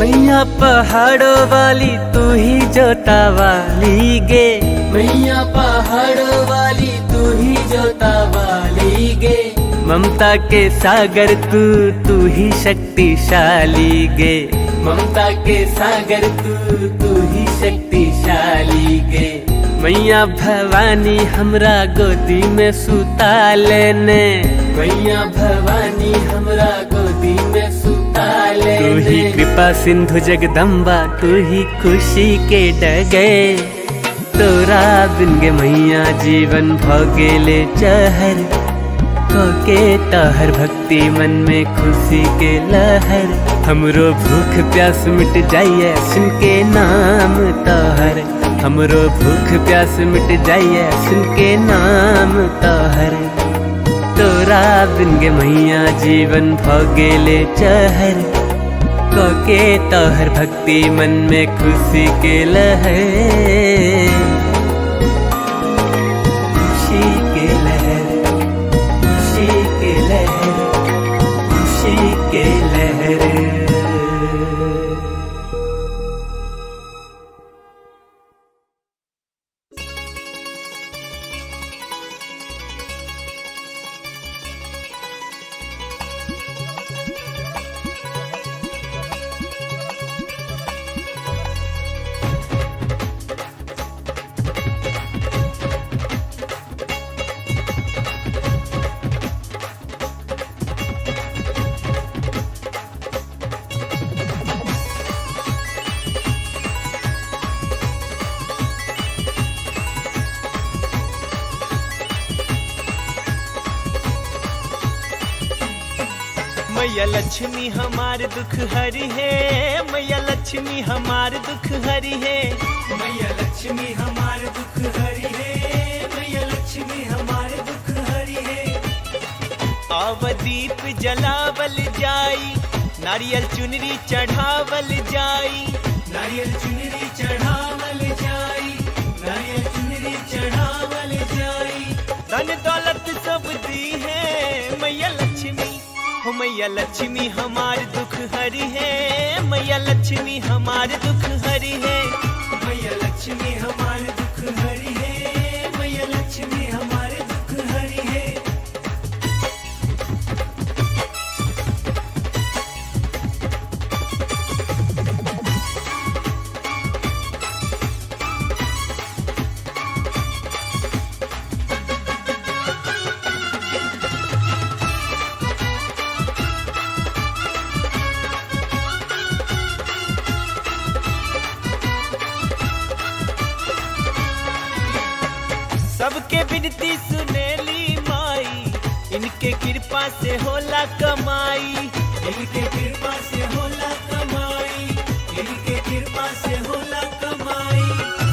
मैया पहाड़ों वाली तू ही जोता वाली गे, मैया पहाड़ों वाली तू ही जोता वाली गे। ममता के सागर तू ही शक्तिशाली गे, ममता के सागर तू ही शक्तिशाली गे। मैया भवानी हमरा गोदी में सुता लेने, मैया भवानी हमरा गोदी में सुता लेने। तू ही कृपा सिंधु जगदम्बा तू ही खुशी के डगे, तोरा बिन गे मैया जीवन भगेले चहर। के तहर भक्ति मन में खुशी के लहर। हमरो भूख प्यास मिट जाइए सुन के नाम तहर। हमरो भूख प्यास मिट जाइए सुन के नाम तहर। तोरा बिन गे मैया जीवन भगेले चहर। के तहर भक्ति मन में खुशी के लहर। खुशी के लहर, खुशी के लहर, खुशी के लहर। मैया लक्ष्मी हमार दुख हरी है। मैया लक्ष्मी हमार दुख हरी है। मैया लक्ष्मी हमार दुख हरी है। मैया लक्ष्मी हमार दुख हरी है। आव दीप जलावल जाई, नारियल चुनरी चढ़ावल जाई। नारियल चुनरी चढ़ावल जाई, नारियल चुनरी चढ़ावल जाई। धन दौलत सब दी है मैया लक्ष्मी। हो मैया लक्ष्मी हमार दुख हरी है। मैया लक्ष्मी हमार दुख हरी है। मैया लक्ष्मी हमार दुख हरी है। मैया लक्ष्मी हमार दुख हरी है। सबके विनती सुनेली माई, इनके कृपा से होला कमाई। इनके कृपा से होला कमाई। इनके कृपा से होला कमाई।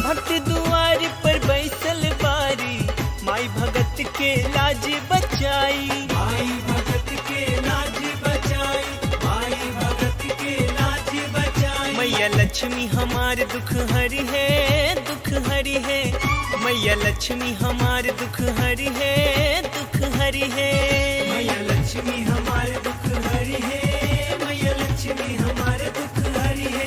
भक्त दुआर पर बैसल बारी, माई भगत के लाज बचाई। माई भगत के लाज बचाई। माई भगत के लाज बचाई। मैया लक्ष्मी हमार दुख हरी है। दुख हरी है। मैया लक्ष्मी हमार दुख हरी है। दुख हरी है। मैया लक्ष्मी हमार दुख हरी है। मैया लक्ष्मी हमार दुख हरी है।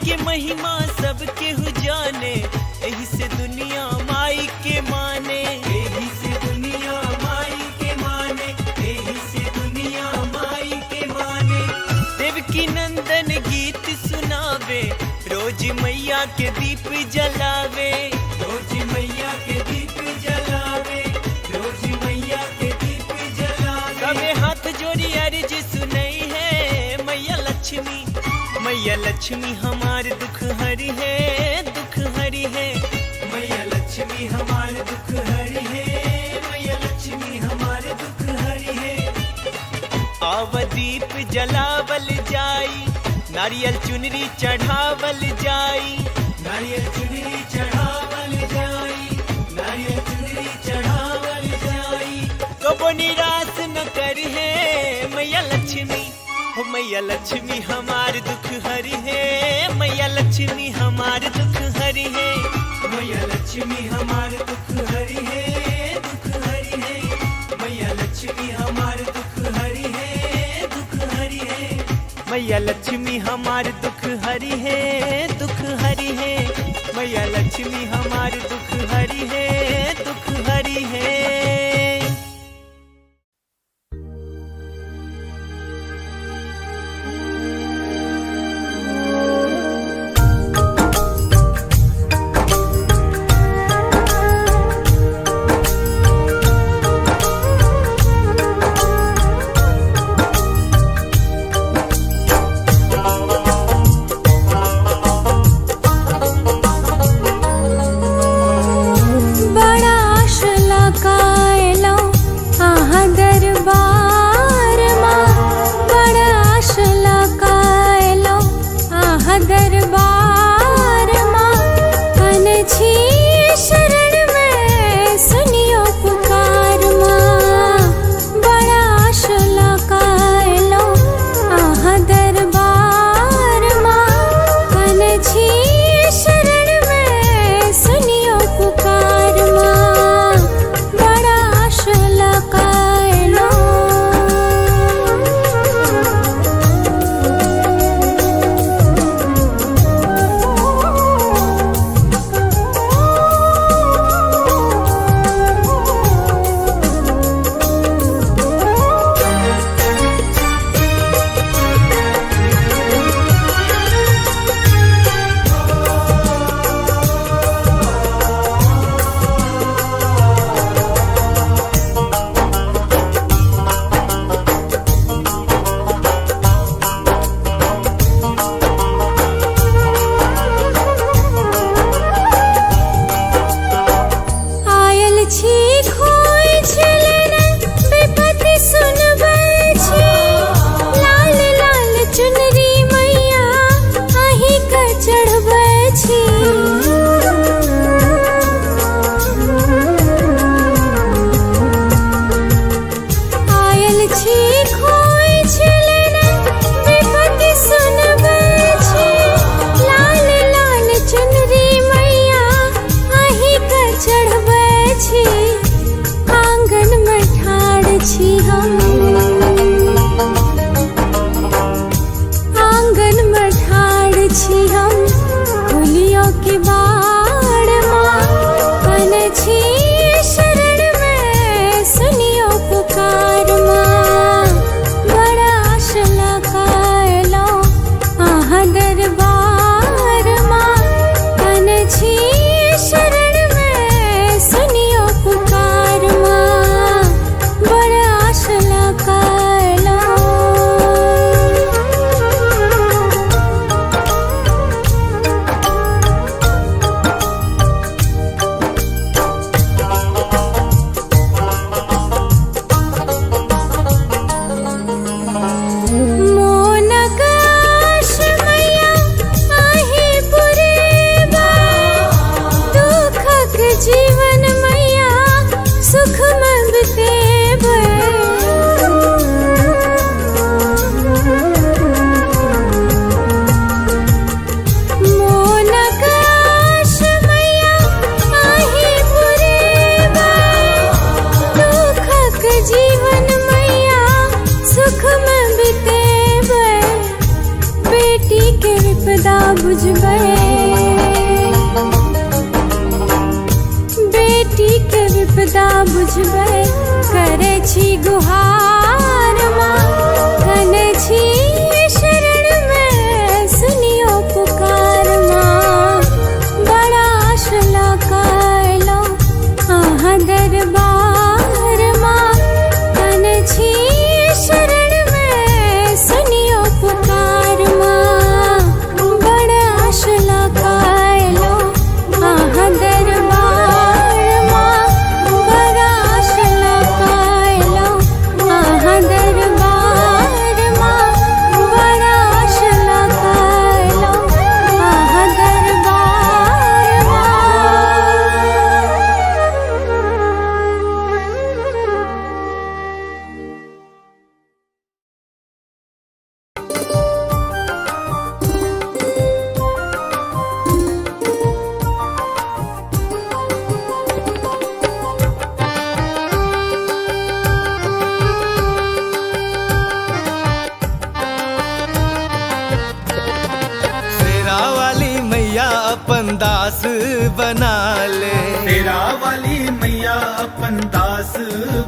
के महिमा सबके हु जाने, यही से दुनिया माई के माने। यही से दुनिया माई के माने। यही से दुनिया माई के माने। देवकी नंदन गीत सुनावे, रोज मैया के दीप जलावे। रोज मैया के दीप जलावे। रोज मैया के दीप जलावे। कबे हाथ जोड़ी अर्ज सुनई है मैया लक्ष्मी। मैया लक्ष्मी हमार दुख हरी है। दुख हरी है। मैया लक्ष्मी हमार दुख हरी है। मैया लक्ष्मी हमार दुख हरी है। आव दीप जलावल जाई, नारियल चुनरी चढ़ावल जाई। नारियल चुनरी चढ़ावल जाई। नारियल चुनरी चढ़ावल जाई। कबो निराश न करी है मैया लक्ष्मी। हो मैया लक्ष्मी हमार दुख हरी है। मैया लक्ष्मी हमार दुख हरी है। मैया लक्ष्मी हमार दुख हरी है। दुख हरी है। मैया लक्ष्मी हमार दुख हरी है। दुख हरी है। मैया लक्ष्मी हमार दुख हरी है। दुख हरी है। मैया लक्ष्मी हमार दुख हरी है। दुख हरी है। विपदा बुझबै करे छी गुहार माँ कने छी शरण में सुनियो पुकार माँ बड़ा आशला कायलो आहा दरबार माँ कने छी शरण में सुनियो पुकार माँ बड़ा आशला कायलो आहा दरबार माँ बड़ा आशला कायलो आहा दरबार माँ बड़ा आशला कायलो आहा दरबार शेरा वाली मैया अपन दास बना ले, तेरा वाली मैया अपन दास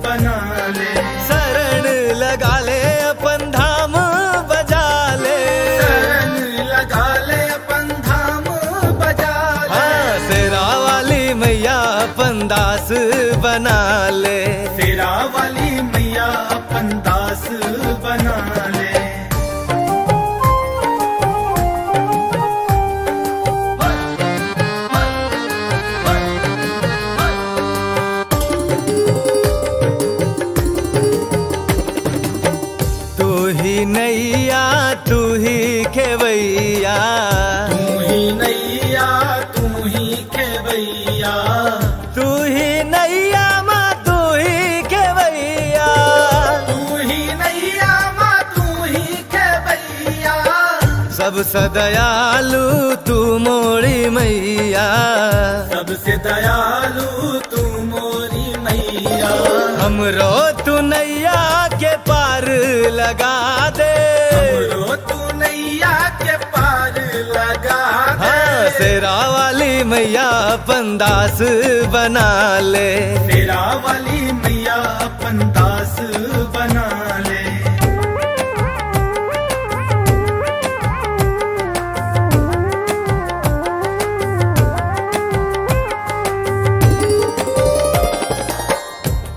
बना ले, शरण लगा ले अपन धाम बजा ले। शरण लगा ले अपन धाम बजा ले, हाँ, शेरा वाली मैया अपन दास बना ले। तेरा वाली मैया अपन दास बना ले। तू ही नैया तू ही खेवैया, तू ही नैया तू ही खेवैया, तू ही नैया माँ तू ही खेवैया। तू ही नैया माँ तू ही खेवैया, सबसे दयालु तू मोरी मैया, सबसे दयालु तू मोरी मैया। हमरो तू नैया के पार लगा दे। हमरो तू नैया के पार लगा दे। हाँ, शेरा वाली मैया अपन दास बना ले, तेरा वाली मैया अपन दास बना ले।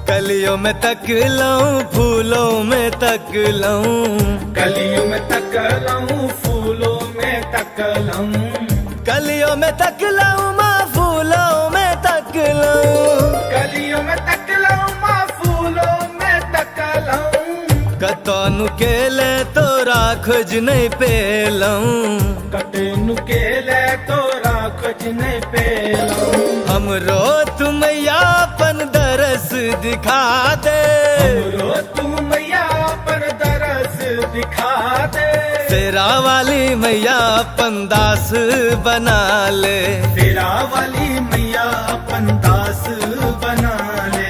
कलियों में तक लऊं फूलों में तक लऊं, कलियों में तकलऊं फूलों में तकलऊं, कलियों में तक लऊं माँ फूलों में तक लऊं। कलियों में तकलऊं माँ फूलों में तकलऊं, कतौनु के ले तो राखज नहीं पेलऊं, कटेनु के ले तो राखज नहीं पेलऊं। हमरो तू मैया अपन दरस दिखा दे। हमरो तू मैया पर दरस दिखा दे। शेरा वाली मैया अपन दास बना ले, तेरा वाली मैया अपन दास बना ले।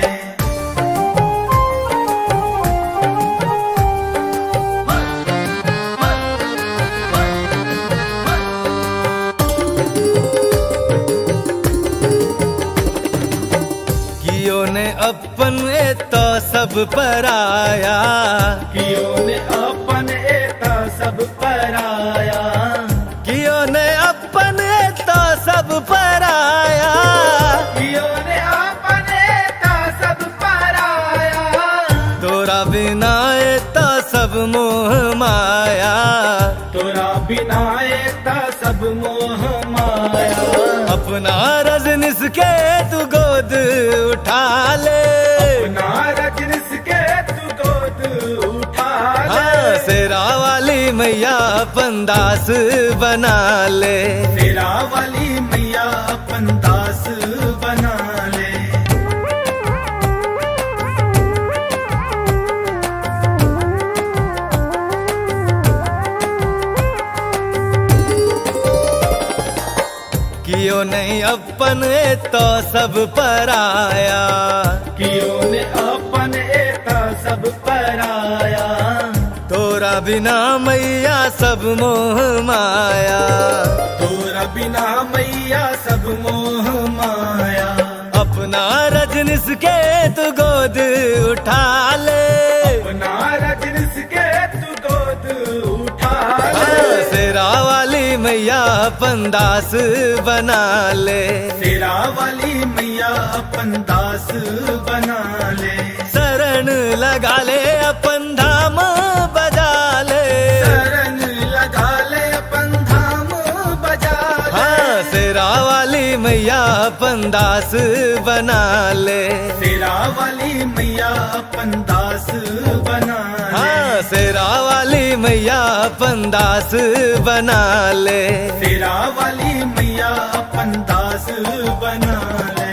कियो ने अपन ए तो सब पराया, कियो ने अपन एता सब पराया, कियो ने अपन ए तो सब पराया। कियो ने अपन एता सब पराया, तोरा बिना ए तो सब मोह माया, तोरा बिना एता सब मोह माया। अपना रजनिस के तू गोद उठा ले, अपना रजनिस के तू गोद उठा ले। हाँ, शेरा वाली मैया अपन दास बना ले, तेरा वाली मैया अपन दास बना ले। कियो नहीं अपन ए तो सब पराया, कियो ने अपन एता सब पराया, तोरा बिना मैया सब मोह माया। तोरा बिना मैया सब मोह माया। अपना रजनिस के तू गोद उठा ले, अपना रजनीश के तू गोद उठा ले। शेरा वाली मैया अपन दास बना ले, शेरा वाली मैया अपन दास बना ले। शरण लगा ले अपन धाम बजा ले, शरण लगा ले अपन धाम बजा ले। हाँ शेरा वाली मैया अपन दास बना ले, शेरा वाली मैया अपन दास बना ले। हाँ शेरा वाली मैया अपन दास बना ले, शेरा वाली मैया अपन दास बना ले।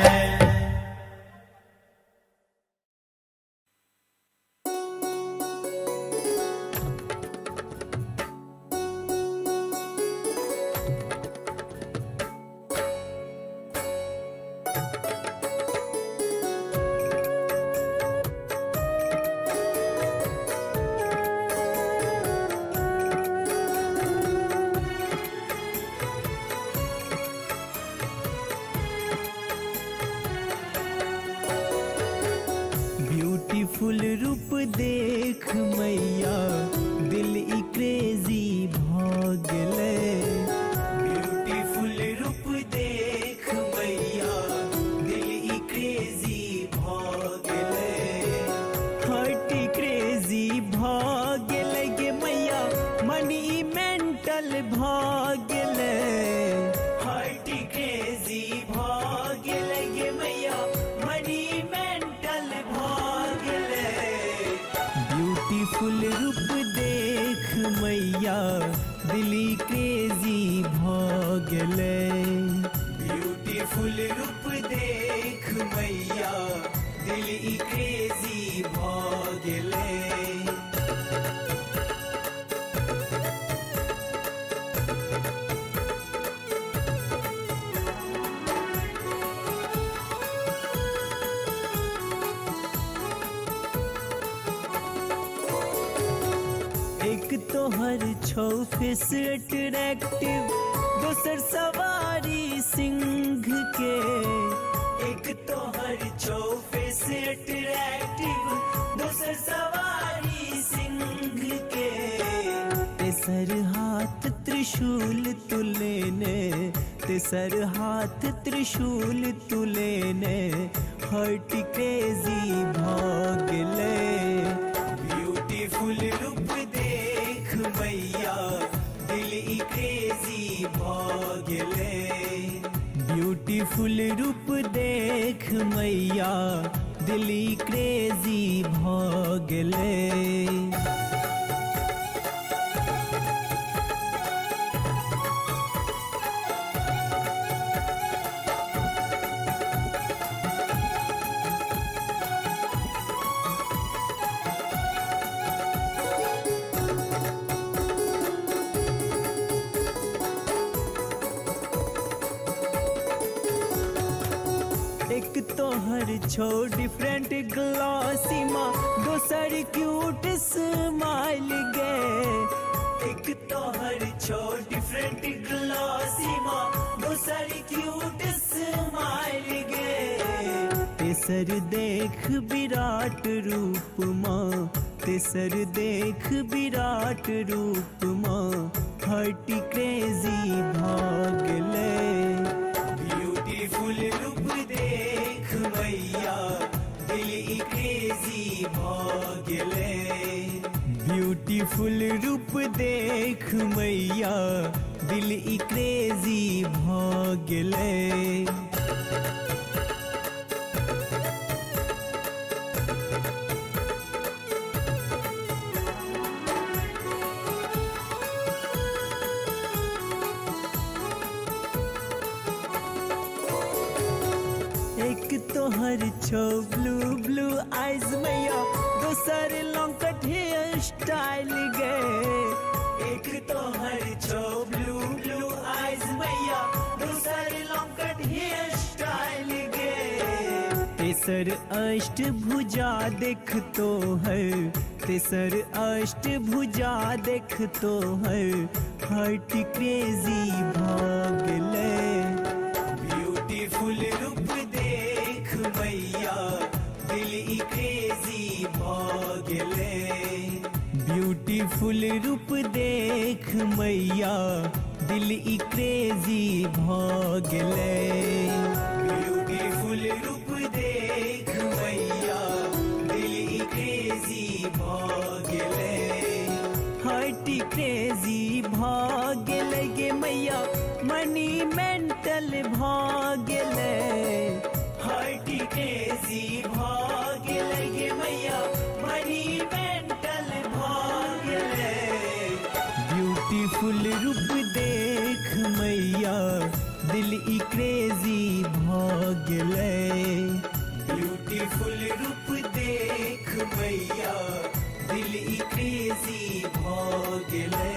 ब्यूटीफुल रूप देख मैया दिल ई क्रेजी भागले। ब्यूटीफुल रूप देख मैया दिल ई क्रेजी भागले। हार्ट क्रेजी भागले गे मैया मनी मेंटल भागले। हार्ट क्रेजी भागले गे मैया मनी मेंटल भागले। ब्यूटीफुल रूप देख मैया दिली क्रेजी भागले। ब्यूटीफुल रूप देख मैया दिली क्रेजी भागले। एक तो हर छो फेस अट्रैक्टिव, दोसर सवारी सिंह के। एक तो हर छो फेस अट्रैक्टिव, दोसर सवारी सिंह के। तेसर हाथ त्रिशूल तुलेने, तेसर हाथ त्रिशूल तुलेने। हर्ट क्रेजी भागले। ब्यूटीफुल रूप देख मैया दिल ई क्रेजी भागले। ब्यूटीफुल रूप देख मैया दिल ई क्रेजी भागले। एक तो हर छो डिफरेंट ग्लॉसी माँ, दोसर क्यूट स्माइल गे। एक तो हर छो डिफरेंट ग्लॉसी माँ, दोसर क्यूट स्माइल गे। तेसर देख विराट रूप माँ, तेसर देख विराट रूप माँ। हर्ट क्रेजी भागले। ब्यूटीफुल रूप देख मैया दिल ई क्रेजी भागले। ब्यूटीफुल रूप देख मैया दिल ई क्रेजी भागले। एक तो हर छो ब्लू ब्लू आइज मैया, दोसर लॉन्ग हेयर स्टाइल गे। एक तो हर छो ब्लू ब्लू आइज मैया, दोसर लॉन्ग हेयर स्टाइल गे। तेसर अष्ट भुजा देख तो है, तेसर अष्ट भुजा देख तो है। हर्ट क्रेजी भागले। ब्यूटीफुल रूप देख मैया दिल क्रेजी भगले ब्यूटीफुल रूप देख मैया दिल ई क्रेजी भगले ब्यूटीफुल रूप देख मैया दिल ई क्रेजी भगले हार्ट क्रेजी भगले गे मैया मनी मेंटल भगले हार्ट क्रेजी भगले गे मैया मनी मेंटल भगले ब्यूटीफुल रूप देख मैया दिल ई क्रेजी भगले ब्यूटीफुल रूप देख मैया दिल ई क्रेजी भगले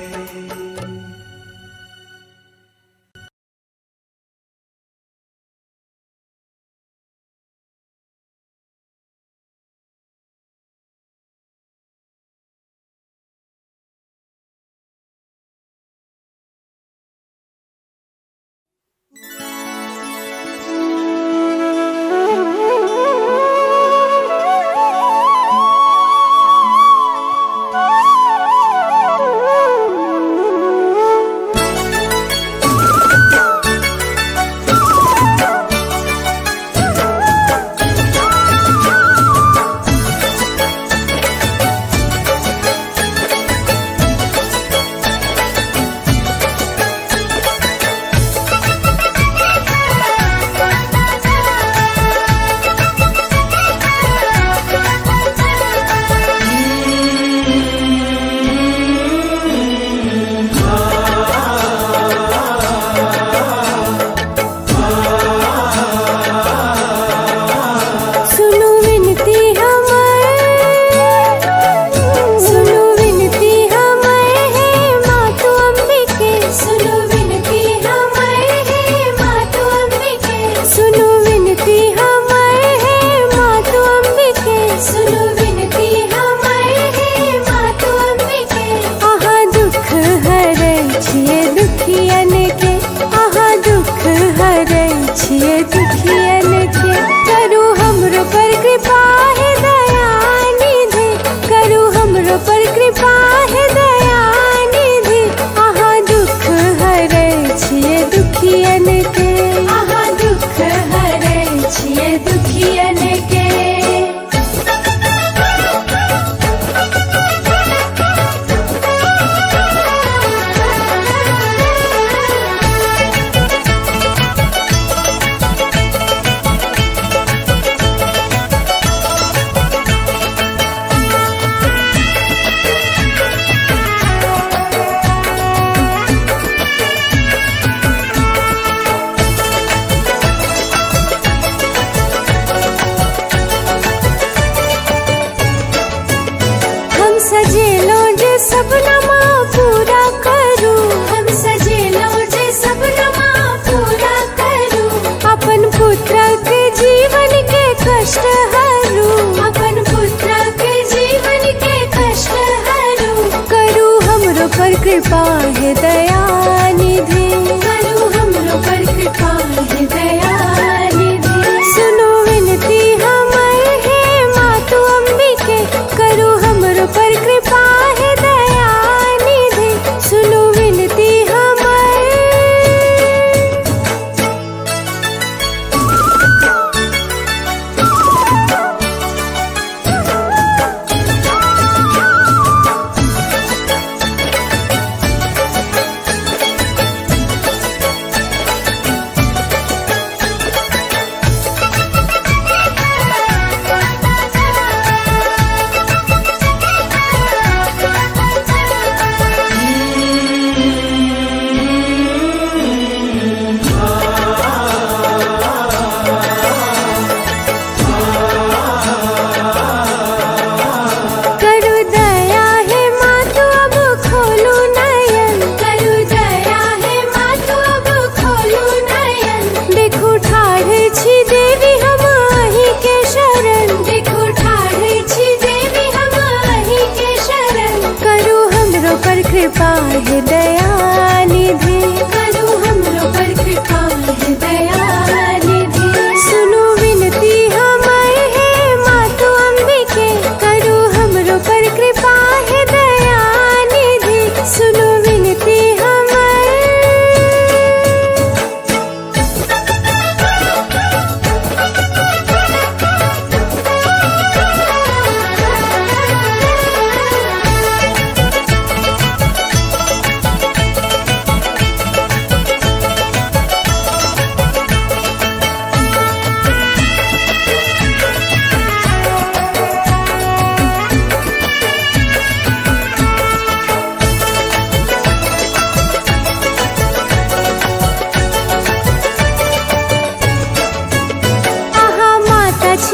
कृपा है दयानिधि, करो हमरो पर कृपा है दयानिधि। सुनो विनती हमार है मातु अंबिके, करो हमरो पर कृपा है दयानिधि। सुनो विनती हमार।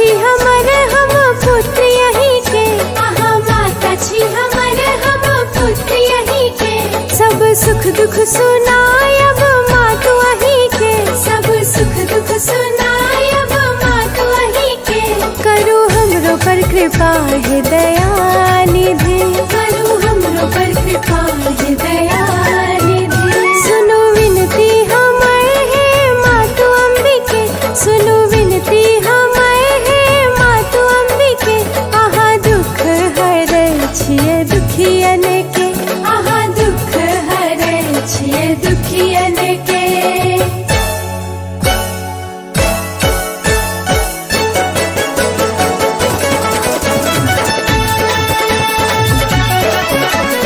छी हमर हम पुत्र यही के, आहा माता छी हमर हम पुत्र यही के। सब सुख दुख सुनायब मातु अही के, सब सुख दुख सुनायब मातु अही के। करू हमरो पर कृपा है दयानिधि, करू हमरो पर कृपा है दयानिधि। सुनो विनती हमर है मातु अम्बिके, सुनो विनती हमर है मातु अम्बिके। आहा दुख हरै छियै दुखियन के, आहा दुख हरै छियै दुखियन के।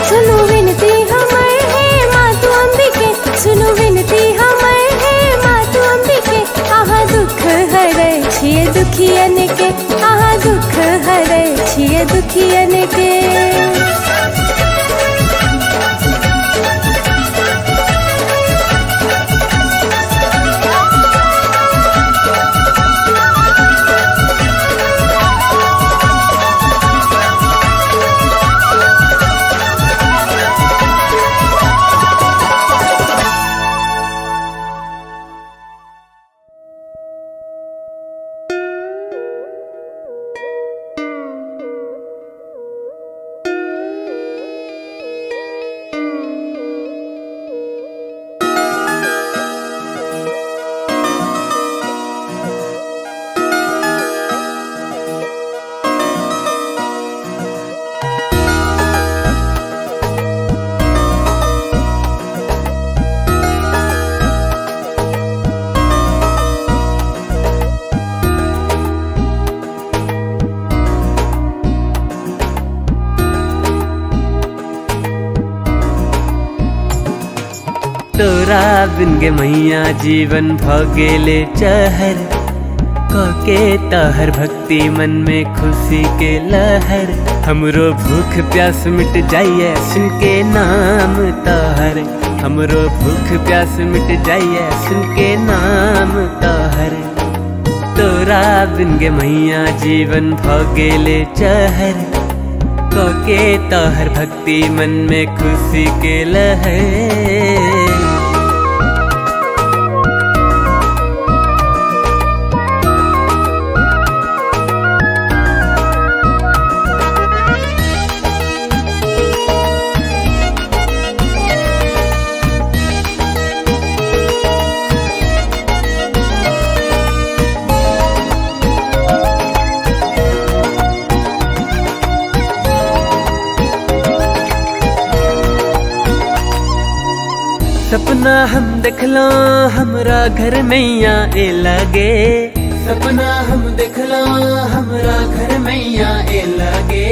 सुनो विनती हमर है मातु अम्बिके, सुनो विनती हमर है मातु अम्बिके। आहा दुख हरै छियै दुखियन के, आहा दुख हरै छियै दुखियन के। तोरा बिन गे मैया जीवन भगेले चहर, कके तहर भक्ति मन में खुशी के लहर। हमरो भूख प्यास मिट जाइए सुन के नाम तोहर, हमरो भूख प्यास मिट जाइए सुन के नाम तोहर। तोरा बिन गे मैया जीवन भगेले चहर, कके तोहर भक्ति मन में खुशी के लहर। सपना हम देखलो हमरा घर मैया ए लगे, सपना हम देखलो हमरा घर मैया ए लगे।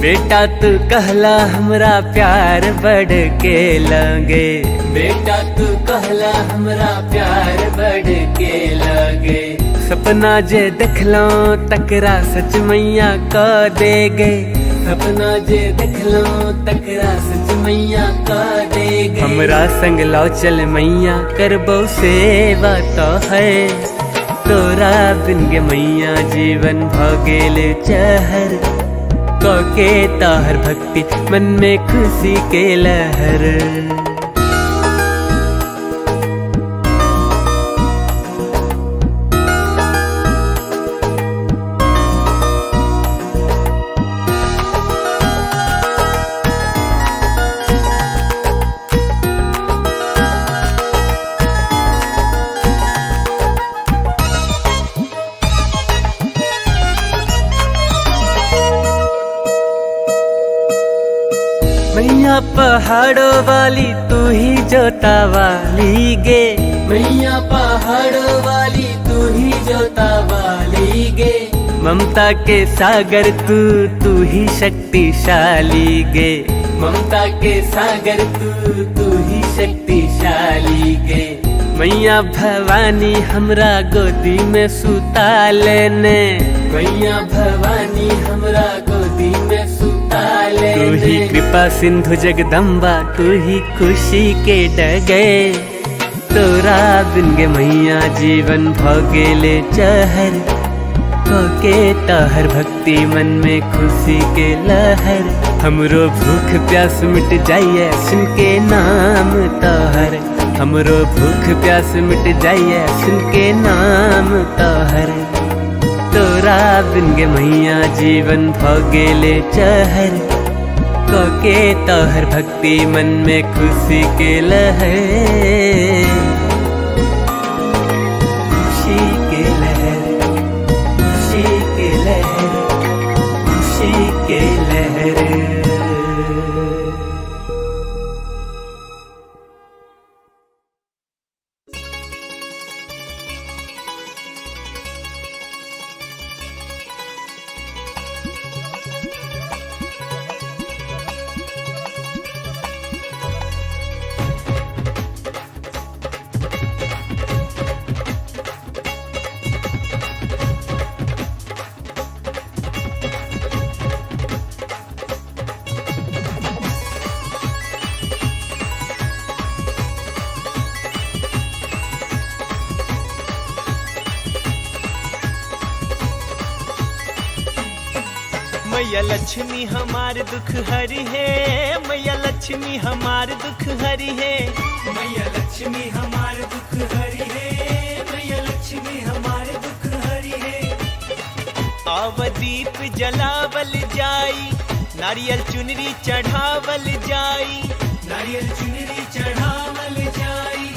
बेटा तू कहला हमरा प्यार बढ़ के लगे, बेटा तू कहला हमरा प्यार बढ़ के लगे। सपना जे देखलो तकरा सच मैया का दे गए, सपना जे देखलो तकरा सच मैया का दे गए। हमरा संग लो चल मैया करबो सेवा तो है, तोरा बिन गे मैया जीवन भगेले चहर। कके तोहर भक्ति मन में खुशी के लहर। मैया पहाड़ों वाली तू ही जोता वाली गे, मैया पहाड़ों वाली तू ही जोता वाली गे। ममता के सागर तू ही शक्तिशाली गे, ममता के सागर तू ही शक्तिशाली गे। मैया भवानी हमरा गोदी में सुता लेने, मैया भवानी हमरा गोदी में सुता लेने। तू ही कृपा सिंधु जगदम्बा, तू ही खुशी के डगे। तोरा बिन गे मैया जीवन भगेले चहर, के तहर भक्ति मन में खुशी के लहर। हमरो भूख प्यास मिट जाइए सुन के नाम तहर। हमरो भूख प्यास मिट जाइए सुन के नाम तहर। तोरा बिन गे मैया जीवन भगेले चहर। के तहर भक्ति मन में खुशी के लहर। खुशी के लहर, खुशी के लहर, खुशी के लहर। मैया लक्ष्मी हमार दुख हरी है। मैया लक्ष्मी हमार दुख हरी है। मैया लक्ष्मी हमार दुख हरी है। मैया लक्ष्मी हमार दुख हरी है। आव दीप जलावल जाई, नारियल चुनरी चढ़ावल जाई। नारियल चुनरी चढ़ावल जाई,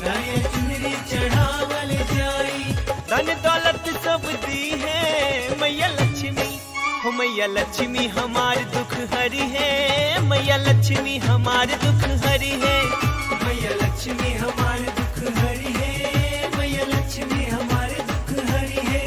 नारियल चुनरी चढ़ावल जाई। धन दौलत सब दी है मैया लक्ष्मी। हो मैया लक्ष्मी हमार दुख हरी है। मैया लक्ष्मी हमार दुख हरी है। मैया लक्ष्मी हमार दुख हरी है। मैया लक्ष्मी हमार दुख हरी है।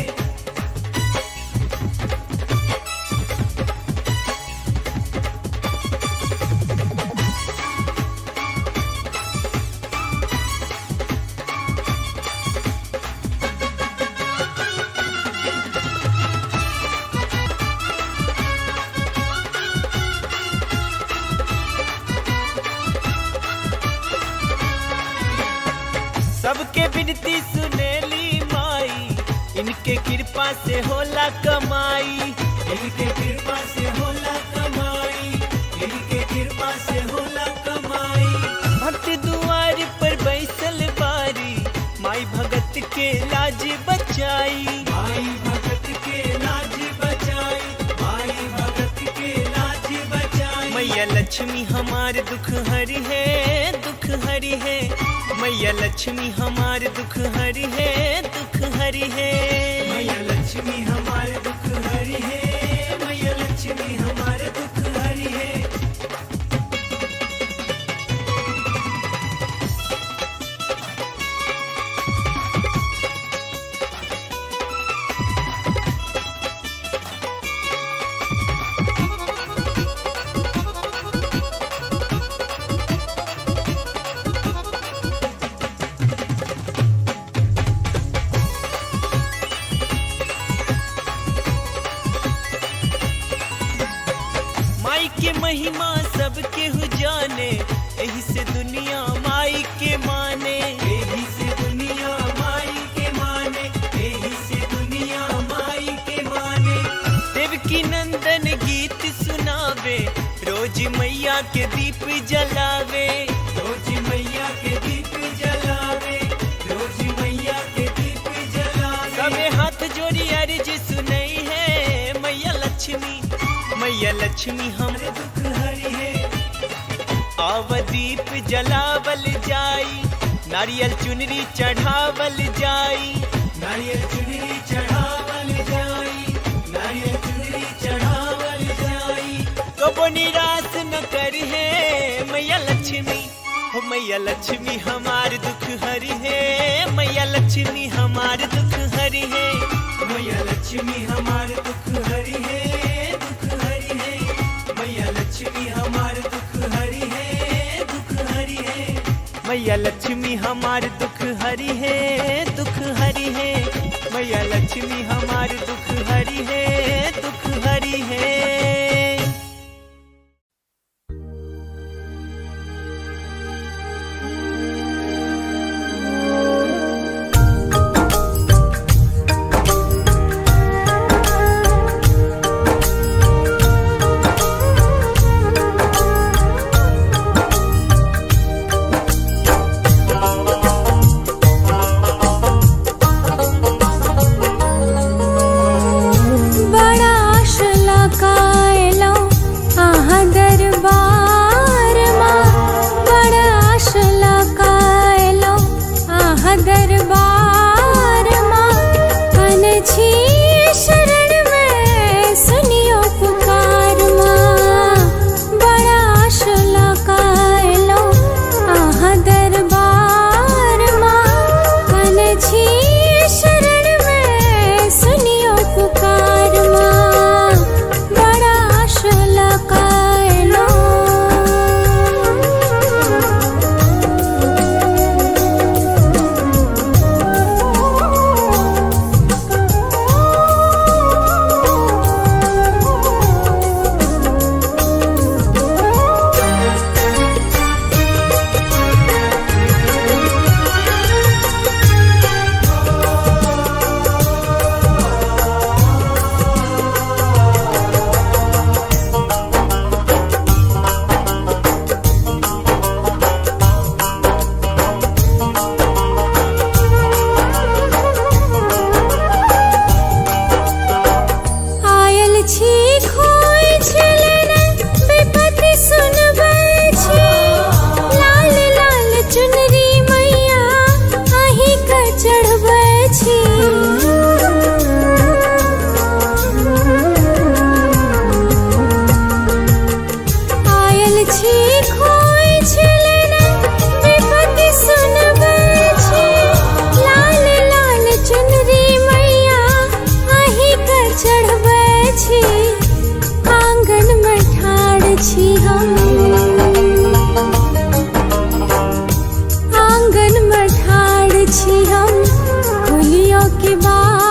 सबके विनती सुनेली माई, इनके कृपा से होला कमाई। इनके कृपा से होला कमाई। इनके कृपा से होला कमाई। भक्त दुआर पर बैसल बारी, माई भगत के लाज बचाई। माई भगत के लाज बचाई। माई भगत के लाज बचाई। मैया लक्ष्मी हमार दुख हरी है। दुख हरी है। मैया लक्ष्मी हमार दुख हरी है। दुख हरी है। मैया लक्ष्मी हमार दुख हरी है। मैया लक्ष्मी हमार दुख हरी है। के महिमा सबके हु जाने, यही से दुनिया माई के माने। यही से दुनिया माई के माने। यही से दुनिया माई के माने। देवकी नंदन गीत सुनावे, रोज मैया के दीप जलावे। रोज मैया के दीप जलावे। रोज मैया के दीप जलावे। सबे हाथ जोड़ी अर्ज सुनई है मैया लक्ष्मी। मैया लक्ष्मी हमरे दुख हरी है। आव दीप जलावल जाई, नारियल चुनरी चढ़ावल जाई। नारियल चुनरी चढ़ावल जाई। नारियल चुनरी चढ़ावल जाई। कबो निराश न करी है मैया लक्ष्मी। हो मैया लक्ष्मी हमार दुख हरी है। मैया लक्ष्मी हमार दुख हरी है। मैया लक्ष्मी हमार दुख हरी है। लक्ष्मी हमार दुख हरी है। दुख हरी है। मैया लक्ष्मी हमार दुख हरी है। दुख हरी है। मैया लक्ष्मी हमार दुख हरी है। दुख हरी है। छी शरण में सुनियो पुकार माँ बड़ा आश लगाएलो आहा दरबार माँ कन छी शरण में सुनियो पुकार माँ बड़ा आश लगाएलो आयल छी खोई छलन विपत्ति सुनबै छी लाल लाल चुनरी मैया अहीं का चढ़बै छी आयल छी खोई छलन विपत्ति सुनबै छी लाल लाल चुनरी मैया अहीं का चढ़बै छी आंगन में ठाड़ छी हम आंगन में ठाड़ छी हम खोलियो के बार